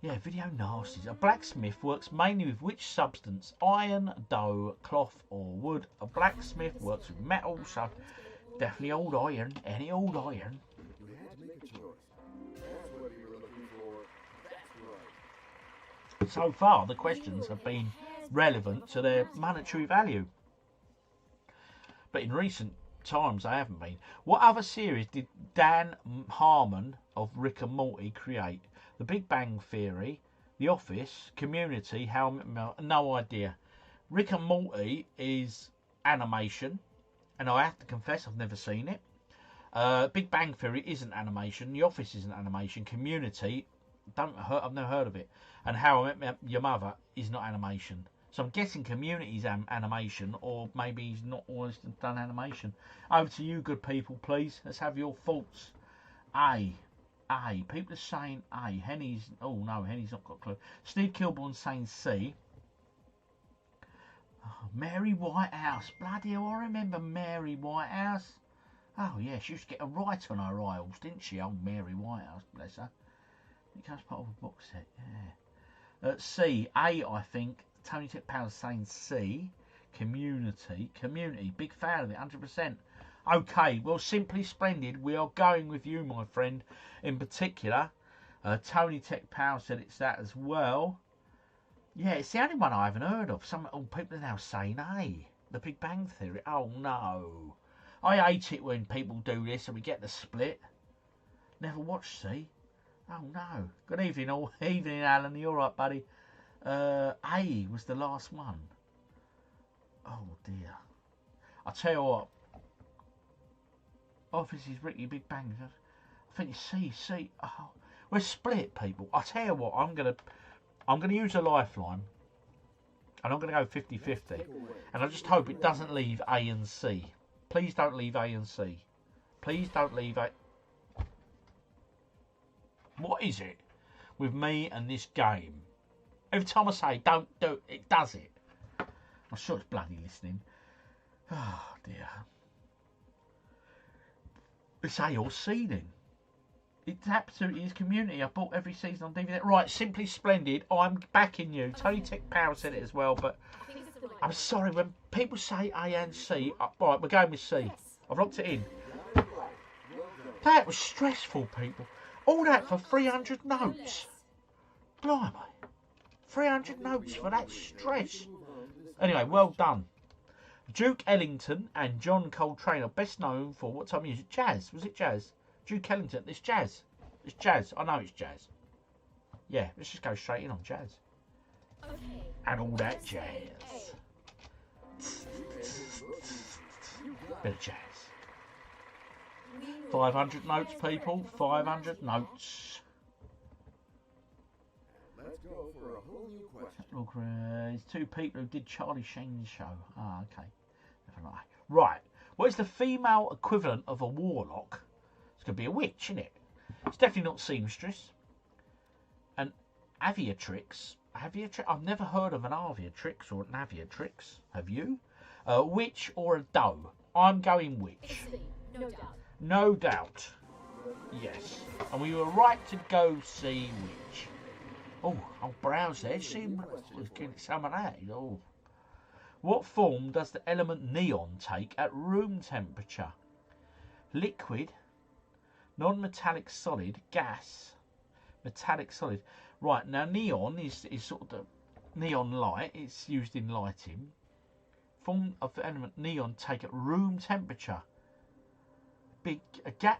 Yeah, video nasties. A blacksmith works mainly with which substance? Iron, dough, cloth or wood. A blacksmith works with metal, so definitely old iron. Any old iron. You had to make a choice. That's what you were looking for. That's right. So far, the questions have been relevant to their monetary value. But in recent times, they haven't been. What other series did Dan Harmon of Rick and Morty create? The Big Bang Theory, The Office, Community, How I Met Mel? No idea. Rick and Morty is animation, and I have to confess I've never seen it. Big Bang Theory isn't animation. The Office isn't animation. Community, I've never heard of it. And How I Met Your Mother is not animation. So I'm guessing Community's animation, or maybe he's not always done animation. Over to you, good people, please. Let's have your thoughts. A. People are saying A. Henny's... Oh, no, Henny's not got a clue. Steve Kilborn's saying C. Oh, Mary Whitehouse. Bloody hell, I remember Mary Whitehouse. Oh, yeah, she used to get a right on her aisles, didn't she? Old Mary Whitehouse, bless her. It comes part of a box set, yeah. C. A, I think. Tony Tech Powers saying C. Community. Big fan of it, 100%. Okay, well, Simply Splendid. We are going with you, my friend. In particular, Tony Tech Power said it's that as well. Yeah, it's the only one I haven't heard of. Some people are now saying A. The Big Bang Theory. Oh, no. I hate it when people do this and we get the split. Never watched C. Oh, no. Good evening, all. Evening, Alan. You all right, buddy? A was the last one. Oh dear. I'll tell you what. Office is Ricky Big Bang. I think it's C. Oh, we're split, people. I'll tell you what. I'm gonna use a lifeline, and I'm gonna go 50-50. And I just hope it doesn't leave A and C. Please don't leave A and C. Please don't leave A. What is it with me and this game? Every time I say don't do it, it does it. I'm sure it's bloody listening. Oh dear. It's A or C then. It's absolutely his Community. I bought every season on DVD. Right, Simply Splendid. I'm backing you. Tony Tech Power said it as well, but I'm sorry, when people say A and C, right, we're going with C. I've locked it in. That was stressful, people. All that for 300 notes. Blimey. 300 notes for that stress. Anyway, well done. Duke Ellington and John Coltrane are best known for what type of music? Jazz. Was it jazz? Duke Ellington. It's jazz. It's jazz. I know it's jazz. Yeah, let's just go straight in on jazz. And all that jazz. Bit of jazz. 500 notes, people. 500 notes. Let's go for a whole new question. Look, there's two people who did Charlie Sheen's show. Ah, okay. Right. What is the female equivalent of a warlock? It's going to be a witch, isn't it? It's definitely not seamstress. An aviatrix. I've never heard of an aviatrix or an aviatrix. Have you? A witch or a doe? I'm going witch. No doubt. No doubt. Yes. And we were right to go see witch. Oh, I'll browse there. See what's getting some of that. Oh. What form does the element neon take at room temperature? Liquid, non-metallic solid, gas, metallic solid. Right, now neon is sort of the neon light. It's used in lighting. Form of the element neon take at room temperature.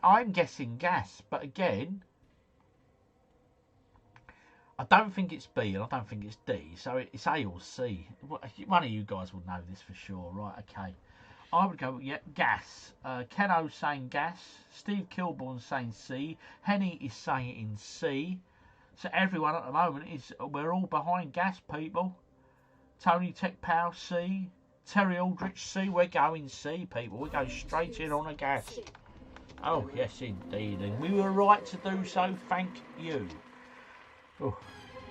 I'm guessing gas, but again, I don't think it's B and I don't think it's D, so it's A or C. One of you guys will know this for sure, right? Okay. I would go, yeah, gas. Keno's saying gas. Steve Kilbourne's saying C. Henny is saying it in C. So everyone at the moment we're all behind gas, people. Tony Tech Power C. Terry Aldrich C. We're going C, people. We're going straight in on a gas. Oh, yes, indeed. And we were right to do so. Thank you. Oh,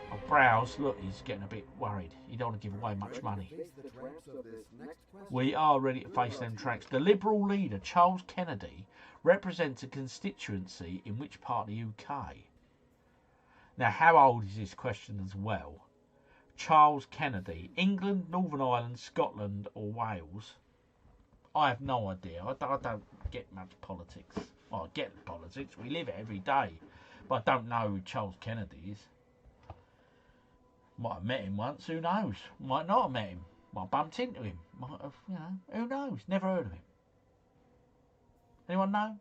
I'll browse. Look, he's getting a bit worried. You don't want to give away much money. We are ready to face them tracks. The Liberal leader, Charles Kennedy, represents a constituency in which part of the UK? Now, how old is this question as well? Charles Kennedy. England, Northern Ireland, Scotland or Wales? I have no idea. I don't get much politics. Well, I get politics. We live it every day. But I don't know who Charles Kennedy is. Might have met him once. Who knows? Might not have met him. Might have bumped into him. Might have, who knows? Never heard of him. Anyone know?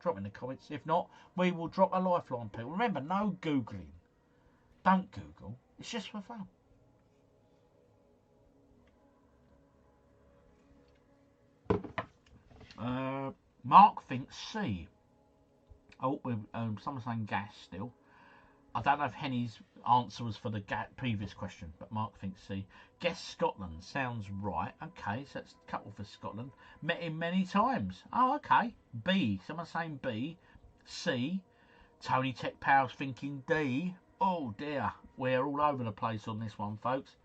Drop in the comments. If not, we will drop a lifeline, people. Remember, no Googling. Don't Google. It's just for fun. Mark thinks C. Oh, someone's saying gas still. I don't know if Henny's answer was for the previous question, but Mark thinks C. Guess Scotland sounds right. Okay, so that's a couple for Scotland. Met him many times. Oh, okay. B. Someone's saying B. C. Tony Tech Powell's thinking D. Oh dear, we're all over the place on this one, folks.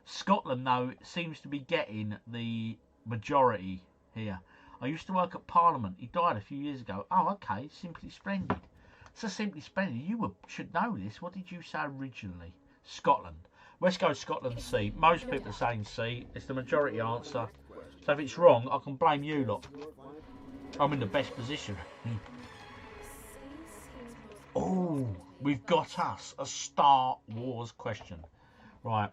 Scotland, though, seems to be getting the majority here. I used to work at Parliament. He died a few years ago. Oh, okay. Simply Splendid. So Simply Splendid. You should know this. What did you say originally? Scotland. Let's go Scotland C. Most people are saying C. It's the majority answer. So if it's wrong, I can blame you lot. I'm in the best position. Oh, we've got us a Star Wars question. Right.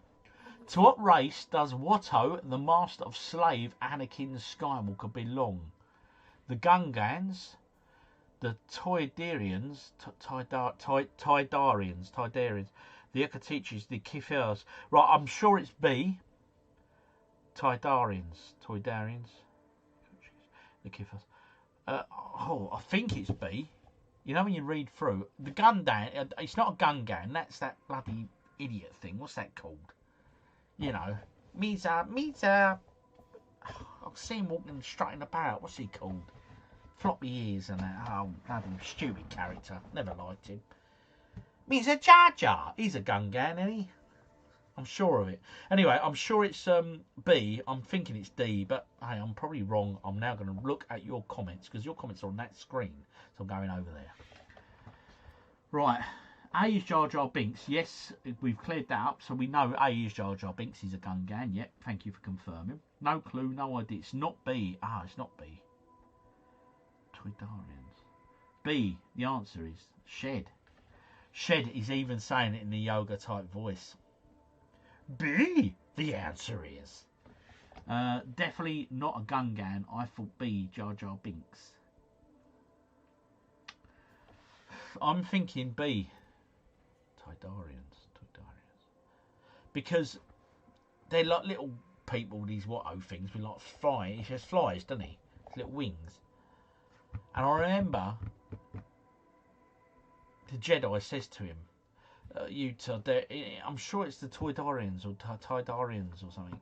To what race does Watto, the master of slave Anakin Skywalker, belong? The Gungans, the Toydarians, the Akateachis, the Kifirs. Right, I'm sure it's B. Toydarians, the Kifirs. I think it's B. You know when you read through, the Gungan, it's not a Gungan, that's that bloody idiot thing. What's that called? You know, Misa. I'll see him walking, strutting about. What's he called? Floppy ears and that. Oh, bloody stupid character. Never liked him. Misa Jar Jar. He's a Gungan, isn't he? I'm sure of it. Anyway, I'm sure it's B. I'm thinking it's D, but hey, I'm probably wrong. I'm now going to look at your comments because your comments are on that screen. So I'm going over there. Right. A is Jar Jar Binks. Yes, we've cleared that up, so we know A is Jar Jar Binks. He's a Gungan. Yep, thank you for confirming. No clue, no idea. It's not B. Ah, it's not B. Toydarians. B, the answer is shed. Shed is even saying it in the yoga type voice. B, the answer is. Definitely not a Gungan. I thought B, Jar Jar Binks. I'm thinking B, Tidarians. Because they're like little people, these Watto things, with like fly. He has flies, doesn't he? Little wings. And I remember the Jedi says to him, I'm sure it's the Toydarians or Tidarians or something.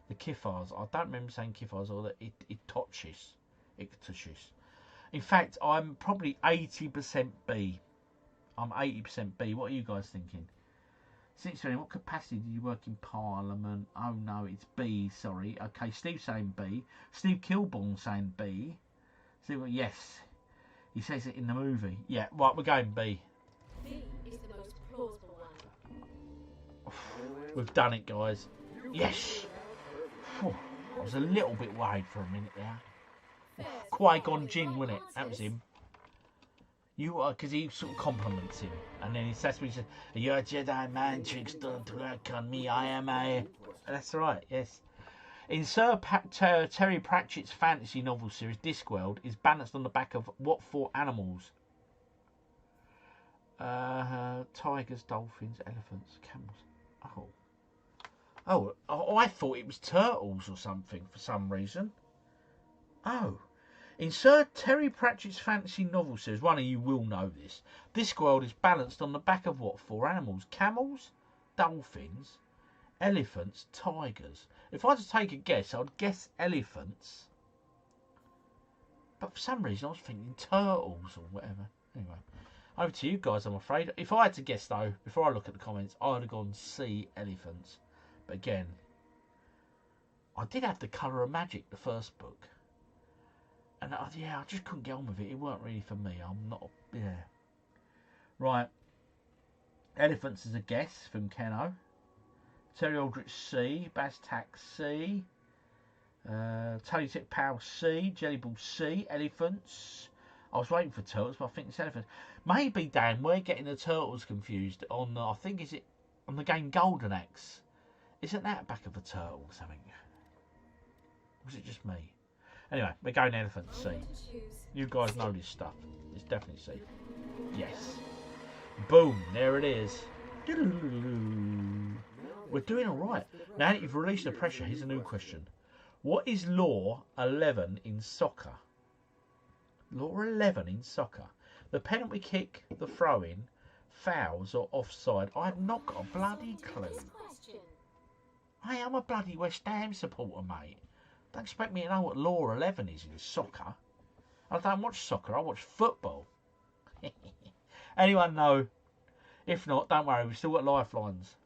The Kithars. I don't remember saying Kithars or the Itochis. In fact, I'm probably 80% B. I'm 80% B. What are you guys thinking? Since then, what capacity did you work in Parliament? Oh no, it's B, sorry. Okay, Steve's saying B. Steve Kilborn saying B. Steve, yes. He says it in the movie. Yeah, right, we're going B. B is the most plausible one. We've done it, guys. Yes! Whew, I was a little bit worried for a minute there. Qui-Gon Jinn, wasn't it? That was him. You are, because he sort of compliments him. And then he says to me, he says, "You're a Jedi man, trickster, to work on me, I am a..." That's right, yes. In Sir Terry Pratchett's fantasy novel series, Discworld is balanced on the back of what four animals? Tigers, dolphins, elephants, camels. Oh, I thought it was turtles or something for some reason. Oh. In Sir Terry Pratchett's fantasy novel series, one of you will know this, Discworld is balanced on the back of what four animals? Camels, dolphins, elephants, tigers. If I had to take a guess, I'd guess elephants. But for some reason, I was thinking turtles or whatever. Anyway, over to you guys, I'm afraid. If I had to guess, though, before I look at the comments, I would have gone C, elephants. But again, I did have The Colour of Magic, the first book. And I just couldn't get on with it. It weren't really for me. I'm not... Yeah. Right. Elephants is a guess from Keno. Terry Aldrich C. Baztac C. Tony Tip Powell C. Jellyball C. Elephants. I was waiting for turtles, but I think it's elephants. Maybe, Dan, we're getting the turtles confused on, I think, is it on the game Golden Axe? Isn't that back of a turtle or something? Or was it just me? Anyway, we're going elephant C. You guys know this stuff. It's definitely C. Yes. Boom, there it is. We're doing alright. Now that you've released the pressure, here's a new question. What is Law 11 in soccer? Law 11 in soccer. The penalty kick, the throw-in, fouls or offside. I have not got a bloody clue. Hey, I'm a bloody West Ham supporter, mate. Don't expect me to know what Law 11 is in soccer. I don't watch soccer, I watch football. Anyone know? If not, don't worry, we've still got lifelines.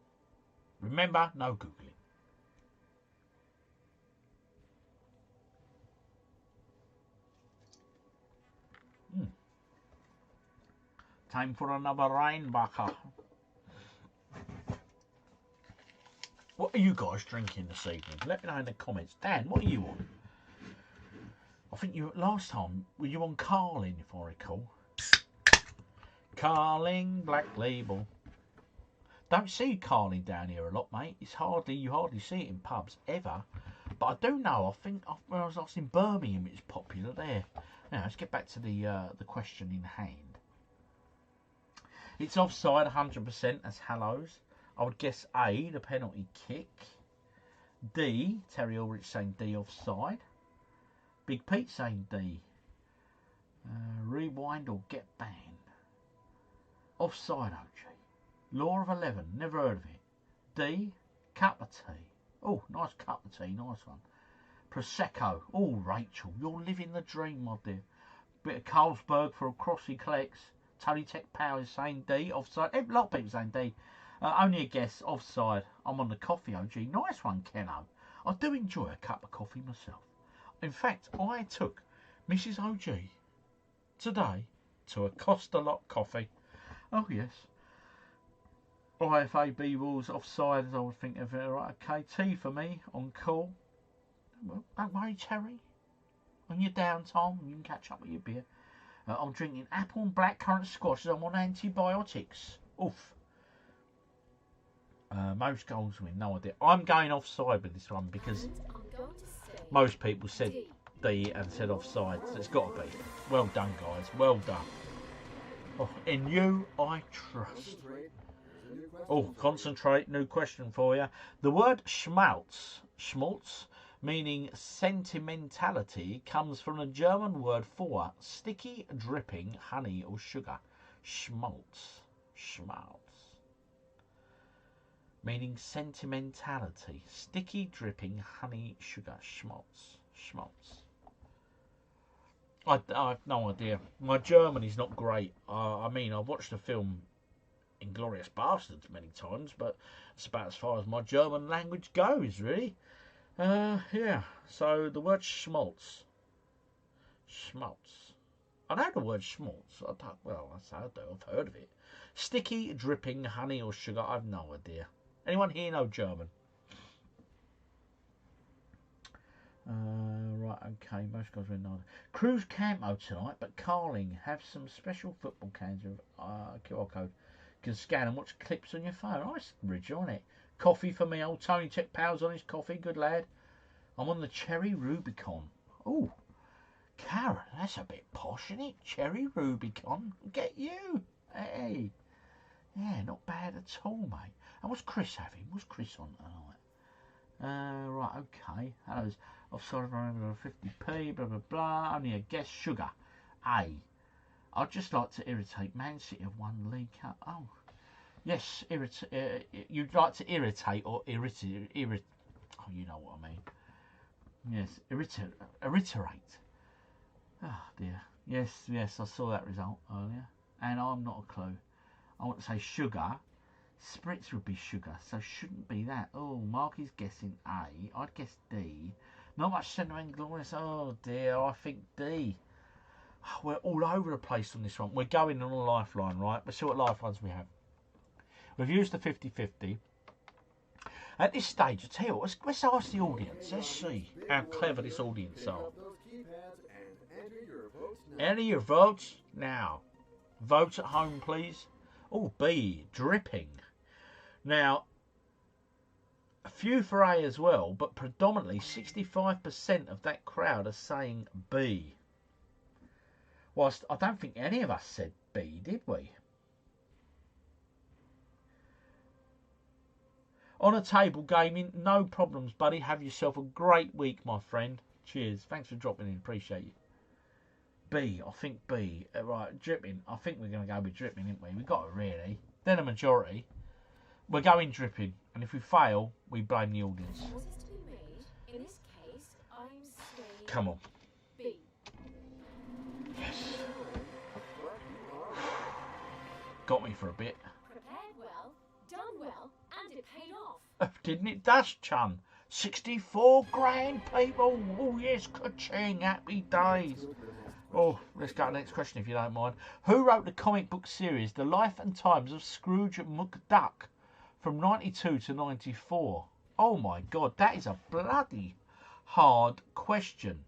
Remember, no Googling. Time for another Rheinbacher. What are you guys drinking this evening? Let me know in the comments. Dan, what are you on? I think you last time were you on Carling, if I recall. Carling Black Label. Don't see Carling down here a lot, mate. You hardly see it in pubs ever. But I do know. I think when I was in Birmingham, it's popular there. Now let's get back to the question in hand. It's offside 100%. That's Hallows. I would guess A, the penalty kick. D, Terry Ulrich saying D, offside. Big Pete saying D. Rewind or get banned. Offside, OG. Law of 11, never heard of it. D, cup of tea. Oh, nice cup of tea, nice one. Prosecco. Oh, Rachel, you're living the dream, my dear. Bit of Carlsberg for a Crossy collects. Tony Tech Power is saying D, offside. A lot of people saying D. Only a guess, offside. I'm on the coffee, OG. Nice one, Keno. I do enjoy a cup of coffee myself. In fact, I took Mrs. OG today to a Costa Lot coffee. Oh, yes. IFAB rules offside, as I would think of it. Right, okay, tea for me on call. Well, don't worry, Terry. On your downtime, you can catch up with your beer. I'm drinking apple and blackcurrant squash as I'm on antibiotics. Oof. Most goals win, no idea. I'm going offside with this one because most people said D and said offside, so it's got to be. Well done, guys. Well done. Oh, in you, I trust. Oh, concentrate. New question for you. The word schmaltz, meaning sentimentality, comes from a German word for sticky, dripping honey or sugar. Schmaltz. Meaning sentimentality. Sticky, dripping honey, sugar. Schmaltz. I've no idea. My German is not great. I mean, I've watched the film Inglourious Bastards many times, but it's about as far as my German language goes, really. Yeah, so the word schmaltz. I know the word schmaltz. I do. I've heard of it. Sticky, dripping, honey or sugar. I've no idea. Anyone here know German? Right, okay. Most guys were not. Cruise Campo tonight, but Carling have some special football cans with QR code. You can scan and watch clips on your phone. Nice, Ridge on it. Coffee for me. Old Tony check pals on his coffee. Good lad. I'm on the Cherry Rubicon. Oh, Karen, that's a bit posh, isn't it? Cherry Rubicon. Get you. Hey. Yeah, not bad at all, mate. And what's Chris having? What's Chris on tonight? Right, okay. Hello's offside around 50p, blah, blah, blah. Only a guess. Sugar. A. I'd just like to irritate Man City have won League Cup. Oh, yes, you'd like to irritate or irritate. Oh, you know what I mean. Yes, irritate. Oh, dear. Yes, I saw that result earlier. And I'm not a clue. I want to say sugar. Spritz would be sugar, so shouldn't be that. Oh, Mark is guessing A. I'd guess D. Not much centre and glorious. Oh, dear, I think D. We're all over the place on this one. We're going on a lifeline, right? Let's see what lifelines we have. We've used the 50-50. At this stage, I tell you what, let's ask the audience. Let's see how clever this audience are. Enter your votes now. Vote at home, please. Oh, B, dripping. Now, a few for A as well, but predominantly 65% of that crowd are saying B. Whilst I don't think any of us said B, did we? On a table gaming, no problems, buddy. Have yourself a great week, my friend. Cheers. Thanks for dropping in. Appreciate you. B, I think B. Right, dripping. I think we're going to go with dripping, ain't we? We've got it, really. Then a majority. We're going dripping. And if we fail, we blame the audience. In this case, I'm saying Come on. B. Yes. Got me for a bit. Prepared well, done well, and it paid off. Didn't it, Dash Chun? 64 grand, people. Oh, yes, ka-ching. Happy days. Oh, let's go to the next question, if you don't mind. Who wrote the comic book series The Life and Times of Scrooge McDuck from 92 to 94? Oh, my God, that is a bloody hard question.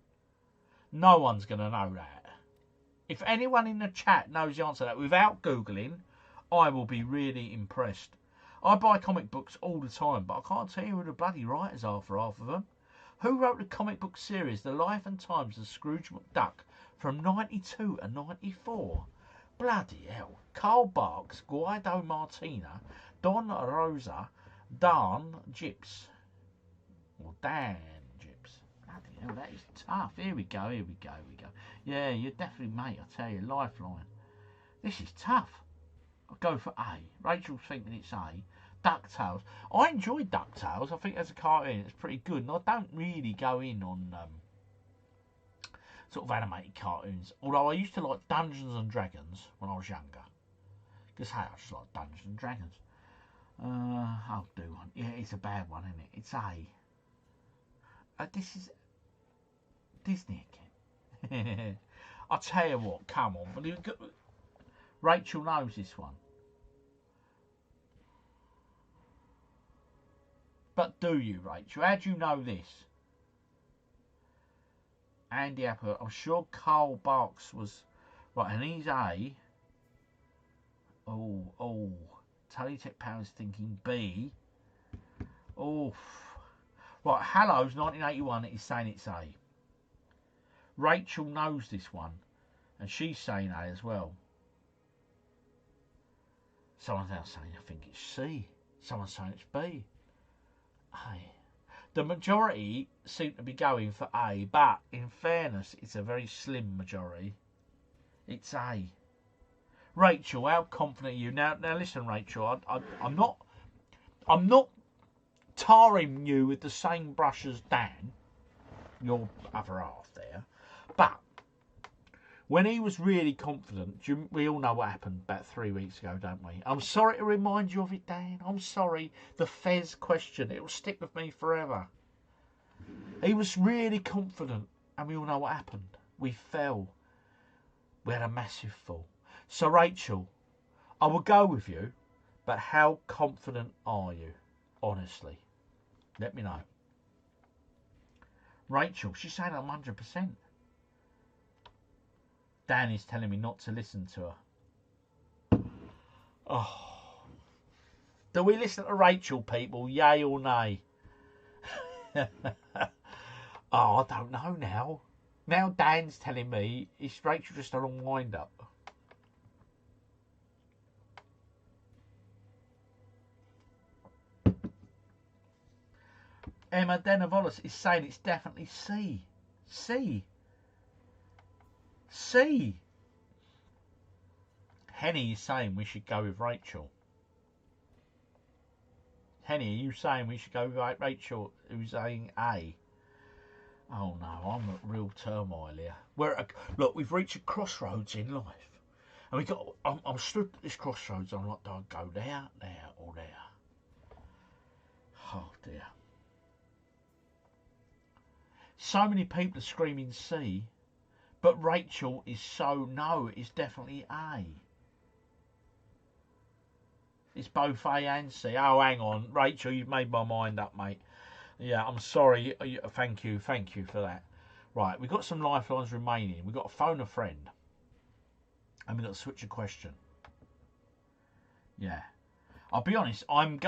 No one's going to know that. If anyone in the chat knows the answer to that without Googling, I will be really impressed. I buy comic books all the time, but I can't tell you who the bloody writers are for half of them. Who wrote the comic book series The Life and Times of Scrooge McDuck from 92 and 94? Bloody hell. Carl Barks, Guido Martina, Don Rosa, Dan Gips. Or Dan Gips. Bloody hell, that is tough. Here we go. Yeah, you're definitely, mate, I tell you, lifeline. This is tough. I'll go for A. Rachel's thinking it's A. DuckTales. I enjoy DuckTales. I think as a cartoon it's pretty good. And I don't really go in on sort of animated cartoons. Although I used to like Dungeons and Dragons when I was younger. Because hey, I just like Dungeons and Dragons. I'll do one. Yeah, it's a bad one, isn't it? It's A. This is Disney again. I'll tell you what, come on. Rachel knows this one. But do you, Rachel? How do you know this? Andy Apple. I'm sure Carl Barks was Right, and he's A. Oh. Teletech Power's thinking B. Oh. Right, Hello's 1981 is saying it's A. Rachel knows this one, and she's saying A as well. Someone's else saying I think it's C. Someone's saying it's B. A. The majority seem to be going for A, but in fairness, it's a very slim majority. It's A. Rachel, how confident are you? Now listen, Rachel. I'm not tarring you with the same brush as Dan, your other half there, but when he was really confident, we all know what happened about 3 weeks ago, don't we? I'm sorry to remind you of it, Dan. I'm sorry. The Fez question, it will stick with me forever. He was really confident, and we all know what happened. We fell. We had a massive fall. So, Rachel, I will go with you, but how confident are you? Honestly. Let me know. Rachel, she's saying I'm 100%. Dan is telling me not to listen to her. Oh. Do we listen to Rachel, people? Yay or nay? Oh, I don't know now. Now Dan's telling me, is Rachel just a wrong wind-up? Emma Denavolis is saying it's definitely C. C. C. Henny is saying we should go with Rachel. Henny, are you saying we should go with Rachel, who's saying A? Oh no, I'm at real turmoil here. Look, we've reached a crossroads in life. And I'm stood at this crossroads, I'm like, do I go there, or there? Oh dear. So many people are screaming C, but Rachel is no, it's definitely A. It's both A and C. Oh, hang on, Rachel, you've made my mind up, mate. Yeah, I'm sorry. Thank you for that. Right, we've got some lifelines remaining. We've got to phone a friend, and we've got to switch a question. Yeah, I'll be honest. I'm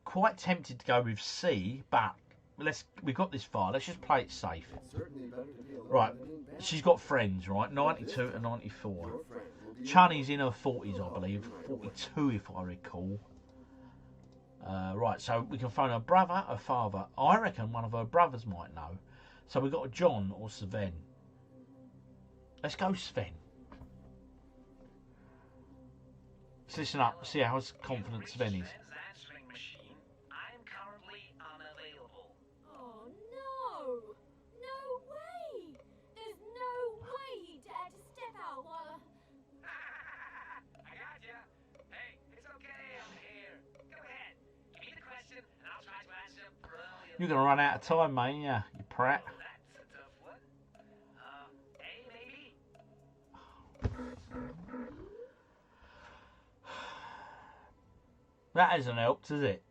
quite tempted to go with C, but we've got this far. Let's just play it safe. Right, she's got friends, right? 92 to 94. Chunny's in her 40s, I believe. 42, if I recall. Right, so we can phone her brother, her father. I reckon one of her brothers might know. So we've got a John or Sven. Let's go Sven. Let's listen up, see how confident Sven is. I'm currently unavailable. Oh no! No way! There's no way he dared to step out while I got ya. Hey, it's okay, I'm here. Go ahead. Give me the question, and I'll try to answer brilliantly. You're going to run out of time, mate, yeah, you prat. That's a tough one. A, maybe? That hasn't helped, has it?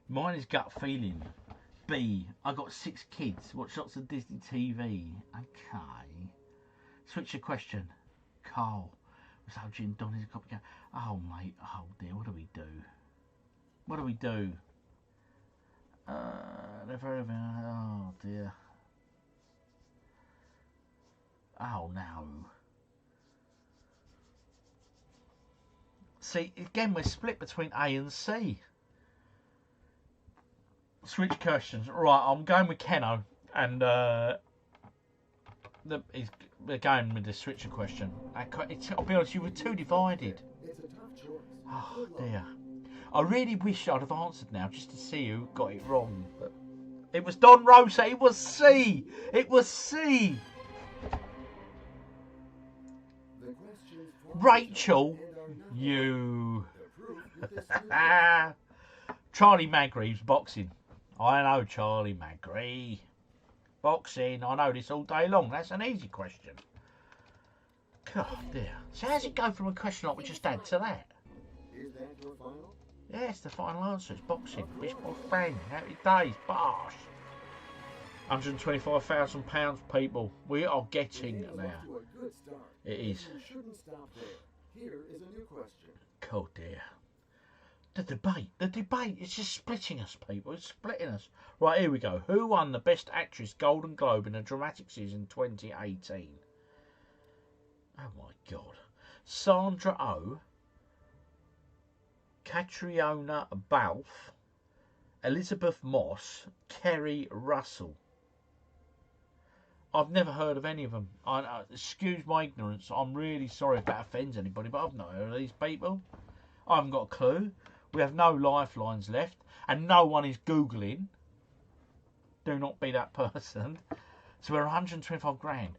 Mine is gut feeling. B. I got 6 kids. Watch lots of Disney TV. Okay. Switch the question. Carl. Was that Jim Donnie's a copycat? Oh, mate. Oh, dear. What do we do? What do we do? Oh, dear. Oh, no. See, again, we're split between A and C. Switch questions. Right, I'm going with Keno. And we're going with the switcher question. I'll be honest, you were too divided. It's a tough choice. Oh, dear. I really wish I'd have answered now just to see who got it wrong. But it was Don Rosa. It was C. It was C. Rachel, you. Charlie Magreaves, boxing. I know Charlie Magree. Boxing, I know this all day long. That's an easy question. God dear. So how's it go from a question like we just had to that? Is that your final? Yeah, it's the final answer. It's boxing. Bish, bosh, bang. Happy days. Bosh. £125,000, people. We are getting Game is there. off to a good start. It is. You shouldn't stop there. Here is a new question. Oh dear. The debate is just splitting us, people. It's splitting us. Right, here we go. Who won the Best Actress Golden Globe in a Dramatic Season 2018? Oh my God. Sandra Oh, Catriona Balfe, Elizabeth Moss, Kerry Russell. I've never heard of any of them. Excuse my ignorance. I'm really sorry if that offends anybody, but I've not heard of these people. I haven't got a clue. We have no lifelines left, and no one is Googling. Do not be that person. So we're 125 grand.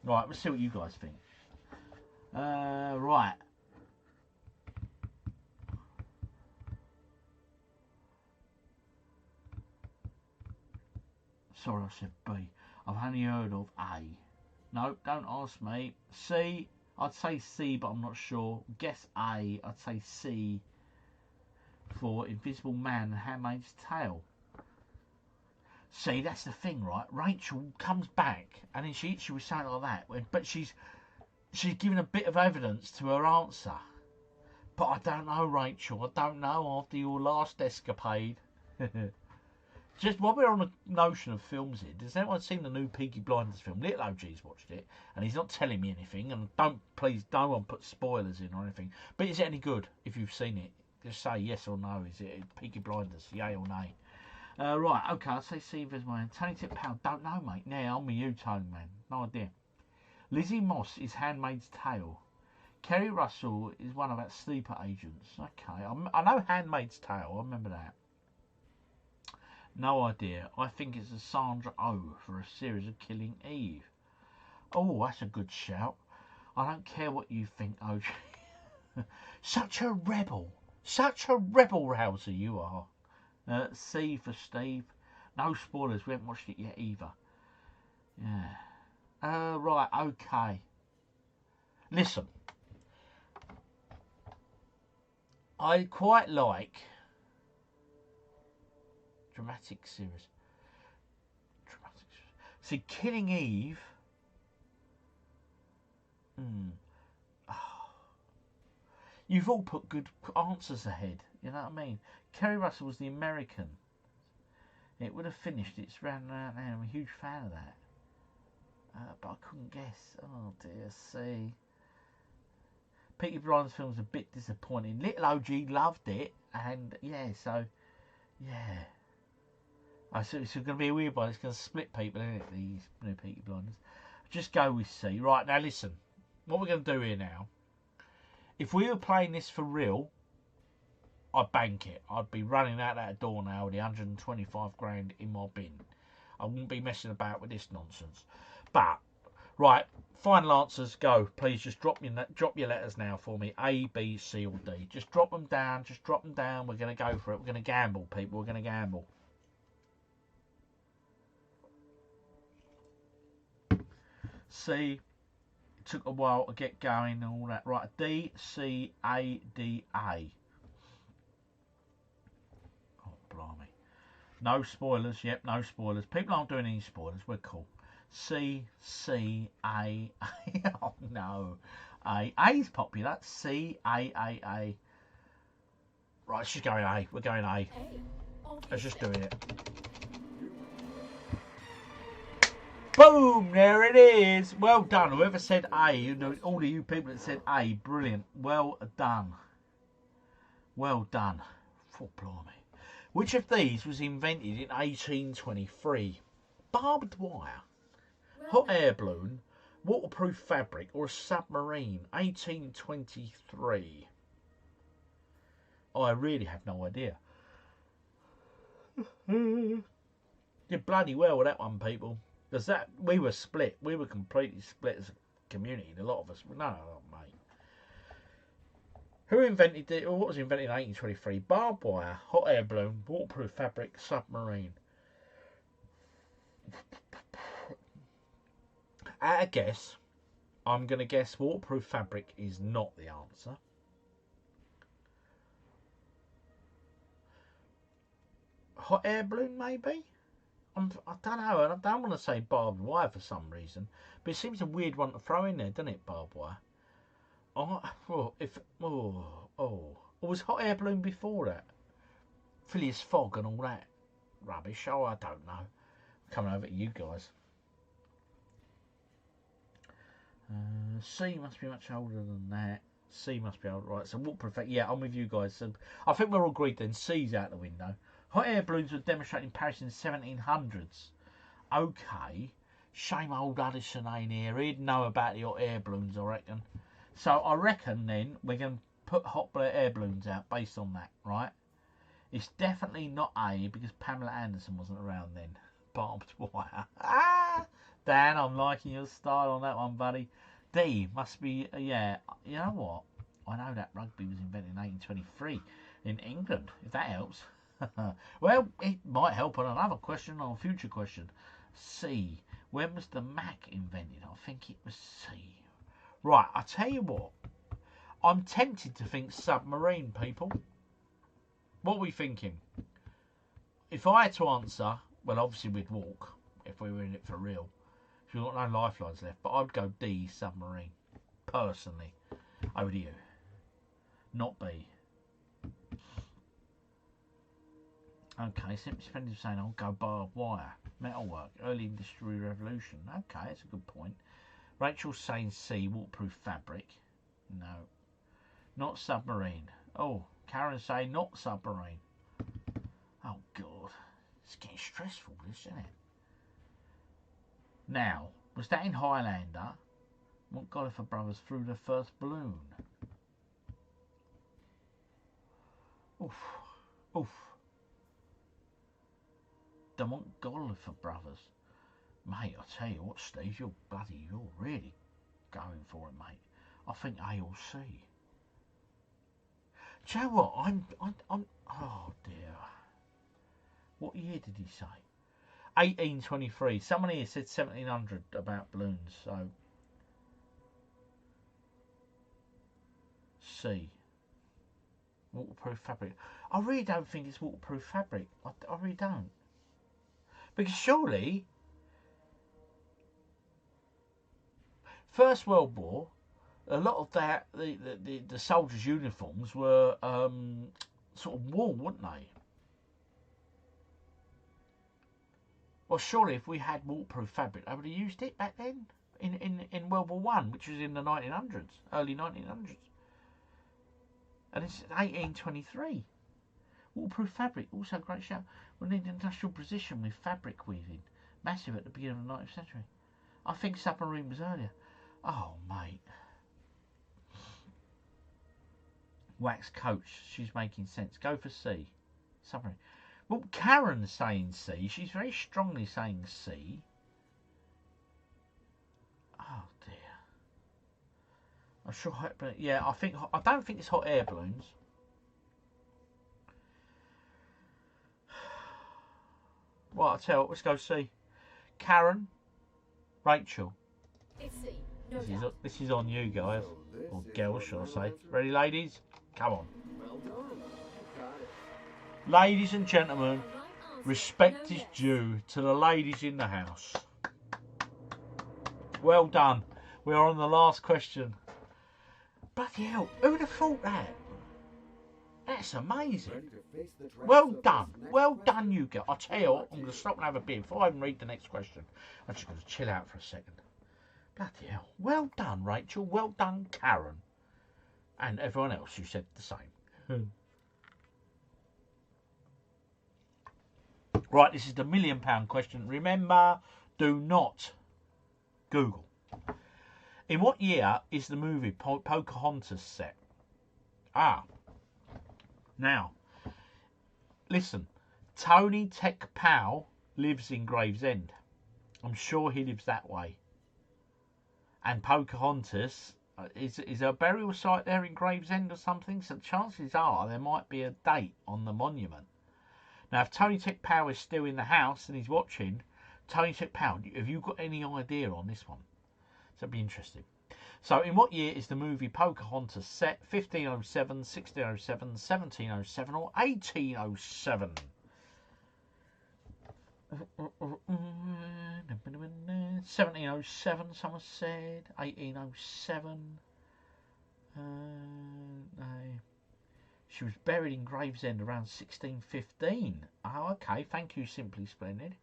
Right, let's see what you guys think. Right. Sorry, I said B. I've only heard of A. No, don't ask me. C. I'd say C, but I'm not sure. Guess A. I'd say C for Invisible Man and Handmaid's Tale. See, that's the thing, right? Rachel comes back, and then she hits you with something like that, but she's given a bit of evidence to her answer. But I don't know, Rachel. I don't know after your last escapade. Just while we're on the notion of films here, has anyone seen the new Peaky Blinders film? Little OG's watched it, and he's not telling me anything, and please don't put spoilers in or anything. But is it any good if you've seen it? Just say yes or no. Is it Peaky Blinders, yay or nay? Right, okay, I'll say C as mine. Tony Tip Pound, don't know, mate. Now, I'm with you, Tony, man. No idea. Lizzie Moss is Handmaid's Tale. Kerry Russell is one of our sleeper agents. Okay, I know Handmaid's Tale, I remember that. No idea. I think it's a Sandra Oh for a series of Killing Eve. Oh, that's a good shout. I don't care what you think, OG. Such a rebel. Such a rebel rouser you are. C for Steve. No spoilers, we haven't watched it yet either. Yeah. Right, okay. Listen. I quite like dramatic series. See, Killing Eve. You've all put good answers ahead. You know what I mean? Kerry Russell was the American. It would have finished. It's round now. I'm a huge fan of that. But I couldn't guess. Oh dear. See. Peaky Blinders film's a bit disappointing. Little OG loved it, and yeah, so yeah. So it's going to be a weird one. It's going to split people, isn't it? These new Peaky Blinders. Just go with C. Right, now listen. What we're going to do here now. If we were playing this for real, I'd bank it. I'd be running out that door now with the 125 grand in my bin. I wouldn't be messing about with this nonsense. But, right, final answers, go. Please just drop your letters now for me. A, B, C or D. Just drop them down. Just drop them down. We're going to go for it. We're going to gamble, people. We're going to gamble. C. Took a while to get going and all that. Right, D, C, A, D, A. Oh, blimey. No spoilers. Yep, no spoilers. People aren't doing any spoilers. We're cool. C, C, A, A. Oh, no. A. A's popular. C, A, A. Right, let's just go in A. We're going A. Let's just do it. Boom! There it is. Well done. Whoever said A, all of you people that said A, brilliant. Well done. Well done. Oh, blimey. Which of these was invented in 1823? Barbed wire, hot air balloon, waterproof fabric, or a submarine? 1823. I really have no idea. Did bloody well with that one, people. Because that, we were split. We were completely split as a community. A lot of us, no, mate. Who invented it, or what was invented in 1823? Barbed wire, hot air balloon, waterproof fabric, submarine. At a guess, I'm going to guess waterproof fabric is not the answer. Hot air balloon, maybe? I don't know, and I don't want to say barbed wire for some reason, but it seems a weird one to throw in there, doesn't it, barbed wire? Or was hot air balloon before that? Phileas Fogg and all that rubbish. Oh, I don't know. Coming over to you guys. C must be much older than that. C must be older. Right, so waterproof. Yeah, I'm with you guys. So I think we're all agreed then. C's out the window. Hot air balloons were demonstrated in Paris in the 1700s. Okay. Shame old Addison ain't here. He'd know about the hot air balloons, I reckon. So I reckon then we're going to put hot air balloons out based on that, right? It's definitely not A because Pamela Anderson wasn't around then. Barbed wire. Dan, I'm liking your style on that one, buddy. D must be, yeah, you know what? I know that rugby was invented in 1823 in England, if that helps. Well, it might help on another question or a future question. C. When was the Mac invented? I think it was C. Right, I tell you what. I'm tempted to think submarine, people. What are we thinking? If I had to answer, well, obviously we'd walk if we were in it for real. We've got no lifelines left, but I'd go D, submarine. Personally. Over to you. Not B. Okay, Simply Splendid saying I'll go barbed wire. Metalwork. Early Industrial Revolution. Okay, that's a good point. Rachel's saying C, waterproof fabric. No. Not submarine. Oh, Karen's saying not submarine. Oh, God. It's getting stressful, this, isn't it? Now, was that in Highlander? Montgolfier brothers flew the first balloon. Oof. Oof. The Montgolfier brothers. Mate, I tell you what, Steve, you're really going for it, mate. I think A or C. Do you know what? I'm oh dear. What year did he say? 1823. Someone here said 1700 about balloons, so C. Waterproof fabric. I really don't think it's waterproof fabric. I really don't. Because surely First World War, a lot of that the soldiers' uniforms were sort of wool, weren't they? Well, surely if we had waterproof fabric, they would have used it back then in World War One, which was in the 1900s, early 1900s. And it's 1823. Waterproof fabric, also a great shout. We need industrial precision with fabric weaving. Massive at the beginning of the 19th century. I think submarine was earlier. Oh, mate. Wax coach, she's making sense. Go for C. Submarine. Well, Karen's saying C. She's very strongly saying C. Oh dear. I'm sure. Yeah, I don't think it's hot air balloons. Right, I'll tell you what, let's go C. Karen, Rachel. It's C. No doubt. This is on you guys, or girls, shall I say? Ready, ladies? Come on. Well done. Got it. Ladies and gentlemen, respect is due to the ladies in the house. Well done. We are on the last question. Bloody hell, who would have thought that? That's amazing. Well done. Well done, you girl. I'll tell you what, I'm going to stop and have a beer before I even read the next question. I'm just going to chill out for a second. Bloody hell. Well done, Rachel. Well done, Karen. And everyone else who said the same. Right, this is the £1 million question. Remember, do not Google. In what year is the movie Pocahontas set? Now, listen. Tony Tech Powell lives in Gravesend. I'm sure he lives that way. And Pocahontas, is a burial site there in Gravesend or something? So chances are there might be a date on the monument. Now, if Tony Tech Powell is still in the house and he's watching, Tony Tech Powell, have you got any idea on this one? So it'd be interesting. So, in what year is the movie Pocahontas set? 1507, 1607, 1707, or 1807? 1707, someone said. 1807. No. She was buried in Gravesend around 1615. Oh, okay. Thank you, Simply Splendid.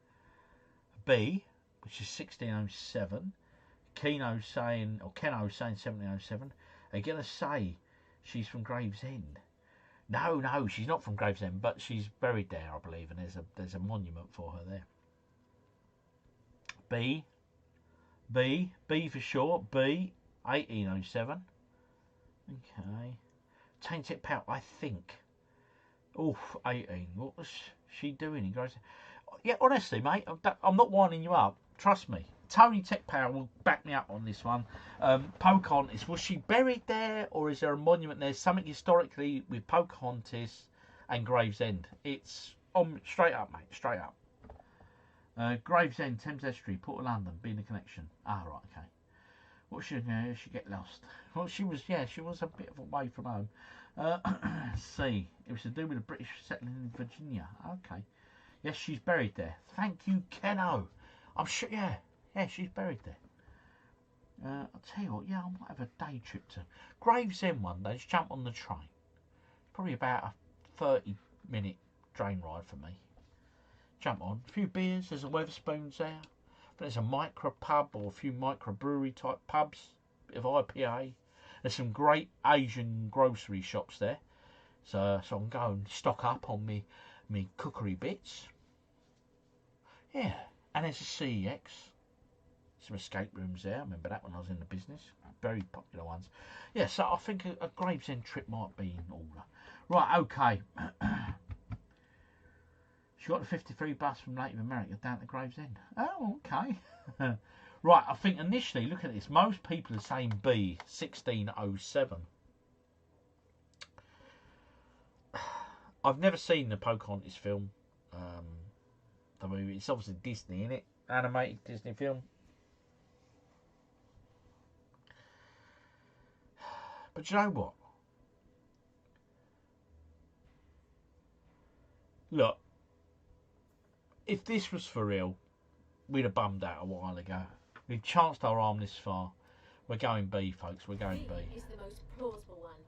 B, which is 1607. Keno saying 1707. They're going to say she's from Gravesend. No, she's not from Gravesend, but she's buried there, I believe, and there's a monument for her there. B for short. B, 1807. Okay. Tainted Pout, I think. Oof, 18. What was she doing in Gravesend? Yeah, honestly, mate, I'm not winding you up. Trust me. Tony Tech Power will back me up on this one. Pocahontas, was she buried there, or is there a monument there? Something historically with Pocahontas and Gravesend. It's straight up, mate, straight up. Gravesend, Thames Estuary, Port of London, being the connection. Ah, right, okay. What should she get lost? Well, she was a bit of a way from home. C, it was to do with the British settling in Virginia. Okay. Yes, she's buried there. Thank you, Keno. I'm sure, yeah, she's buried there. I'll tell you what, yeah, I might have a day trip to Gravesend one day. Just jump on the train. Probably about a 30-minute train ride for me. Jump on. A few beers, there's a Weatherspoons there. There's a micro pub or a few micro brewery type pubs. Bit of IPA. There's some great Asian grocery shops there. So I can go and stock up on me cookery bits. Yeah, and there's a CEX. Some escape rooms there. I remember that when I was in the business. Very popular ones. Yeah, so I think a Gravesend trip might be in order. Right, okay. She got the 53 bus from Native America down to Gravesend. Oh, okay. Right, I think initially, look at this. Most people are saying B, 1607. I've never seen the Pocahontas film. The movie. It's obviously Disney, innit? Animated Disney film. But you know what? Look, if this was for real, we'd have bummed out a while ago. We've chanced our arm this far. We're going B, folks. We're going B. Is the most plausible one.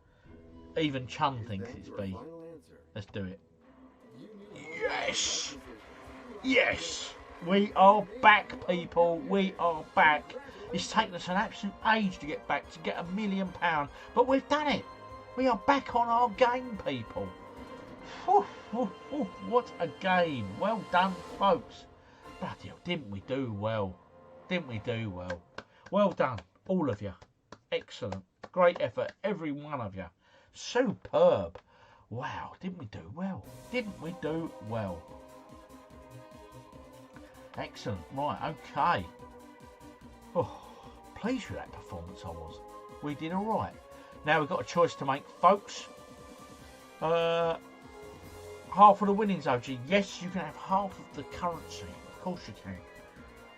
Even Chun thinks it's B. Let's do it. Yes! Yes! We are back, people. We are back. It's taken us an absolute age to get back, to get £1 million. But we've done it. We are back on our game, people. What a game. Well done, folks. Bloody hell, didn't we do well? Didn't we do well? Well done, all of you. Excellent. Great effort, every one of you. Superb. Wow, didn't we do well? Didn't we do well? Excellent. Right, okay. Oh, pleased with that performance I was. We did all right. Now we've got a choice to make, folks. Half of the winnings, OG. Yes, you can have half of the currency. Of course you can.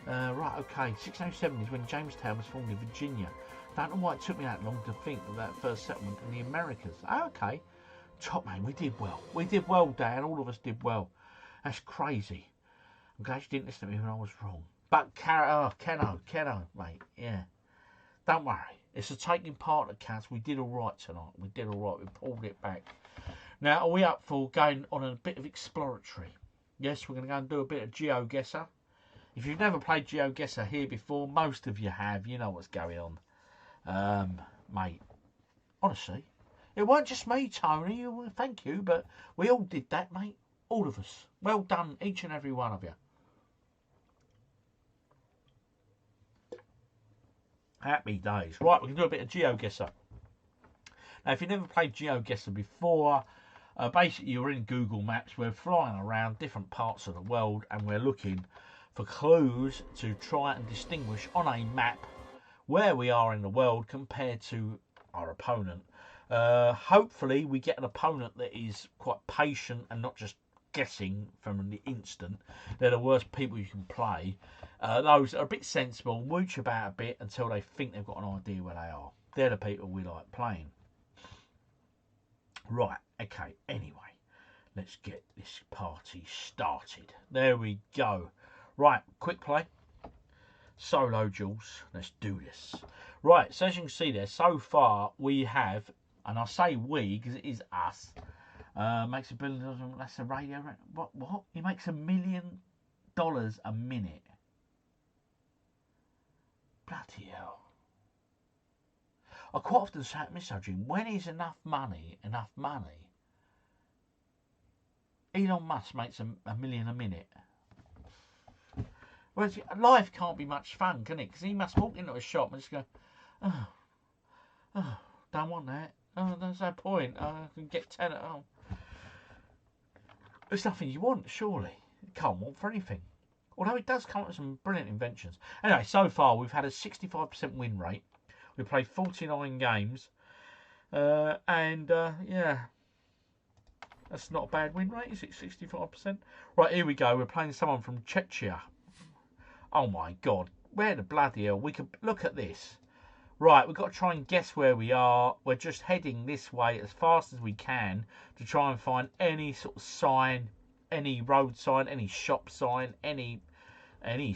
Right, okay. 1607 is when Jamestown was formed in Virginia. Don't know why it took me that long to think of that first settlement in the Americas. Oh, okay. Top man, we did well. We did well, Dan. All of us did well. That's crazy. I'm glad you didn't listen to me when I was wrong. But Keno, mate. Yeah. Don't worry. It's the taking part that counts. We did all right tonight. We did all right. We pulled it back. Now, are we up for going on a bit of exploratory? Yes, we're going to go and do a bit of GeoGuessr. If you've never played GeoGuessr here before, most of you have. You know what's going on. Mate, honestly, it weren't just me, Tony. Thank you, but we all did that, mate. All of us. Well done, each and every one of you. Happy days. Right, we can do a bit of GeoGuessr. Now, if you've never played GeoGuessr before, basically you're in Google Maps. We're flying around different parts of the world and we're looking for clues to try and distinguish on a map where we are in the world compared to our opponent. Hopefully we get an opponent that is quite patient and not just guessing from the instant. They're the worst people you can play. Those that are a bit sensible, mooch about a bit until they think they've got an idea where they are. They're the people we like playing. Right, okay, anyway, Let's get this party started. There we go. Right, quick play. Solo, Jules. Let's do this. Right, so as you can see there, so far we have, and I say we because it is us, makes $1 billion. That's a radio. What? He makes $1 million a minute. Bloody hell. I quite often say at Mr. when is enough money, Elon Musk makes $1 million a minute. Whereas life can't be much fun, can it? Because he must walk into a shop and just go, oh, don't want that. Oh, there's no point. I can get 10 at home. There's nothing you want, surely. You can't want for anything. Although it does come up with some brilliant inventions. Anyway, so far we've had a 65% win rate. We played 49 games. Yeah. That's not a bad win rate, is it? 65%. Right, here we go. We're playing someone from Czechia. Oh my God. Where the bloody hell? We could look at this. Right, we've got to try and guess where we are. We're just heading this way as fast as we can to try and find any sort of sign, any road sign, any shop sign, any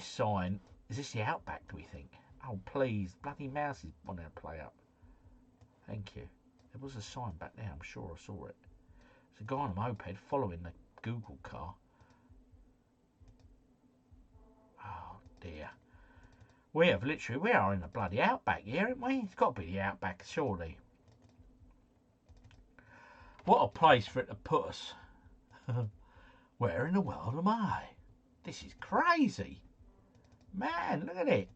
sign. Is this the Outback, do we think? Oh, please. Bloody mouse is wanting to play up. Thank you. There was a sign back there. I'm sure I saw it. There's a guy on a moped following the Google car. Oh, dear. We are in the bloody Outback here, aren't we? It's got to be the Outback, surely. What a place for it to put us. Where in the world am I? This is crazy. Man, look at it.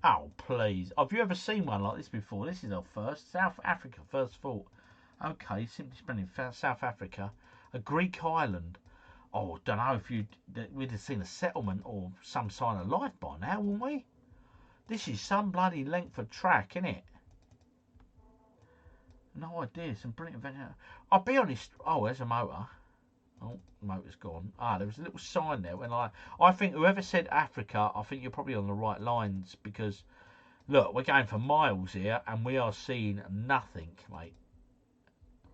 Oh, please. Have you ever seen one like this before? This is our first. South Africa, first thought. Okay, simply spending South Africa. A Greek island. Oh, don't know if we'd have seen a settlement or some sign of life by now, wouldn't we? This is some bloody length of track, isn't it? No idea. Some brilliant adventure. I'll be honest. Oh, there's a motor. Oh, the motor's gone. Ah, there was a little sign there. I think whoever said Africa, I think you're probably on the right lines because, look, we're going for miles here and we are seeing nothing, mate.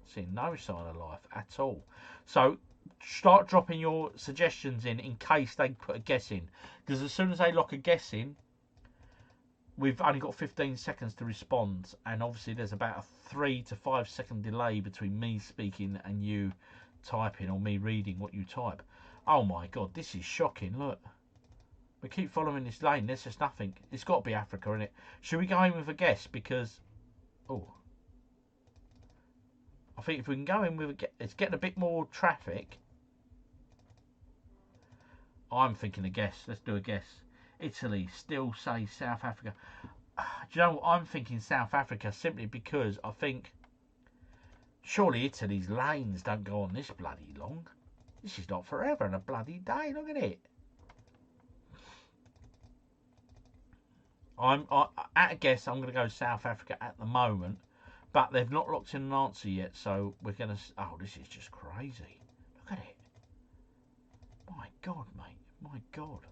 Seeing no sign of life at all. So, start dropping your suggestions in case they put a guess in. Because as soon as they lock a guess in, we've only got 15 seconds to respond. And obviously there's about a 3 to 5 second delay between me speaking and you typing or me reading what you type. Oh my God, this is shocking. Look, we keep following this lane. There's just nothing. It's got to be Africa, innit? Should we go in with a guess? Because, oh, I think if we can go in with a guess, it's getting a bit more traffic. I'm thinking a guess. Let's do a guess. Italy, still say South Africa. Do you know what? I'm thinking South Africa simply because I think surely Italy's lanes don't go on this bloody long. This is not forever and a bloody day. Look at it. At a guess, I'm going to go South Africa at the moment, but they've not locked in an answer yet, so we're going to. Oh, this is just crazy. Look at it. My God, mate. My God.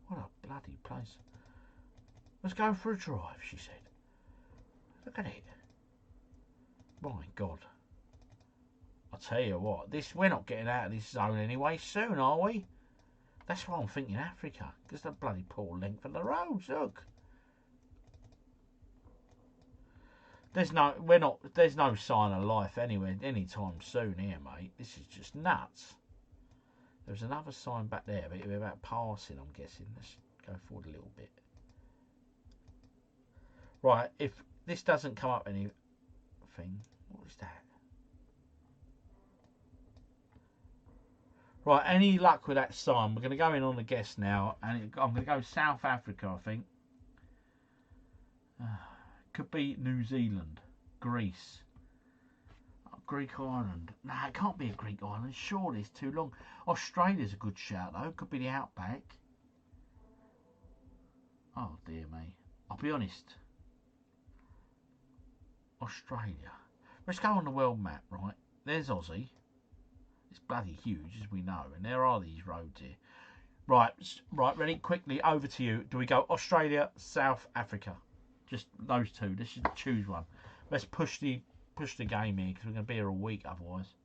What a bloody place. Let's go for a drive, she said. Look at it. My God. I'll tell you what, we're not getting out of this zone anyway soon, are we? That's why I'm thinking Africa, because the bloody poor length of the roads, look. There's no sign of life anywhere anytime soon here, mate. This is just nuts. There's another sign back there, but it'll be about passing, I'm guessing. Let's go forward a little bit. Right, if this doesn't come up anything, what is that? Right, any luck with that sign? We're going to go in on the guess now, and I'm going to go South Africa, I think. Could be New Zealand, Greece, Greek island. Nah, it can't be a Greek island. Surely it's too long. Australia's a good shout though. Could be the Outback. Oh dear me. I'll be honest. Australia. Let's go on the world map, right? There's Aussie. It's bloody huge, as we know, and there are these roads here. Right, ready? Quickly, over to you. Do we go Australia, South Africa? Just those two. Let's just choose one. Let's push the game here because we're going to be here all week otherwise.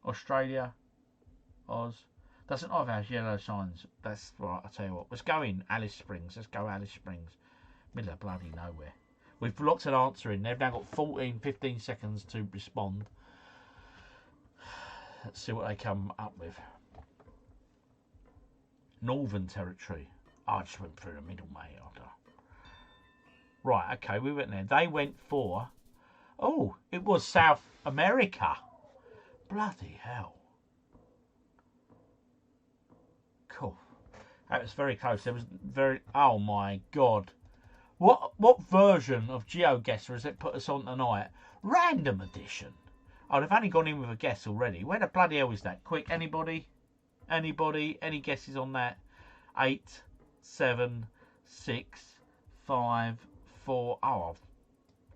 Australia. Oz. Doesn't either have yellow signs. That's right, I'll tell you what. Let's go in Alice Springs. Let's go Alice Springs. Middle of bloody nowhere. We've locked an answer in. They've now got 14, 15 seconds to respond. Let's see what they come up with. Northern Territory. Oh, I just went through the middle, mate. Right, okay, we went there. They went for... Oh, it was South America. Bloody hell. Cool. That was very close. There was very... Oh, my God. What version of GeoGuessr has it put us on tonight? Random edition. Oh, they've only gone in with a guess already. Where the bloody hell is that? Quick, anybody? Anybody? Any guesses on that? 8, 7, 6, 5, 4. Oh,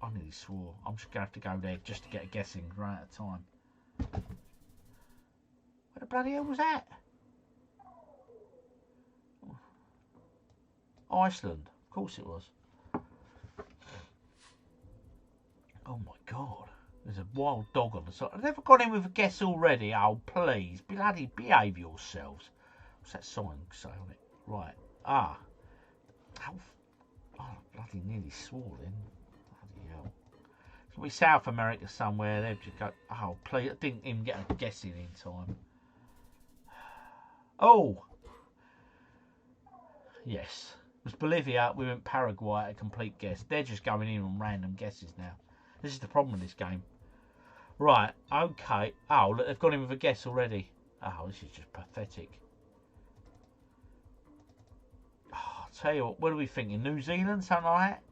I nearly swore. I'm just going to have to go there just to get a guessing right at a time. Where the bloody hell was that? Iceland. Of course it was. Oh my God. There's a wild dog on the side. I've never gone in with a guess already. Oh, please. Bloody behave yourselves. What's that sign say on it? Right. Ah. Oh, bloody nearly swore then. Bloody hell. It's going to be South America somewhere. They've just got... Oh, please. I didn't even get a guess in time. Oh. Yes. It was Bolivia. We went Paraguay. A complete guess. They're just going in on random guesses now. This is the problem with this game. Right, okay. Oh, look, they've gone in with a guess already. Oh, this is just pathetic. Oh, I'll tell you what are we thinking? New Zealand, something like that?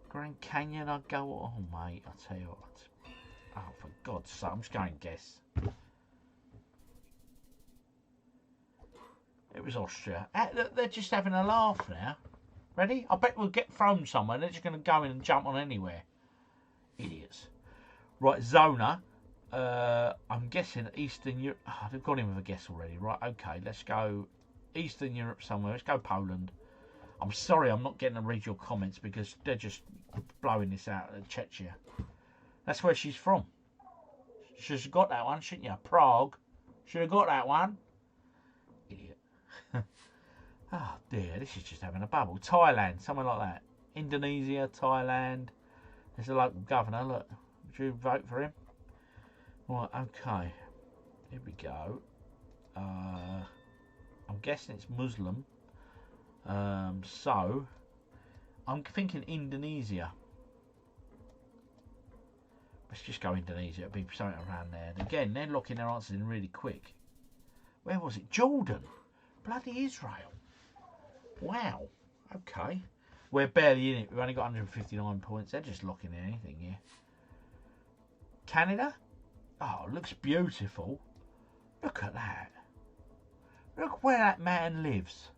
Grand Canyon, I'd go... Oh, mate, I'll tell you what. Oh, for God's sake, I'm just going to guess. It was Austria. They're just having a laugh now. Ready? I bet we'll get thrown somewhere. They're just going to go in and jump on anywhere. Idiots. Right, Zona. I'm guessing Eastern Europe. Oh, they've gone in with a guess already. Right, okay. Let's go Eastern Europe somewhere. Let's go Poland. I'm sorry I'm not getting to read your comments because they're just blowing this out at Chechnya. That's where she's from. Should have got that one, shouldn't you? Prague. Should have got that one. Idiot. Oh dear, this is just having a bubble. Thailand, somewhere like that. Indonesia, Thailand. There's a local governor, look. Would you vote for him? Right, okay. Here we go. I'm guessing it's Muslim. So, I'm thinking Indonesia. Let's just go Indonesia. It'll be something around there. And again, they're locking their answers in really quick. Where was it? Jordan. Bloody Israel. Wow. Okay. We're barely in it. We've only got 159 points. They're just locking in anything here. Canada? Oh, it looks beautiful. Look at that. Look where that man lives.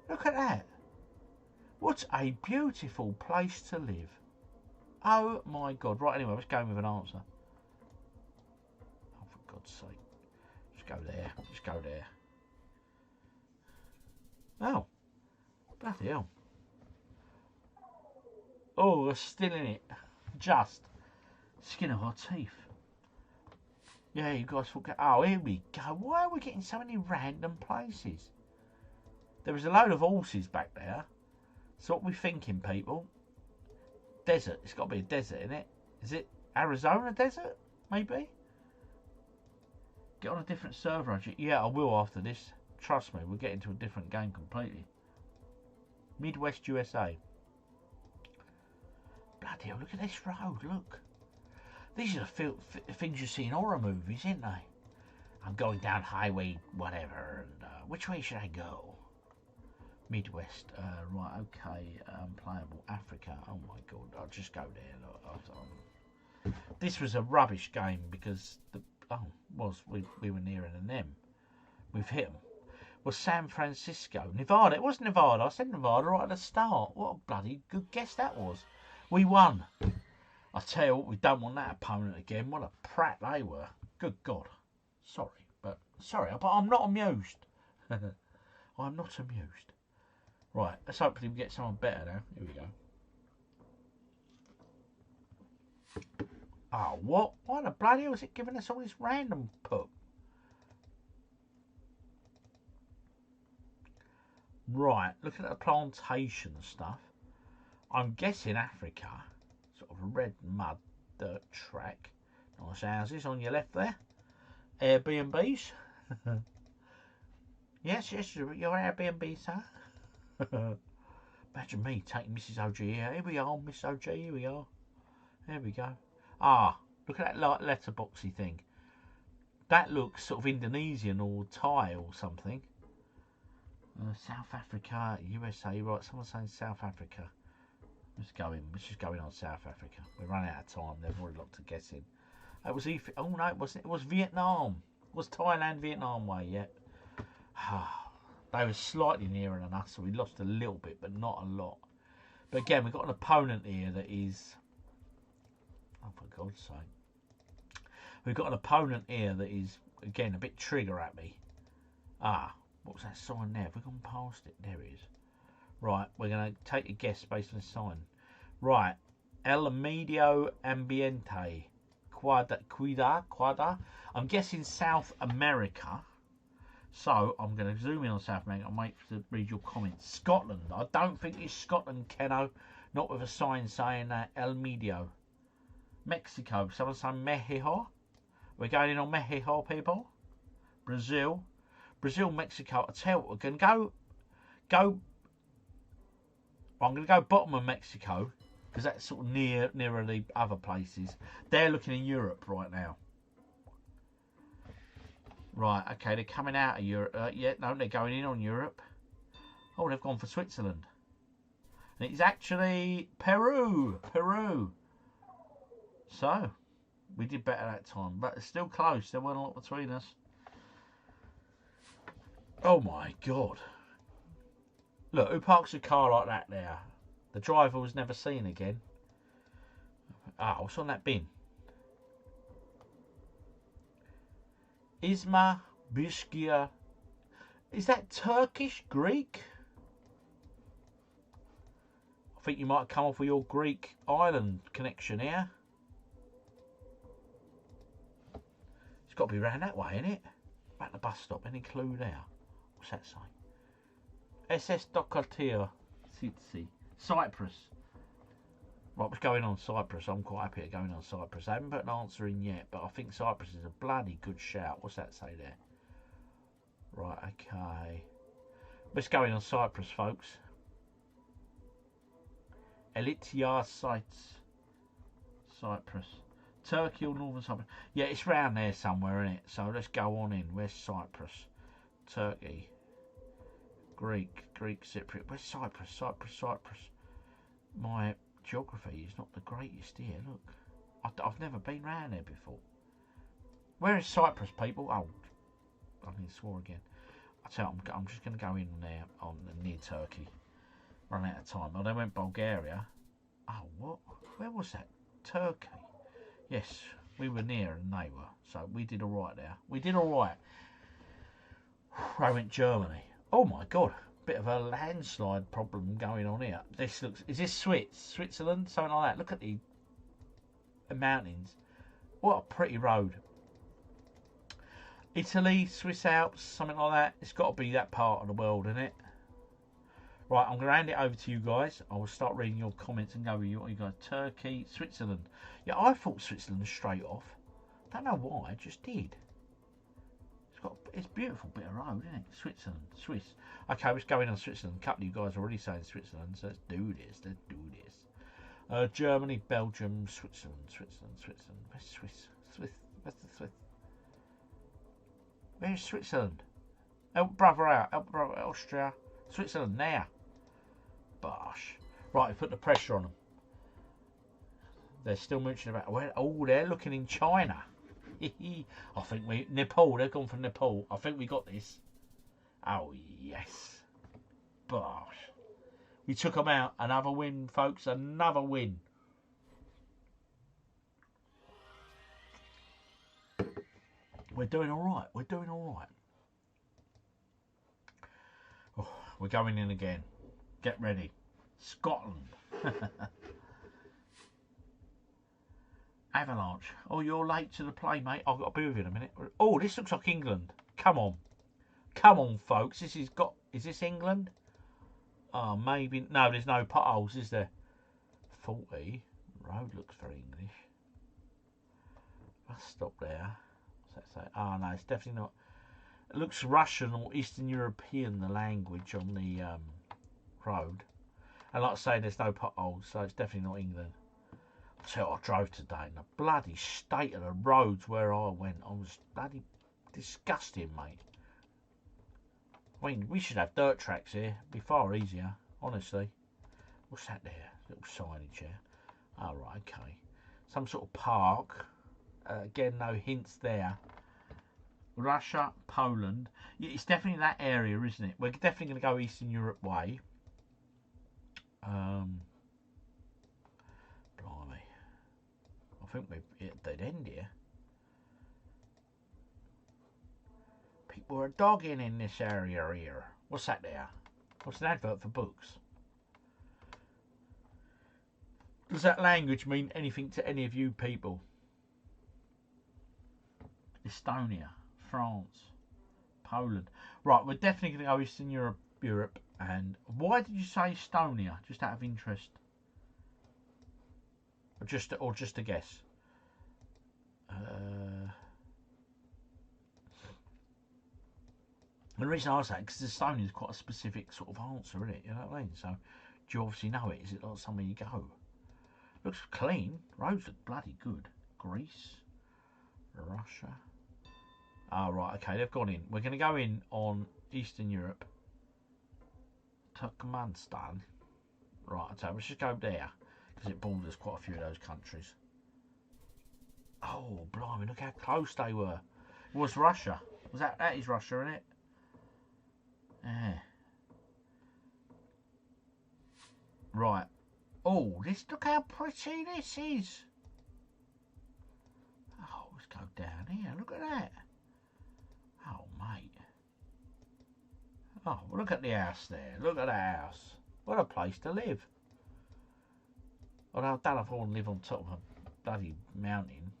Look at that. What a beautiful place to live. Oh my God. Right, anyway, let's go with an answer. Oh, for God's sake. Just go there. Just go there. Oh. Bloody hell. Oh, we're still in it. Just. Skin of our teeth. Yeah, you guys forget. Oh, here we go. Why are we getting so many random places? There was a load of horses back there. So what are we thinking, people? Desert. It's got to be a desert, isn't it? Is it Arizona desert? Maybe? Get on a different server. Yeah, I will after this. Trust me, we'll get into a different game completely. Midwest USA. Bloody hell, look at this road, look. These are the things you see in horror movies, aren't they? I'm going down highway whatever, and which way should I go? Midwest, right, okay, playable Africa. Oh my God, I'll just go there. Look, this was a rubbish game because we were nearer than them. We've hit them. Was San Francisco, Nevada? It was Nevada. I said Nevada right at the start. What a bloody good guess that was. We won. I tell you what, we don't want that opponent again. What a prat they were. Good God. Sorry, but I'm not amused. I'm not amused. Right, let's hopefully we get someone better now. Here we go. Oh, what? Why the bloody hell is it giving us all this random poop? Right, looking at the plantation stuff. I'm guessing Africa. Sort of a red mud dirt track. Nice houses on your left there. Airbnbs. Yes, your Airbnb, sir. Imagine me taking Mrs. OG here. Here we are, Miss OG, here we are. There we go. Ah, look at that letterboxy thing. That looks sort of Indonesian or Thai or something. South Africa, USA, right, someone's saying South Africa. Let's just go in on South Africa. We're running out of time, there's already a lot to get in. It was oh no, it wasn't. It was Vietnam. It was Thailand, Vietnam way, yeah. They were slightly nearer than us, so we lost a little bit, but not a lot. But again, we've got an opponent here that is... Oh, for God's sake. We've got an opponent here that is, again, a bit trigger at me. Ah, what was that sign there? Have we gone past it? There it is. Right, we're going to take a guess based on the sign. Right, El Medio Ambiente. Quada. I'm guessing South America. So, I'm going to zoom in on South America and wait to read your comments. Scotland. I don't think it's Scotland, Keno. Not with a sign saying El Medio. Mexico. Someone saying Mexico. We're going in on Mexico, people. Brazil. Mexico. I tell you what, we're going to go... I'm going to go bottom of Mexico. Because that's sort of nearer the other places. They're looking in Europe right now. Right, okay, they're coming out of Europe. Yeah, no, they're going in on Europe. Oh, they've gone for Switzerland. And it's actually Peru. So, we did better that time. But it's still close. There weren't a lot between us. Oh, my God. Look, who parks a car like that there? The driver was never seen again. Ah, what's on that bin? Isma Bishkia. Is that Turkish? Greek? I think you might come off with your Greek island connection here. It's got to be round that way, isn't it? At the bus stop. Any clue there? What's that saying? SS Dokatia Sitsi. Cyprus. Right, what's going on Cyprus? I'm quite happy at going on Cyprus. I haven't put an answer in yet, but I think Cyprus is a bloody good shout. What's that say there? Right, okay. Let's go in on Cyprus, folks. Elitia sites. Cyprus. Turkey or Northern Cyprus. Yeah, it's round there somewhere, isn't it? So let's go on in. Where's Cyprus? Turkey. Greek Cypriot. Where's Cyprus? Cyprus. My geography is not the greatest here. Look, I've never been round there before. Where is Cyprus, people? Oh, I need to swore again. I tell you, I'm just going to go in there on near Turkey. Run out of time. Oh, they went Bulgaria. Oh, what? Where was that? Turkey. Yes, we were near and they were. So we did all right there. We did all right. I went Germany. Oh my God. Bit of a landslide problem going on here. This looks... Is this Switzerland? Something like that. Look at the mountains. What a pretty road. Italy, Swiss Alps, something like that. It's got to be that part of the world, isn't it? Right, I'm going to hand it over to you guys. I will start reading your comments and go with you guys. Turkey, Switzerland. Yeah, I thought Switzerland was straight off. Don't know why, I just did. It's a beautiful bit of road, isn't it? Switzerland, Swiss. Okay, let's go in on Switzerland. A couple of you guys are already saying Switzerland, so let's do this. Germany, Belgium, Switzerland. Where's Swiss? Where's the Swiss? Where's Switzerland? Help brother out. Austria. Switzerland, now. Bosh. Right, we put the pressure on them. They're still mooching about. Oh, they're looking in China. I think Nepal, they've gone for Nepal. I think we got this. Oh, yes. Bosh. We took them out. Another win, folks. Another win. We're doing all right. Oh, we're going in again. Get ready. Scotland. Avalanche. Oh, you're late to the play, mate. I've got to be with you in a minute. Oh, this looks like England. Come on. Come on, folks. This has got... Is this England? Oh, maybe... No, there's no potholes, is there? 40. Road looks very English. I'll stop there. What's that say? Oh, no, it's definitely not... It looks Russian or Eastern European, the language on the road. And like I say, there's no potholes, so it's definitely not England. I'll tell you what I drove today, and the bloody state of the roads where I went, I was bloody disgusting, mate. I mean, we should have dirt tracks here. It'd be far easier, honestly. What's that there? Little signage here. Oh, right, okay. Some sort of park. Again, no hints there. Russia, Poland. Yeah, it's definitely that area, isn't it? We're definitely going to go Eastern Europe way. Blimey. I think we're at dead end here. People are dogging in this area here. What's that there? What's an advert for books? Does that language mean anything to any of you people? Estonia, France, Poland. Right, we're definitely going to go Eastern Europe. And why did you say Estonia? Just out of interest, or just a guess. The reason I say it because Estonia is quite a specific sort of answer, isn't it? You know what I mean? So, do you obviously know it? Is it like somewhere you go? Looks clean. Roads look bloody good. Greece, Russia. Oh, right, okay, they've gone in. We're going to go in on Eastern Europe. Turkmenistan. Right, so let's just go there because it borders quite a few of those countries. Oh, blimey, look how close they were. It was Russia. Was that is Russia, isn't it? Yeah. Right. Oh, look how pretty this is. Oh, let's go down here. Look at that. Oh, mate. Oh, well, look at the house there. Look at the house. What a place to live. Although I don't know if I want to live on top of a bloody mountain.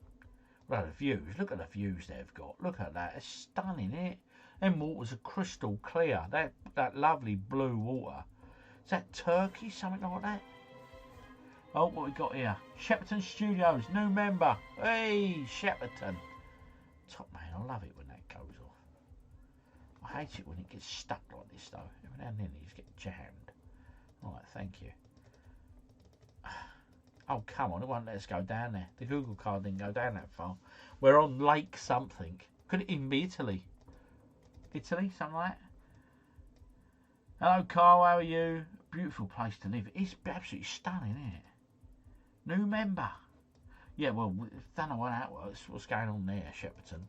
Well, the views. Look at the views they've got. Look at that. It's stunning, isn't it? Them waters are crystal clear. That lovely blue water. Is that Turkey? Something like that? Oh, what we got here? Shepperton Studios. New member. Hey, Shepperton. Top man. I love it when that goes off. I hate it when it gets stuck like this, though. Every now and then you just get jammed. Right, thank you. Oh, come on. It won't let us go down there. The Google card didn't go down that far. We're on Lake something. Could it even be Italy? Italy? Something like that? Hello, Carl. How are you? Beautiful place to live. It's absolutely stunning, isn't it? New member. Yeah, well, don't know how that works. What's going on there, Shepperton?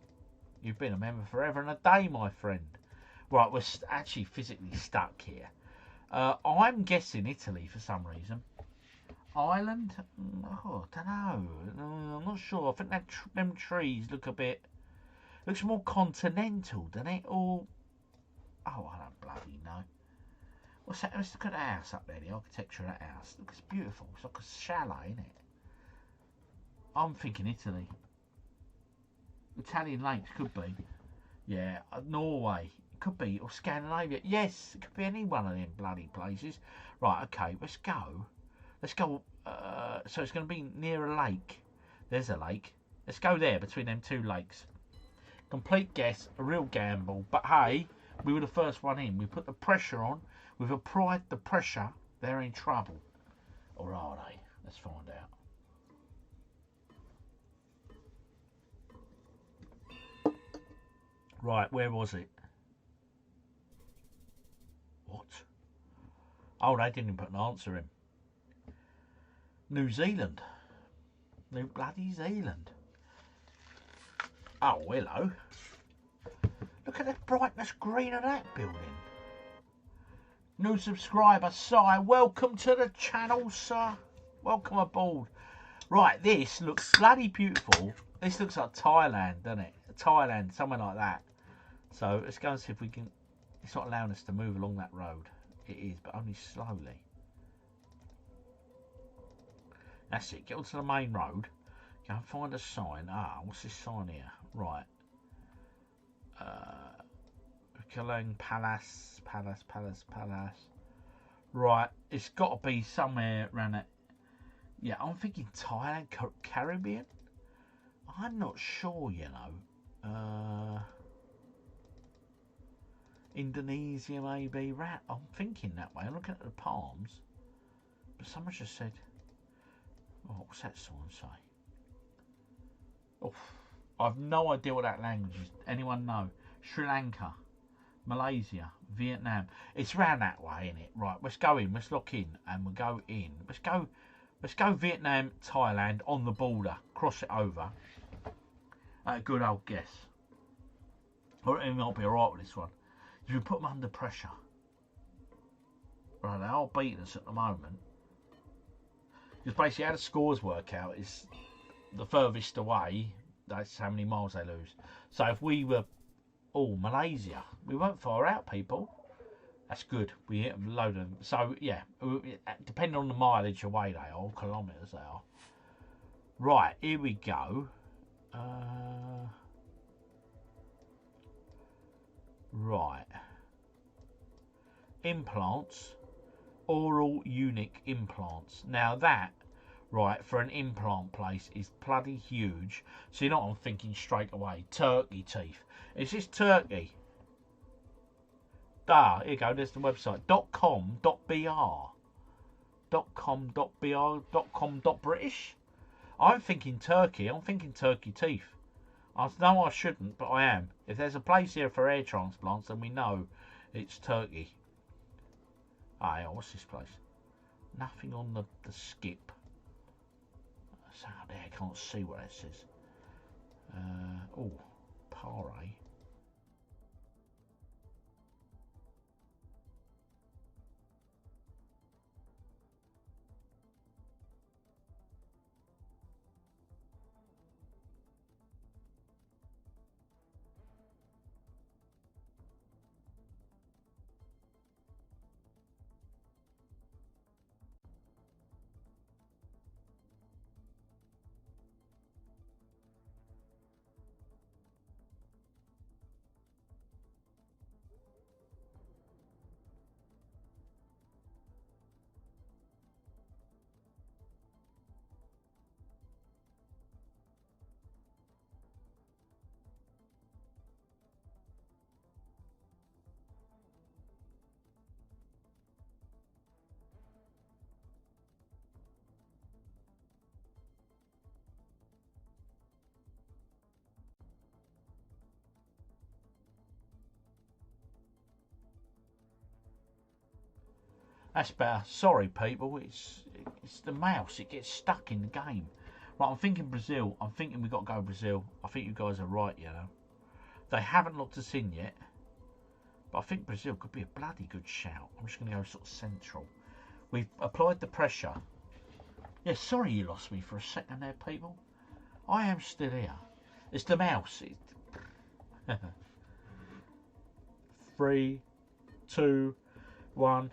You've been a member forever and a day, my friend. Right, we're actually physically stuck here. I'm guessing Italy for some reason. Ireland? Oh, I don't know. I'm not sure. I think them trees look a bit... Looks more continental, doesn't it? Or... Oh, I don't bloody know. What's that? Let's look at the house up there, the architecture of that house. Look, it's beautiful. It's like a chalet, isn't it? I'm thinking Italy. Italian lakes could be. Yeah, Norway. It could be. Or Scandinavia. Yes, it could be any one of them bloody places. Right, okay, let's go. Let's go. So it's going to be near a lake. There's a lake. Let's go there between them two lakes. Complete guess, a real gamble. But hey, we were the first one in. We put the pressure on. We've applied the pressure. They're in trouble. Or are they? Let's find out. Right, where was it? What? Oh, they didn't put an answer in. New Zealand. New bloody Zealand. Oh, hello. Look at the brightness green of that building. New subscriber, Si. Welcome to the channel, sir. Welcome aboard. Right, this looks bloody beautiful. This looks like Thailand, doesn't it? Thailand, somewhere like that. So let's go and see if we can... It's not allowing us to move along that road. It is, but only slowly. That's it. Get onto the main road. Go and find a sign. Ah, what's this sign here? Right. Kalang Palace. Right, it's got to be somewhere around it. Yeah, I'm thinking Thailand, Caribbean. I'm not sure, you know. Indonesia, maybe. I'm thinking that way. I'm looking at the palms. But someone just said, oh, what's that sign say? Oh, I've no idea what that language is. Anyone know? Sri Lanka, Malaysia, Vietnam. It's round that way, isn't it? Right, let's go in. Let's lock in, and we'll go in. Let's go Vietnam, Thailand, on the border. Cross it over. A good old guess. I reckon I'll be alright with this one. You put them under pressure. Right, they are beating us at the moment. Because basically how the scores work out is the furthest away, that's how many miles they lose. So if we were, Malaysia, we weren't far out, people. That's good. We hit them, load of them. So yeah, depending on the mileage away they are, kilometres they are. Right, here we go. Right. Implants. Oral unique implants. Now that, right, for an implant place is bloody huge. So you know what I'm thinking straight away. Turkey teeth. Is this Turkey? Here you go, there's the website. .com.br. .com.br.com.british. I'm thinking Turkey. I'm thinking Turkey teeth. I know I shouldn't, but I am. If there's a place here for hair transplants, then we know it's Turkey. Ah, yeah, what's this place? Nothing on the skip. It's out there. I can't see what it says. Pare. That's better. Sorry, people. It's the mouse. It gets stuck in the game. Right, I'm thinking Brazil. I'm thinking we've got to go Brazil. I think you guys are right, you know. They haven't locked us in yet. But I think Brazil could be a bloody good shout. I'm just going to go sort of central. We've applied the pressure. Yeah, sorry you lost me for a second there, people. I am still here. It's the mouse. 3, 2, 1.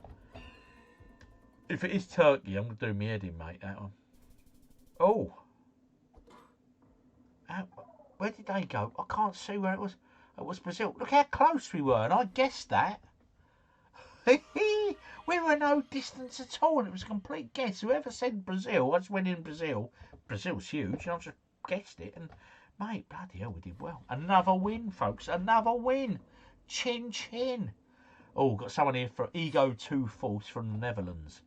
If it is Turkey, I'm going to do my head in, mate, that one. Oh. Where did they go? I can't see where it was. It was Brazil. Look how close we were, and I guessed that. We were no distance at all, and it was a complete guess. Whoever said Brazil, I just went in Brazil. Brazil's huge, and I just guessed it. And, mate, bloody hell, we did well. Another win, folks. Another win. Chin chin. Oh, got someone here for Ego 2 Force from the Netherlands.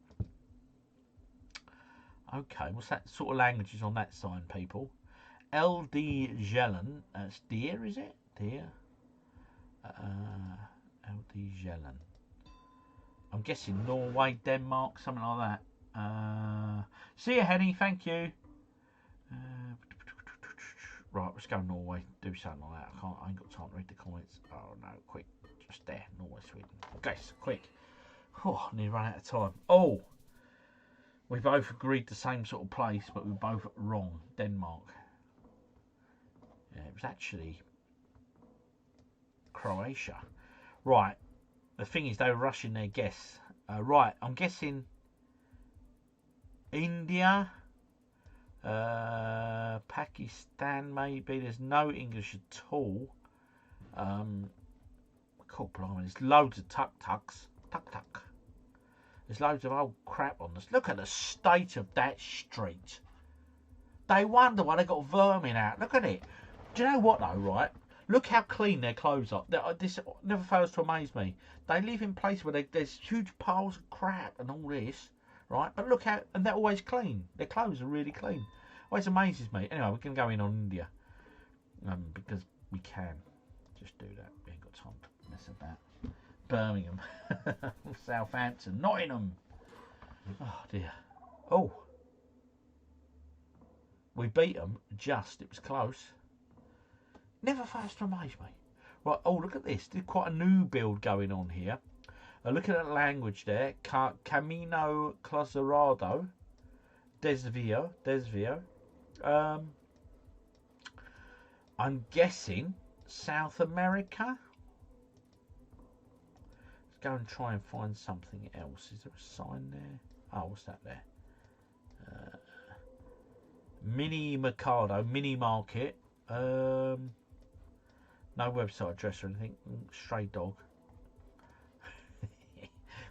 Okay, what's that sort of languages on that sign, people? LD Jelen. That's deer, is it? Deer. LD Jelen. I'm guessing Norway, Denmark, something like that. See you, Henny. Thank you. Right, let's go Norway. Do something like that. I ain't got time to read the comments. Oh no, quick. Just there. Norway, Sweden. Okay, quick. Oh, I need to run out of time. Oh! We both agreed the same sort of place, but we were both wrong. Denmark. Yeah, it was actually Croatia. Right. The thing is, they were rushing their guess. Right, I'm guessing India. Pakistan, maybe. There's no English at all. God blimey, there's loads of tuk-tuks. Tuk-tuk. There's loads of old crap on this. Look at the state of that street. They wonder why they got vermin out. Look at it. Do you know what though, right? Look how clean their clothes are. This never fails to amaze me. They live in places where there's huge piles of crap and all this, right? But look how, and they're always clean. Their clothes are really clean. Always amazes me. Anyway, we're going to go in on India. Because we can. Just do that. We ain't got time to mess about. Birmingham. Southampton. Nottingham. Oh dear. Oh. We beat them just. It was close. Never fails to amaze me. Right, oh, look at this. There's quite a new build going on here. Look at that language there. Camino Clausurado. Desvio. I'm guessing South America. Let's go and try and find something else. Is there a sign there? Oh, what's that there? Mini Mercado, mini market. No website address or anything. Stray dog.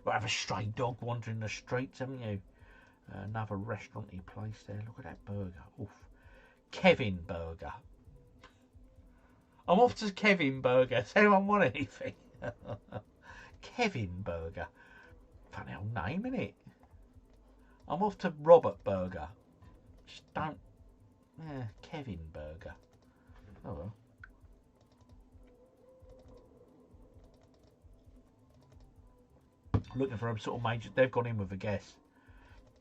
We'll have a stray dog wandering the streets, haven't you? Another restaurant-y place there. Look at that burger. Oof. Kevin Burger. I'm off to Kevin Burger. Does anyone want anything? Kevin Burger. Funny old name, innit? I'm off to Robert Burger. Just don't... Kevin Burger. Oh well. Looking for a sort of major... They've gone in with a guess.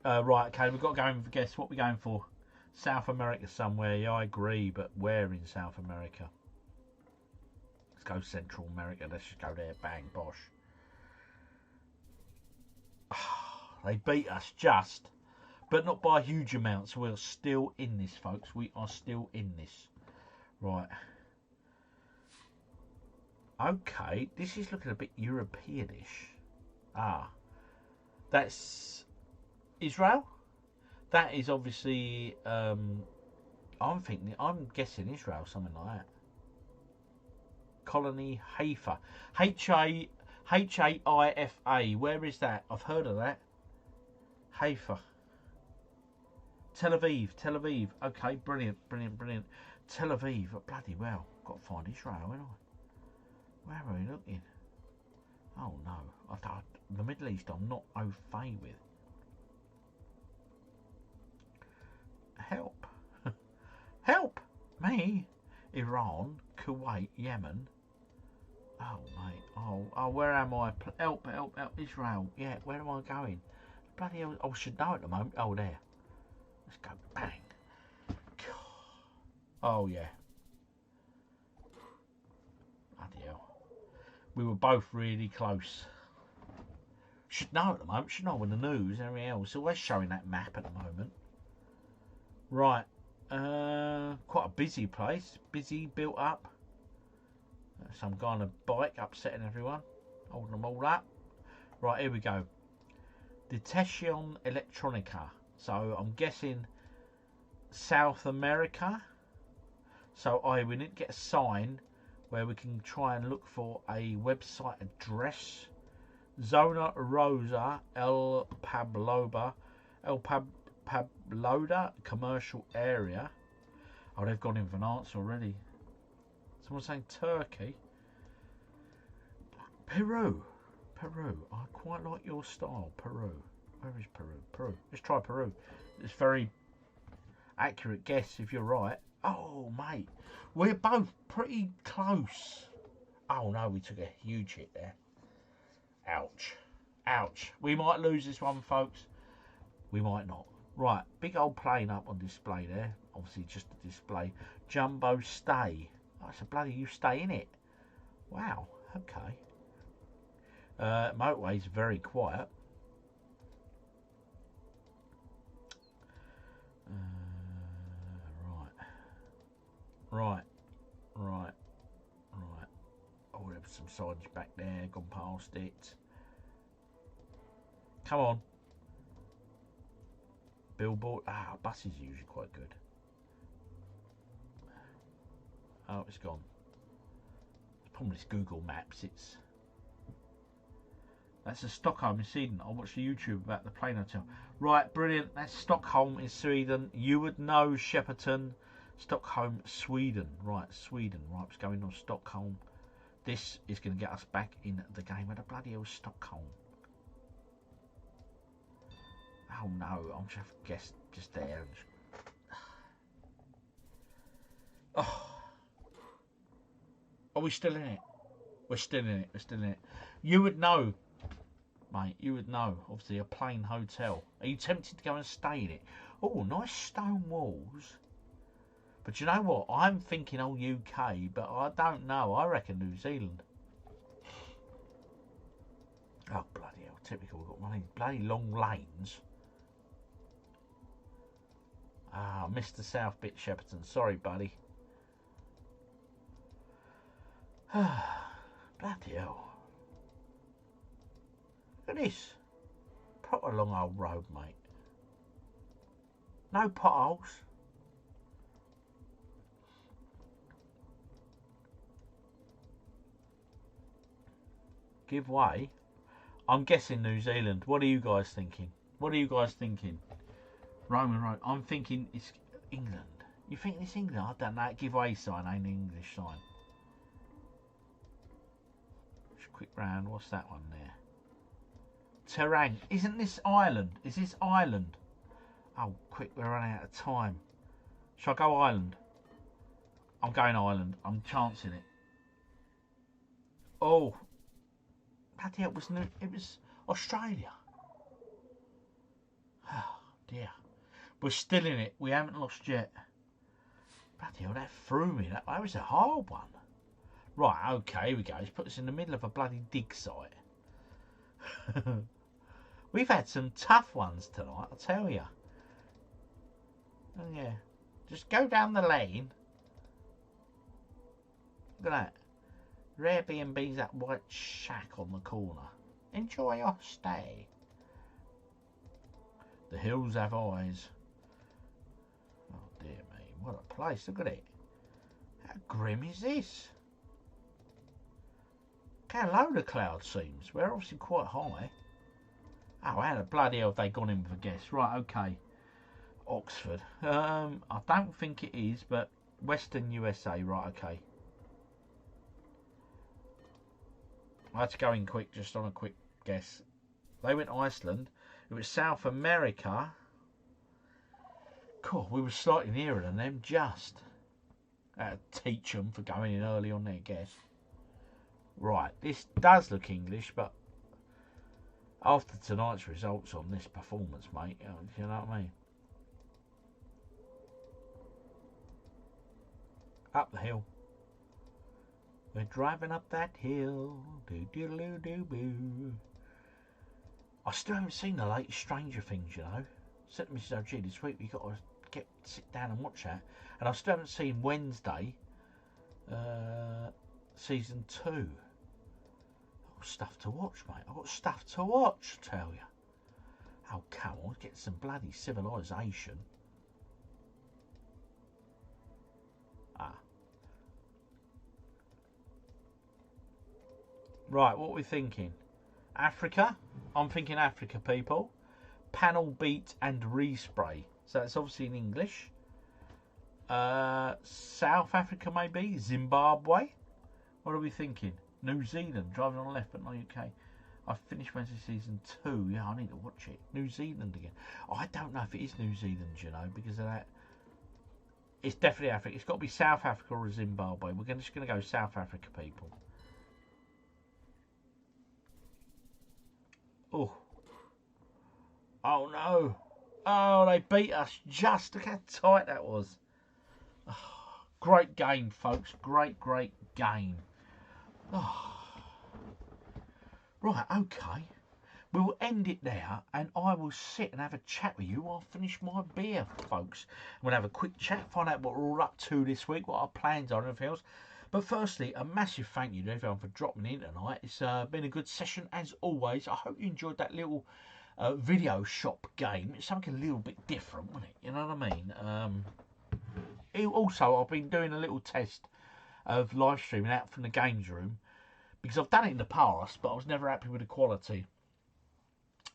Right, okay, we've got to go in with a guess. What are we going for? South America somewhere. Yeah, I agree, but where in South America? Let's go Central America. Let's just go there. Bang, bosh. They beat us just, but not by a huge amount. So we're still in this, folks. We are still in this. Right. Okay, this is looking a bit Europeanish. Ah, that's Israel. That is obviously. I'm guessing Israel, something like that. Colony Haifa, Haifa. Where is that? I've heard of that. Haifa. Tel Aviv. Okay, brilliant. Tel Aviv. Bloody well. Got to find Israel, haven't I? Where are we looking? Oh no, the Middle East I'm not au fait with. Help. Help me. Iran, Kuwait, Yemen. Oh mate, oh where am I? Help, Israel. Yeah, where am I going? Bloody hell, I should know at the moment. Oh there. Let's go, bang. Oh yeah. Bloody hell. We were both really close. Should know at the moment, should know when the news and everything else. So we're showing that map at the moment. Right. Quite a busy place. Busy, built up. Some guy on a bike upsetting everyone. Holding them all up. Right, here we go. Detention Electronica. So I'm guessing South America. So we need to get a sign where we can try and look for a website address. Zona Rosa El Pabloda commercial area. Oh, they've gone in with an answer already. Someone's saying Turkey. Peru. I quite like your style. Peru. Where is Peru? Let's try Peru. It's very accurate guess if you're right. Oh, mate. We're both pretty close. Oh, no, we took a huge hit there. Ouch. We might lose this one, folks. We might not. Right, big old plane up on display there. Obviously, just a display. Jumbo stay. Oh, it's a bloody you stay in it. Wow, okay. Motorway's very quiet. Right. Oh, there's some signage back there. Gone past it. Come on. billboard. Ah, buses are usually quite good. Oh, it's gone. It's probably Google Maps. That's a Stockholm in Sweden. I watched a YouTube about the plane hotel. Right, brilliant. That's Stockholm in Sweden. You would know Shepperton, Stockholm, Sweden. Right, Sweden. Right, it's going on Stockholm. This is going to get us back in the game. Where the bloody hell is Stockholm? Oh no, I'm just guessed just there. Oh. Are we still in it? We're still in it. We're still in it. You would know, mate. You would know. Obviously, a plain hotel. Are you tempted to go and stay in it? Oh, nice stone walls. But you know what? I'm thinking old UK, but I don't know. I reckon New Zealand. Oh, bloody hell. Typical. We've got one of these bloody long lanes. Ah, Mr. South Bit Shepperton. Sorry, buddy. Bloody hell. Look at this. Proper long old road, mate. No potholes. Give way. I'm guessing New Zealand. What are you guys thinking? What are you guys thinking? Roman Road. I'm thinking it's England. You think it's England? I don't know. Give way sign ain't an English sign. Just quick round. What's that one there? Terang. Isn't this Ireland? Is this Ireland? Oh, quick. We're running out of time. Shall I go Ireland? I'm going Ireland. I'm chancing it. Oh. Bloody hell, it was Australia. Oh, dear. We're still in it. We haven't lost yet. Bloody hell, that threw me. That was a hard one. Right, okay, here we go. Let's put this in the middle of a bloody dig site. We've had some tough ones tonight, I'll tell you. Oh, yeah. Just go down the lane. Look at that. Airbnb's that white shack on the corner. Enjoy your stay. The hills have eyes. Oh dear me, what a place, look at it. How grim is this? Look how low the cloud seems. We're obviously quite high. Oh, how the bloody hell have they gone in for guests? Right, okay. Oxford. I don't think it is, but Western USA, right, okay. I had to go in quick, just on a quick guess. They went Iceland. It was South America. Cool, we were slightly nearer than them, just. I had to teach them for going in early on their guess. Right, this does look English, but after tonight's results on this performance, mate, you know what I mean? Up the hill. We're driving up that hill. Do-do-do-do-boo. I still haven't seen the latest Stranger Things, you know. Said to Mrs. OG this week, we've got to sit down and watch that. And I still haven't seen Wednesday, season 2. I've got stuff to watch, mate. I've got stuff to watch, I tell you. Oh, come on, get some bloody civilization. Ah. Right, what are we thinking? Africa? I'm thinking Africa, people. Panel beat and respray. So that's obviously in English. South Africa, maybe? Zimbabwe? What are we thinking? New Zealand, driving on the left, but not UK. I finished Wednesday season 2. Yeah, I need to watch it. New Zealand again. Oh, I don't know if it is New Zealand, you know, because of that. It's definitely Africa. It's got to be South Africa or Zimbabwe. We're just going to go South Africa, people. Oh. Oh, no. Oh, they beat us just. Look how tight that was. Oh, great game, folks. Great, great game. Oh. Right, okay. We will end it there, and I will sit and have a chat with you while I finish my beer, folks. We'll have a quick chat, find out what we're all up to this week, what our plans are and everything else. But firstly, a massive thank you to everyone for dropping in tonight. It's been a good session as always. I hope you enjoyed that little video shop game. It's something a little bit different, wasn't it? You know what I mean? Also, I've been doing a little test of live streaming out from the games room because I've done it in the past, but I was never happy with the quality.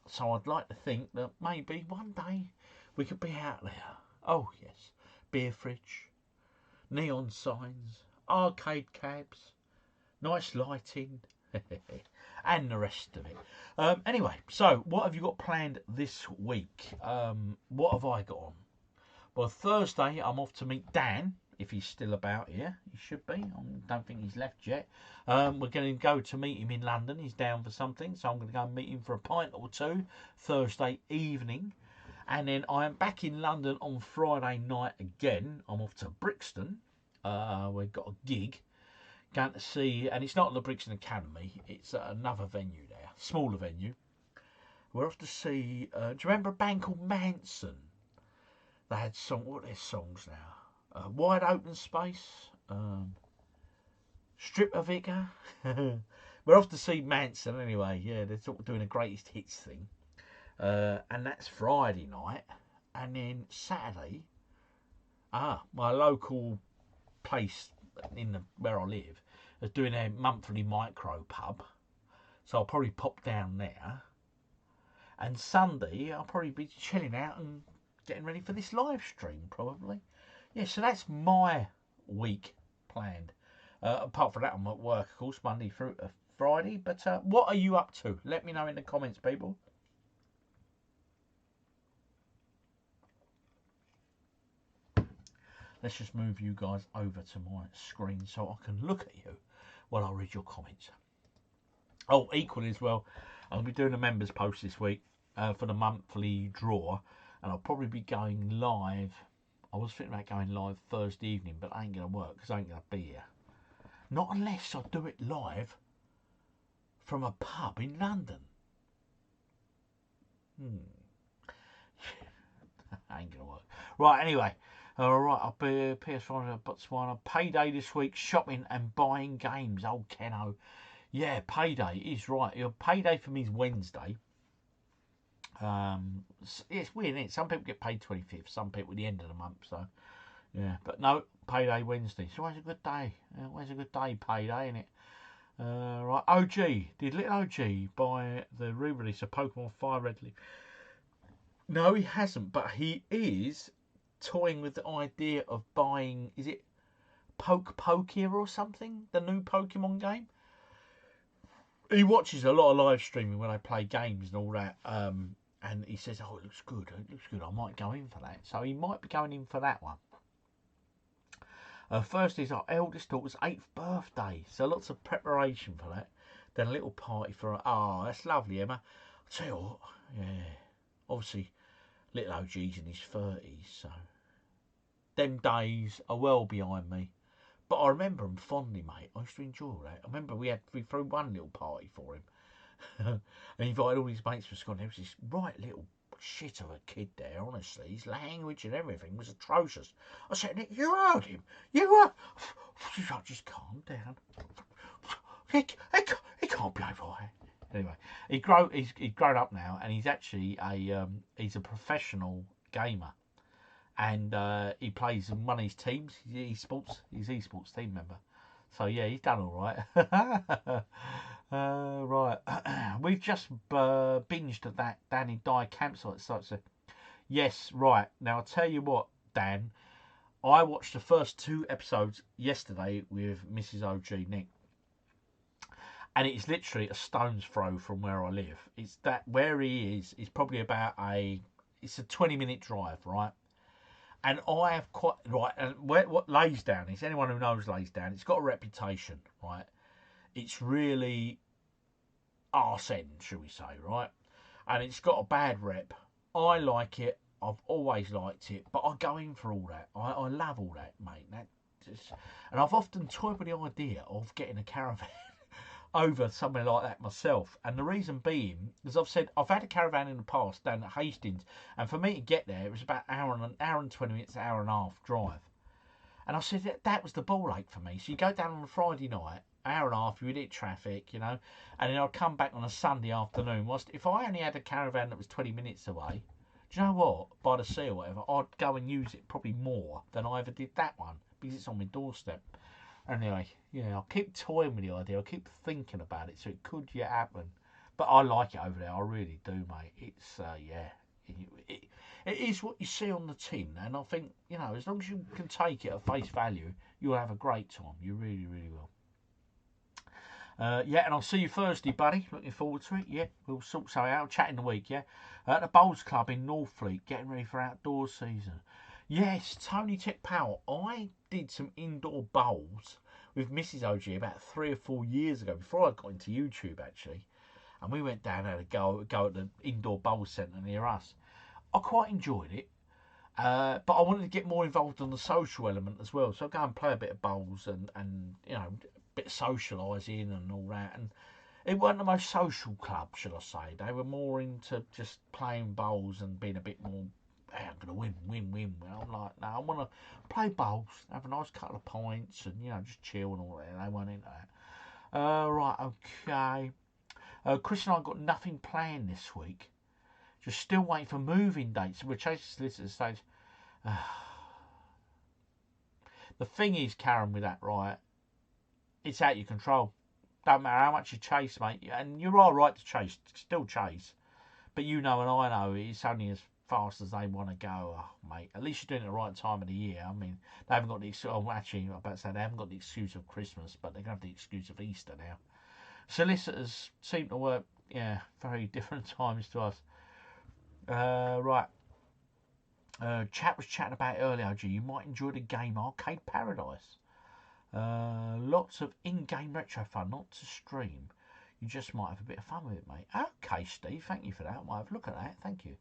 So I'd like to think that maybe one day we could be out there. Oh yes, beer fridge, neon signs, arcade cabs, nice lighting, and the rest of it. Anyway, so what have you got planned this week? What have I got on? Well, Thursday I'm off to meet Dan, if he's still about here. He should be. I don't think he's left yet. We're going to go to meet him in London. He's down for something, so I'm going to go and meet him for a pint or two Thursday evening. And then I am back in London on Friday night again. I'm off to Brixton. We've got a gig going to see, and it's not at the Brixton Academy. It's at another venue there, smaller venue. We're off to see. Do you remember a band called Manson? They had what are their songs now? Wide Open Space, Stripper Vicar. We're off to see Manson anyway. Yeah, they're sort of doing a greatest hits thing, and that's Friday night. And then Saturday, my local place where I live is doing a monthly micro pub, so I'll probably pop down there. And Sunday, I'll probably be chilling out and getting ready for this live stream, probably. Yeah, so that's my week planned. Apart from that, I'm at work, of course, Monday through to Friday. But what are you up to? Let me know in the comments, people. Let's just move you guys over to my screen so I can look at you while I read your comments. Oh, equally as well, I'll be doing a members post this week for the monthly draw. And I'll probably be going live. I was thinking about going live Thursday evening, but I ain't going to work because I ain't going to be here. Not unless I do it live from a pub in London. Ain't going to work. Right, anyway. Alright, I'll be PS5 Botswana. Payday this week. Shopping and buying games. Old Keno. Yeah, payday is right. Payday for me is Wednesday. It's weird, isn't it? Some people get paid 25th, some people at the end of the month, so yeah, but no, payday Wednesday, so always a good day. Always a good day, payday, isn't it? Right, OG, did little OG buy the re-release of Pokemon Fire Red Leaf? No, he hasn't, but he is toying with the idea of buying, is it Pokia or something, the new Pokemon game? He watches a lot of live streaming when I play games and all that, and he says, oh, it looks good, I might go in for that. So he might be going in for that one. First is our eldest daughter's 8th birthday, so lots of preparation for that. Then a little party for her. Oh, that's lovely, Emma. I'll tell you what, yeah, obviously little OG's in his 30s, so them days are well behind me. But I remember them fondly, mate. I used to enjoy that. I remember we threw one little party for him. And he invited all his mates from school. There was this right little shit of a kid there, honestly. His language and everything was atrocious. I said, Nick, you heard him. You heard... I just calm down. He can't be over there. Anyway, he's grown up now, and he's actually he's a professional gamer. And he plays in one of his teams. He's esports team member. So yeah, he's done all right. Right, we've just binged at that Danny Dye campsite. So yes, right. Now I'll tell you what, Dan. I watched the first 2 episodes yesterday with Mrs. OG Nick, and it's literally a stone's throw from where I live. It's that where he is probably about it's a 20-minute drive, right? And I have quite right. And what Laysdown is, anyone who knows Laysdown, it's got a reputation, right? It's really arse end, shall we say, right? And it's got a bad rep. I like it. I've always liked it, but I go in for all that. I love all that, mate. And I've often toyed with the idea of getting a caravan over somewhere like that myself. And the reason being, as I've said, I've had a caravan in the past down at Hastings, and for me to get there, it was about an hour and 20 minutes, an hour and a half drive. And I said that was the ball ache for me. So you go down on a Friday night, hour and a half, you would hit traffic, you know, and then I'd come back on a Sunday afternoon. Whilst if I only had a caravan that was 20 minutes away, do you know what? By the sea or whatever, I'd go and use it probably more than I ever did that one because it's on my doorstep. Anyway, yeah, I'll keep toying with the idea. I'll keep thinking about it, so it could yet happen. But I like it over there. I really do, mate. It's yeah. It is what you see on the tin, and I think, you know, as long as you can take it at face value, you'll have a great time. You really, really will. Yeah, and I'll see you Thursday, buddy. Looking forward to it. Yeah, we'll sort something out. Chat in the week, yeah. At the Bowls Club in Northfleet, getting ready for outdoor season. Yes, Tony Tech Power. I did some indoor bowls with Mrs. OG about 3 or 4 years ago, before I got into YouTube, actually. And we went down there to go at the indoor bowl centre near us. I quite enjoyed it, but I wanted to get more involved on the social element as well. So I go and play a bit of bowls and you know, a bit of socialising and all that. And it wasn't the most social club, should I say. They were more into just playing bowls and being a bit more, hey, I'm going to win. Well, I'm like, no, I want to play bowls, have a nice couple of pints and, you know, just chill and all that. They weren't into that. Right, okay. Chris and I got nothing planned this week. Just still waiting for moving dates. We're chasing solicitors stage. The thing is, Karen, with that, right, it's out of your control. Don't matter how much you chase, mate. And you're all right to chase, still chase. But you know and I know it's only as fast as they want to go. Oh, mate, at least you're doing it at the right time of the year. I mean, they haven't got the excuse. Oh, actually, I'm about to say they haven't got the excuse of Christmas, but they're going to have the excuse of Easter now. Solicitors seem to work, yeah, very different times to us. Right. Chat was chatting about it earlier, OG. You might enjoy the game Arcade Paradise. Lots of in-game retro fun, not to stream. You just might have a bit of fun with it, mate. Okay, Steve, thank you for that. I might have a look at that. Thank you.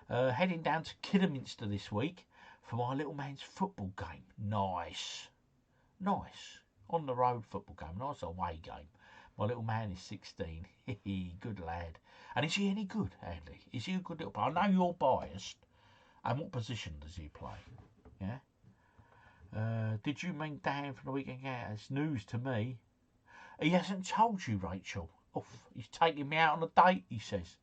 Heading down to Kidderminster this week for my little man's football game. Nice. On the road football game. Nice away game. My little man is 16. Good lad. And is he any good, Andy? Is he a good little player? I know you're biased. And what position does he play? Yeah. Did you mean Dan from the weekend? Yeah, it's news to me. He hasn't told you, Rachel. Oof, he's taking me out on a date, he says.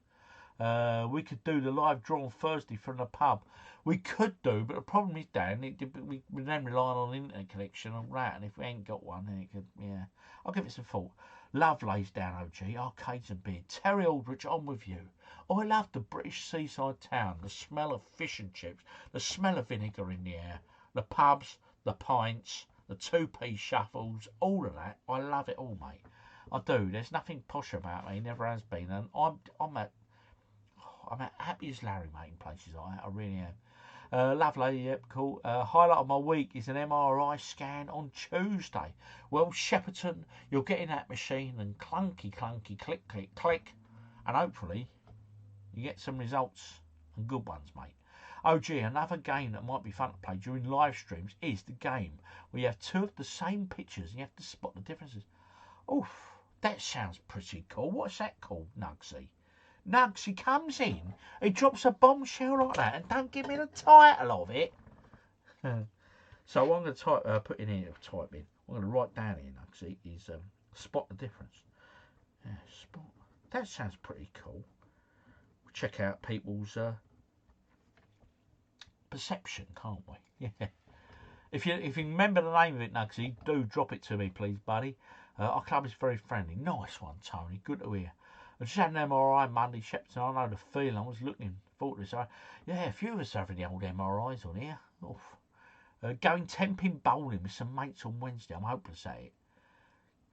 We could do the live draw on Thursday from the pub. We could do, but the problem is, Dan, we then rely on an internet connection and that, and if we ain't got one, then it could, yeah. I'll give it some thought. Love lays down, OG, arcades and beer. Terry Aldrich, on with you. Oh, I love the British seaside town, the smell of fish and chips, the smell of vinegar in the air, the pubs, the pints, the two-piece shuffles, all of that. I love it all, mate. I do. There's nothing posh about me, never has been, and I'm happy as Larry, mate, in places like that. I really am. Lovely, yep, cool. Highlight of my week is an MRI scan on Tuesday. Well, Shepperton, you'll get in that machine and clunky, click, and hopefully you get some results and good ones, mate. Oh gee, another game that might be fun to play during live streams is the game where you have two of the same pictures and you have to spot the differences. Oof, that sounds pretty cool. What's that called, Nugsy? Nugs, he comes in, he drops a bombshell like that and don't give me the title of it. So I'm going to type in. I'm going to write down here, Nugsy, is spot the difference. Yeah, spot. That sounds pretty cool. Check out people's perception, can't we? Yeah. If you remember the name of it, Nugsy, do drop it to me, please, buddy. Our club is very friendly. Nice one, Tony. Good to hear. I just had an MRI Monday, Shepton. I know the feeling. I was looking forward to this. Yeah, a few of us having the old MRIs on here. Oof. Going 10-pin bowling with some mates on Wednesday. I'm hopeless at it.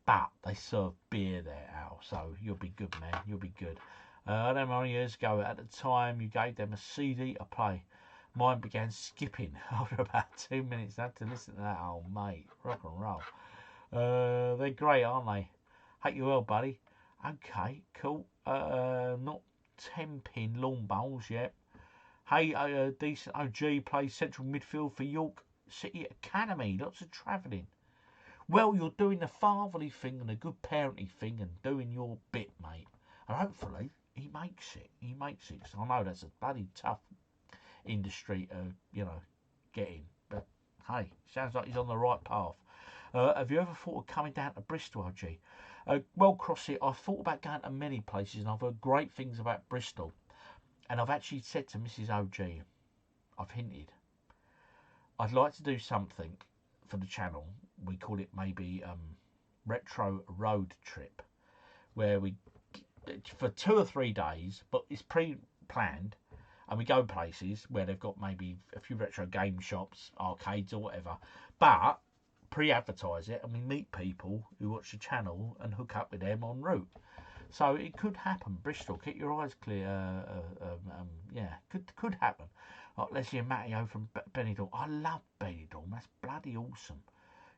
But they serve beer there, Al. So you'll be good, man. You'll be good. I don't know, years ago, at the time, you gave them a CD to play. Mine began skipping after about 2 minutes. I had to listen to that. Oh, mate. Rock and roll. They're great, aren't they? Hope you well, buddy. Okay, cool. Not 10-pin lawn bowls yet. Hey, decent OG plays central midfield for York City Academy. Lots of travelling. Well, you're doing the fatherly thing and the good parenting thing and doing your bit, mate. And hopefully he makes it. He makes it. So I know that's a bloody tough industry to, get in. But hey, sounds like he's on the right path. Have you ever thought of coming down to Bristol, OG? Well, Crossy, I've thought about going to many places and I've heard great things about Bristol. And I've actually said to Mrs. OG, I've hinted, I'd like to do something for the channel. We call it maybe retro road trip, where we, for 2 or 3 days, but it's pre-planned, and we go places where they've got maybe a few retro game shops, arcades or whatever, but pre-advertise it, and we meet people who watch the channel and hook up with them en route. So it could happen. Bristol, keep your eyes clear. Yeah, could happen. Like Leslie and Matteo from Benidorm. I love Benidorm. That's bloody awesome.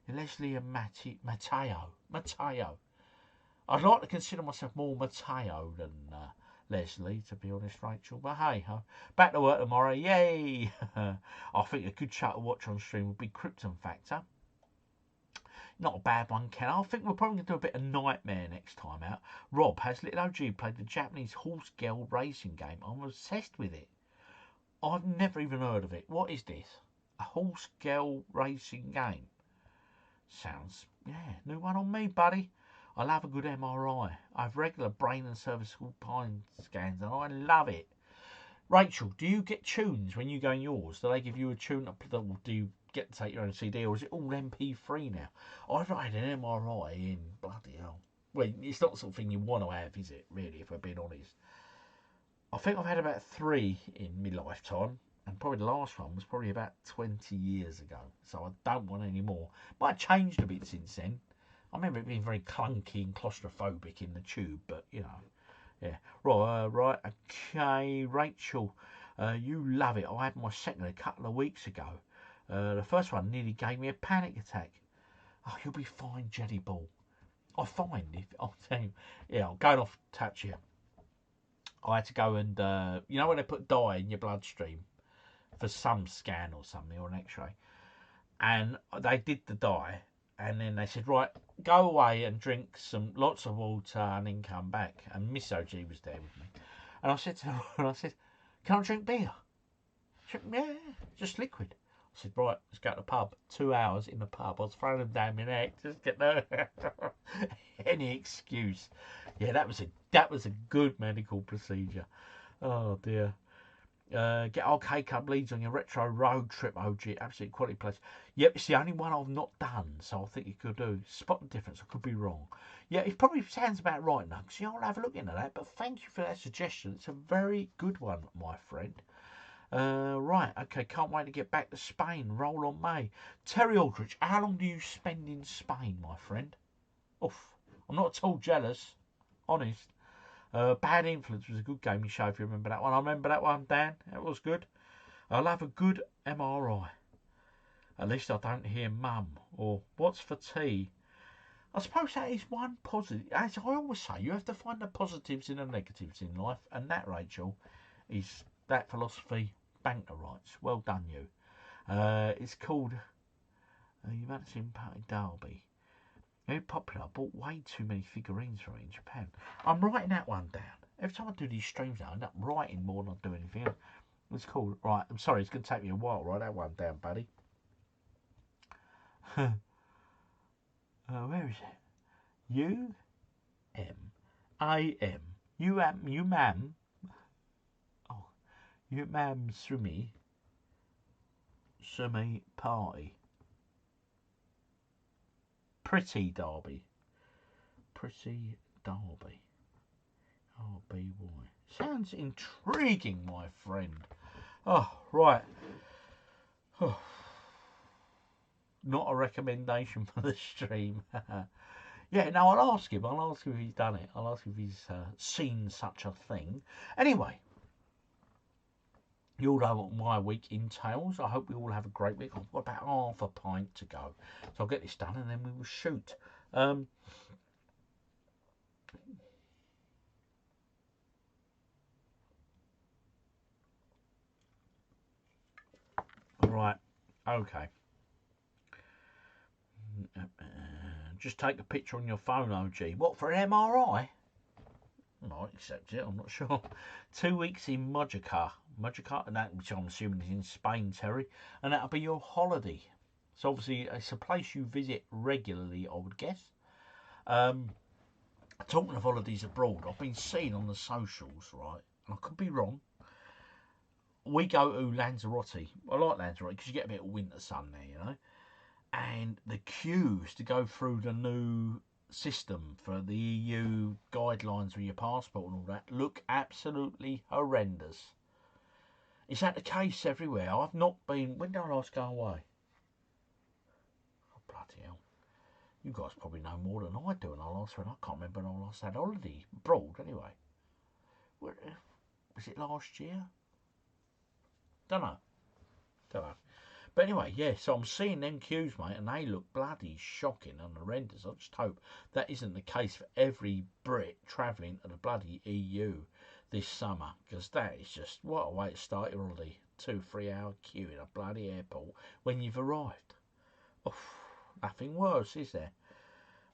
Leslie and Matteo. I'd like to consider myself more Matteo than Leslie, to be honest, Rachel. But hey, back to work tomorrow. Yay! I think a good show to watch on stream would be Krypton Factor. Not a bad one, Ken. I think we're probably going to do a bit of Nightmare next time out. Rob, has Little OG played the Japanese horse girl racing game? I'm obsessed with it. I've never even heard of it. What is this? A horse girl racing game? Sounds, yeah, new one on me, buddy. I love a good MRI. I have regular brain and cervical spine scans and I love it. Rachel, do you get tunes when you go in yours? Do they give you a tune? Do you get to take your own CD, or is it all MP3 now? I've had an MRI in bloody hell. Well, it's not the sort of thing you want to have, is it, really, if we're being honest? I think I've had about 3 in my lifetime, and probably the last one was probably about 20 years ago, so I don't want any more. Might have changed a bit since then. I remember it being very clunky and claustrophobic in the tube, but, you know, yeah. Right, okay, Rachel, you love it. I had my second a couple of weeks ago. The first one nearly gave me a panic attack. Oh, you'll be fine, Jelly Ball. I find if I'll tell you, yeah, I'm going off touch here. I had to go and you know when they put dye in your bloodstream for some scan or something or an X-ray, and they did the dye, and then they said, right, go away and drink lots of water and then come back. And Miss OG was there with me, and I said to her, can I drink beer? She said, yeah, just liquid. I said, right, let's go to the pub. 2 hours in the pub. I was throwing them down my neck. Just get there. Any excuse. Yeah, that was a good medical procedure. Oh dear. Get Arcade Club leads on your retro road trip, OG. Absolutely quality place. Yep, it's the only one I've not done, so I think you could do. Spot the difference. I could be wrong. Yeah, it probably sounds about right, Nugs. Yeah, I'll have a look into that. But thank you for that suggestion. It's a very good one, my friend. Right, okay, can't wait to get back to Spain. Roll on May. Terry Aldrich, how long do you spend in Spain, my friend? Oof, I'm not at all jealous, honest. Bad Influence was a good gaming show, if you remember that one. I remember that one, Dan. That was good. I'll have a good MRI. At least I don't hear mum or what's for tea. I suppose that is one positive. As I always say, you have to find the positives in the negatives in life, and that, Rachel, is that philosophy. Banker rights. Well done, you. It's called Humanity Party Derby. Very popular. I bought way too many figurines for it in Japan. I'm writing that one down. Every time I do these streams now, I end up writing more than I do anything else. It's called, right, I'm sorry, it's going to take me a while to write that one down, buddy. Where is it? U-M-A-M. U-M-A-M. Oh, U-M-A-M Sumi Party. Pretty Derby. Pretty Derby. R-B-Y. Sounds intriguing, my friend. Oh, right. Oh. Not a recommendation for the stream. Yeah, no, I'll ask him. I'll ask him if he's done it. I'll ask him if he's seen such a thing. Anyway, you all know what my week entails. I hope we all have a great week. I've got about half a pint to go. So I'll get this done and then we will shoot. Right, okay. Just take a picture on your phone, OG. What, for an MRI? I might accept it, I'm not sure. 2 weeks in Majorca, and that, which I'm assuming is in Spain, Terry, and that'll be your holiday. So obviously it's a place you visit regularly, I would guess. Talking of holidays abroad, I've been seeing on the socials, right, and I could be wrong. We go to Lanzarote. I like Lanzarote because you get a bit of winter sun there, you know. And the queues to go through the new system for the EU guidelines with your passport and all that look absolutely horrendous. Is that the case everywhere? I've not been. When did I last go away? Oh, bloody hell. You guys probably know more than I do, and I can't remember when I last had holiday abroad anyway. Was it last year? Don't know. But anyway, yeah, so I'm seeing them queues, mate, and they look bloody shocking and horrendous. I just hope that isn't the case for every Brit travelling to the bloody EU this summer, because that is just, what a way to start your holiday. 2-3 hour queue in a bloody airport when you've arrived. Oh, nothing worse, is there?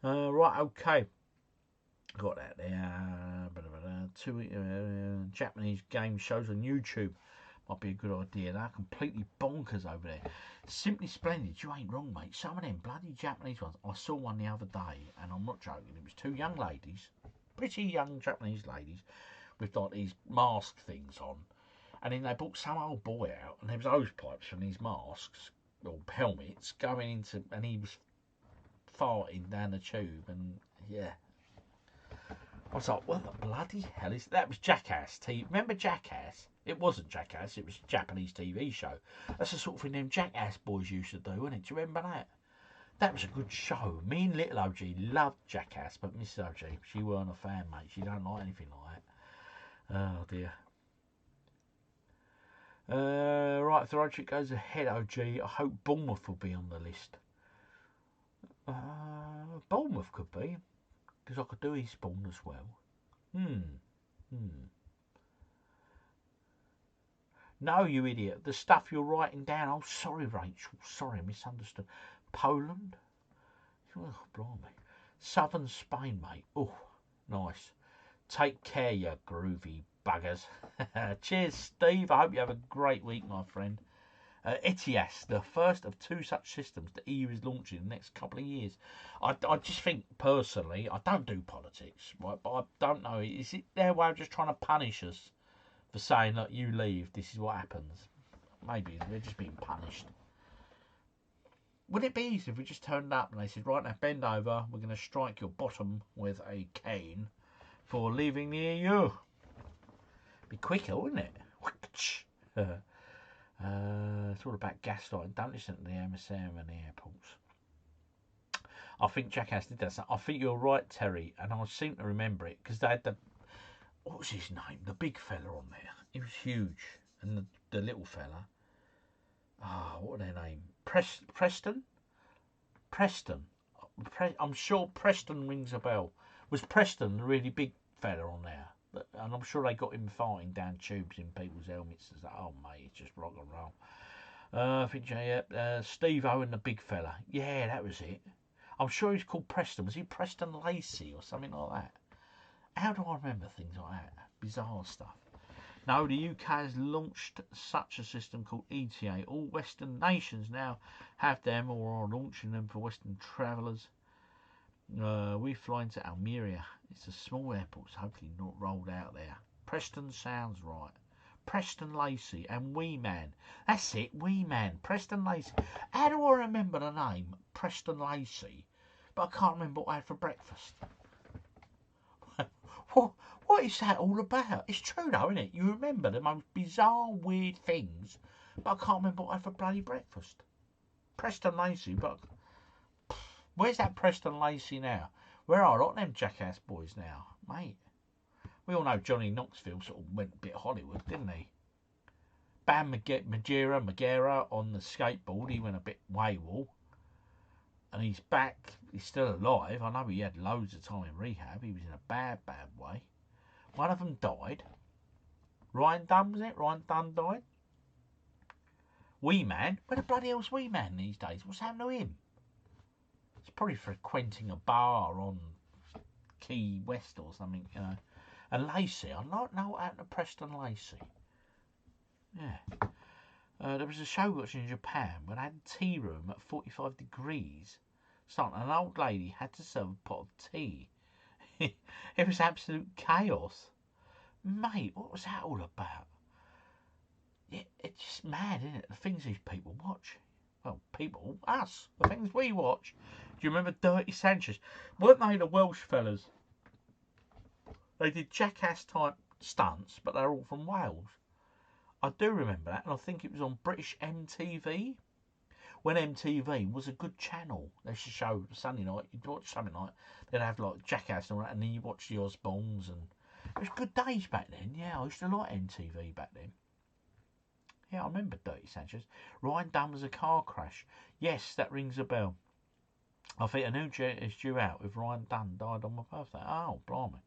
Right, okay. Got that there. Two Japanese game shows on YouTube. Might be a good idea. They're completely bonkers over there. Simply splendid. You ain't wrong, mate. Some of them bloody Japanese ones. I saw one the other day, and I'm not joking. It was two young ladies, pretty young Japanese ladies, with like these mask things on. And then they brought some old boy out, and there was hose pipes from these masks, or helmets, going into, and he was farting down the tube, and yeah. I was like, what the bloody hell is that? That was Jackass. Remember Jackass? It wasn't Jackass, it was a Japanese TV show. That's the sort of thing them Jackass boys used to do, wasn't it? Do you remember that? That was a good show. Me and little OG loved Jackass, but Mrs. OG, she weren't a fan, mate. She don't like anything like that. Oh, dear. Right, if the road trip goes ahead, OG, I hope Bournemouth will be on the list. Bournemouth could be, because I could do Eastbourne as well. No, you idiot. The stuff you're writing down. Oh, sorry, Rachel. Sorry, misunderstood. Poland? Oh, blimey. Southern Spain, mate. Oh, nice. Take care, you groovy buggers. Cheers, Steve. I hope you have a great week, my friend. ETIAS, the first of two such systems the EU is launching in the next couple of years. I just think, personally, I don't do politics, right, but I don't know. Is it their way of just trying to punish us for saying, look, you leave, this is what happens? Maybe they're just being punished. Would it be easy if we just turned up and they said, right now, bend over, we're going to strike your bottom with a cane for leaving the EU? Be quicker, wouldn't it? It's all about gaslighting. Don't listen to the MSM and the airports. I think Jackass did that. I think you're right, Terry, and I seem to remember it because they had the, what was his name? The big fella on there. He was huge, and the little fella. What were their name? Preston. I'm sure Preston rings a bell. Was Preston the really big fella on there? And I'm sure they got him farting down tubes in people's helmets. It's like, oh mate, it's just rock and roll. I think Steve Owen, the big fella. Yeah, that was it. I'm sure he was called Preston. Was he Preston Lacey or something like that? How do I remember things like that? Bizarre stuff. No, the UK has launched such a system called ETA. All Western nations now have them or are launching them for Western travellers. We fly into Almeria. It's a small airport, so hopefully not rolled out there. Preston sounds right. Preston Lacey and Wee Man. That's it, Wee Man. Preston Lacey. How do I remember the name? Preston Lacey. But I can't remember what I had for breakfast. What is that all about? It's true though, isn't it? You remember the most bizarre, weird things, but I can't remember what I had for bloody breakfast. Preston Lacey, but where's that Preston Lacey now? Where are a lot of them Jackass boys now, mate? We all know Johnny Knoxville sort of went a bit Hollywood, didn't he? Bam Margera on the skateboard, he went a bit waywall. And he's back, he's still alive. I know he had loads of time in rehab. He was in a bad way. One of them died. Ryan Dunn, was it? Ryan Dunn died. Wee Man? Where the bloody hell's Wee Man these days? What's happened to him? He's probably frequenting a bar on Key West or something, you know. And Lacey, I don't know what happened to Preston Lacey. Yeah. There was a show watching in Japan when I had a tea room at 45 degrees. Starting, an old lady had to serve a pot of tea. It was absolute chaos. Mate, what was that all about? Yeah, it's just mad, isn't it? The things these people watch. Well, people, us, the things we watch. Do you remember Dirty Sanchez? Weren't they the Welsh fellas? They did jackass type stunts, but they're all from Wales. I do remember that, and I think it was on British MTV. When MTV was a good channel, they used to show Sunday night. You'd watch Sunday night, they'd have like Jackass and all that, and then you watch the Osbournes, and it was good days back then. Yeah, I used to like MTV back then. Yeah, I remember Dirty Sanchez. Ryan Dunn was a car crash. Yes, that rings a bell. I think a new jet is due out if Ryan Dunn died on my birthday. Oh, blimey.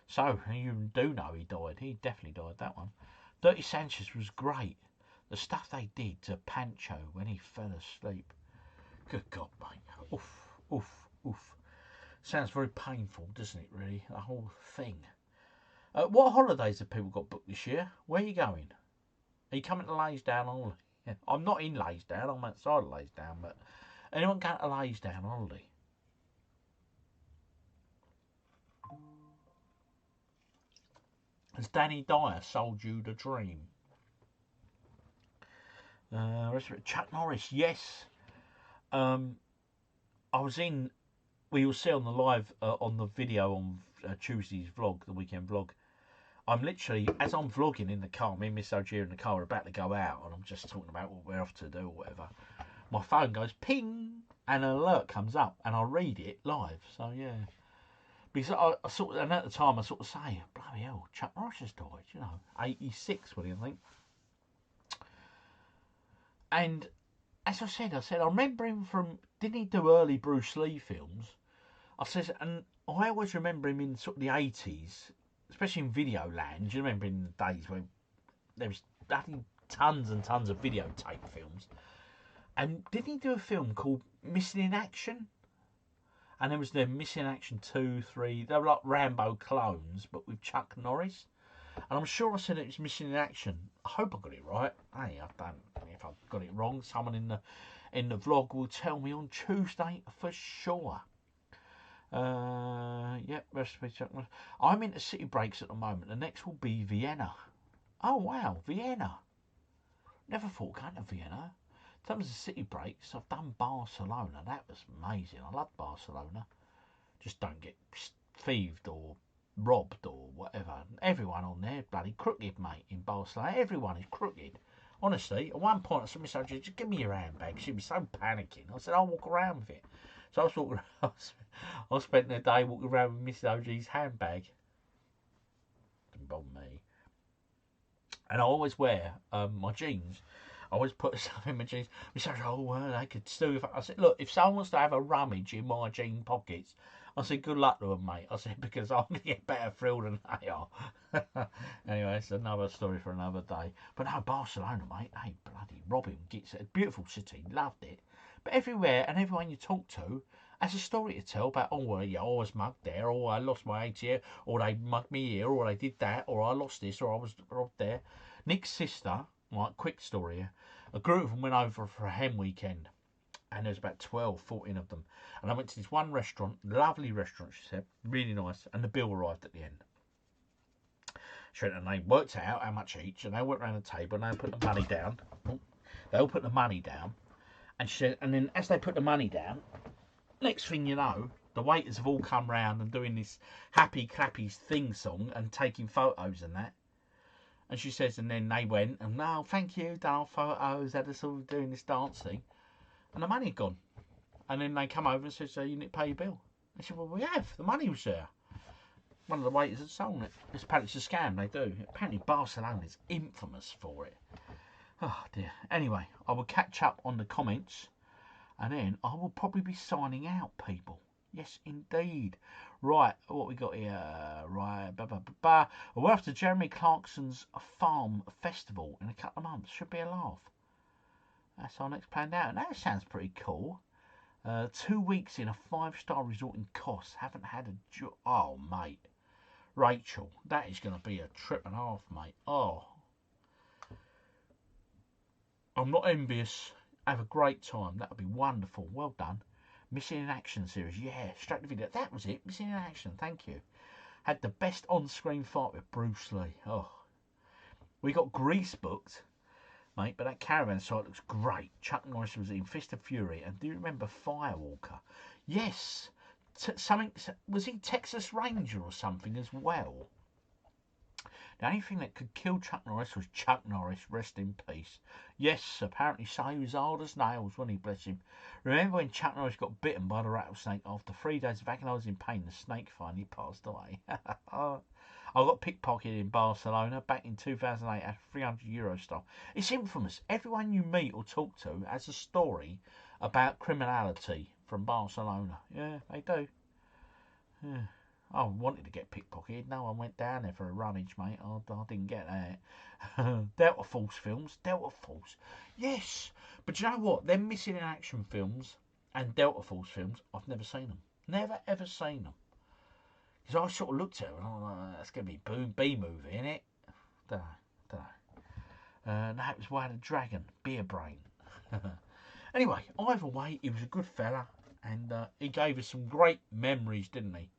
So, you do know he died. He definitely died, that one. Dirty Sanchez was great. The stuff they did to Pancho when he fell asleep. Good God, mate. Oof, oof, oof. Sounds very painful, doesn't it, really? The whole thing. What holidays have people got booked this year? Where are you going? Are you coming to Laysdown holiday? Yeah, I'm not in Laysdown, I'm outside of Laysdown, but anyone going to Laysdown holiday? Has Danny Dyer sold you the dream? Chuck Norris, yes. I was in. We will see on the live on the video on Tuesday's vlog, the weekend vlog. I'm literally, as I'm vlogging in the car, me and Miss OG in the car are about to go out, and I'm just talking about what we're off to do or whatever. My phone goes ping, and an alert comes up, and I read it live. So yeah, because I sort of, and at the time I sort of say, bloody hell, Chuck Norris has died. You know, 86, what do you think? And as I said, I remember him from, didn't he do early Bruce Lee films? I says, and I always remember him in sort of the 80s, especially in Videoland. Do you remember in the days when there was tons and tons of videotape films? And didn't he do a film called Missing in Action? And there was the Missing in Action 2, 3, they were like Rambo clones, but with Chuck Norris. And I'm sure I said it was Missing in Action. I hope I got it right. Hey, I don't. If I've got it wrong, someone in the vlog will tell me on Tuesday for sure. Yep, recipe Chuck Norris. I'm into city breaks at the moment. The next will be Vienna. Oh wow, Vienna. Never thought going to Vienna. In terms of city breaks, I've done Barcelona. That was amazing. I love Barcelona. Just don't get thieved or robbed or whatever. Everyone on there bloody crooked, mate, in Barcelona. Everyone is crooked. Honestly, at one point I said, Miss OG, just give me your handbag. She was so panicking. I said, I'll walk around with it. So I was walking around, I spent the day walking around with Miss OG's handbag. Didn't bother me. And I always wear my jeans. I always put stuff in my jeans. Miss OG, they could steal. I said, look, if someone wants to have a rummage in my jean pockets, I said, good luck to them, mate. I said, because I'm going to get better thrill than they are. Anyway, it's another story for another day. But no, Barcelona, mate, hey, bloody Robin gets a beautiful city, loved it. But everywhere and everyone you talk to has a story to tell about, oh, well, yeah, I was mugged there, or I lost my ATM, or they mugged me here, or they did that, or I lost this, or I was robbed there. Nick's sister, right, quick story here, a group of them went over for a hen weekend. And there's about 12, 14 of them. And I went to this one restaurant, lovely restaurant, she said, really nice, and the bill arrived at the end. She went and they worked out how much each, and they went around the table and they put the money down. They all put the money down. And she said, and then as they put the money down, next thing you know, the waiters have all come round and doing this happy clappy thing song and taking photos and that. And she says, and then they went, and no, thank you, done our photos, had us all doing this dance thing. And the money had gone. And then they come over and said, so you need to pay your bill. They said, well, we have. The money was there. One of the waiters had sold it. Apparently it's a scam, they do. Apparently Barcelona is infamous for it. Oh, dear. Anyway, I will catch up on the comments. And then I will probably be signing out, people. Yes, indeed. Right, what we got here? Right, we're off to Jeremy Clarkson's Farm Festival in a couple of months. Should be a laugh. That's our next planned out. That sounds pretty cool. 2 weeks in a 5-star resort in Kos. Haven't had a job. Oh, mate. Rachel, that is going to be a trip and a half, mate. Oh. I'm not envious. Have a great time. That would be wonderful. Well done. Missing in Action series. Yeah, straight to video. That was it. Missing in Action. Thank you. Had the best on-screen fight with Bruce Lee. Oh, we got Grease booked, mate, but that caravan site looks great. Chuck Norris was in Fist of Fury, and do you remember Firewalker? Yes, something, was he Texas Ranger or something as well? The only thing that could kill Chuck Norris was Chuck Norris, rest in peace. Yes, apparently so. He was hard as nails, wasn't he, bless him? Remember when Chuck Norris got bitten by the rattlesnake? After 3 days of agonising pain, the snake finally passed away. I got pickpocketed in Barcelona back in 2008 at a €300 style. It's infamous. Everyone you meet or talk to has a story about criminality from Barcelona. Yeah, they do. Yeah. I wanted to get pickpocketed. No one went down there for a rummage, mate. I didn't get that. Delta Force films. Delta Force. Yes. But you know what? Them missing in action films and Delta Force films, I've never seen them. Never, ever seen them. Because I sort of looked at it and I was like, that's going to be B-movie, innit? Don't know. No, it was Way of the Dragon. Beer Brain. Anyway, either way, he was a good fella. And he gave us some great memories, didn't he?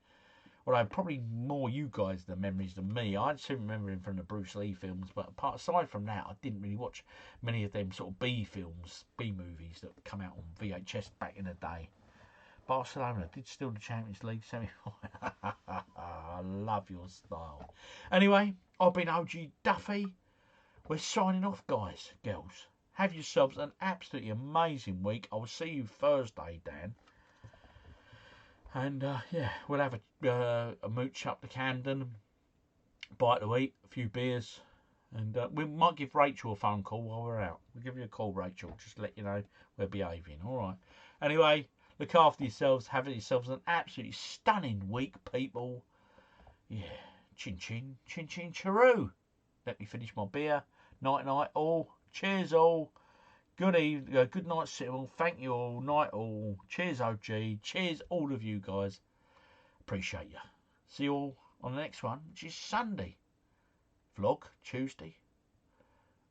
Well, probably more you guys the memories than me. I just remember him from the Bruce Lee films, but aside from that, I didn't really watch many of them sort of B films, B movies that come out on VHS back in the day. Barcelona did steal the Champions League semi-final. I love your style. Anyway, I've been OGDuffy. We're signing off, guys, girls. Have yourselves an absolutely amazing week. I will see you Thursday, Dan. And yeah, we'll have a mooch up to Camden, bite to eat, a few beers, and we might give Rachel a phone call while we're out. We'll give you a call, Rachel, just to let you know we're behaving. All right. Anyway, look after yourselves. Have yourselves an absolutely stunning week, people. Yeah, chin chin, chin chin, chiroo. Let me finish my beer. Night night all. Cheers all. Good evening, good night, Cyril. Thank you all, night all. Cheers, OG. Cheers, all of you guys. Appreciate you. See you all on the next one, which is Sunday. Vlog Tuesday.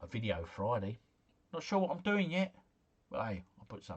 A video Friday. Not sure what I'm doing yet, but hey, I'll put something.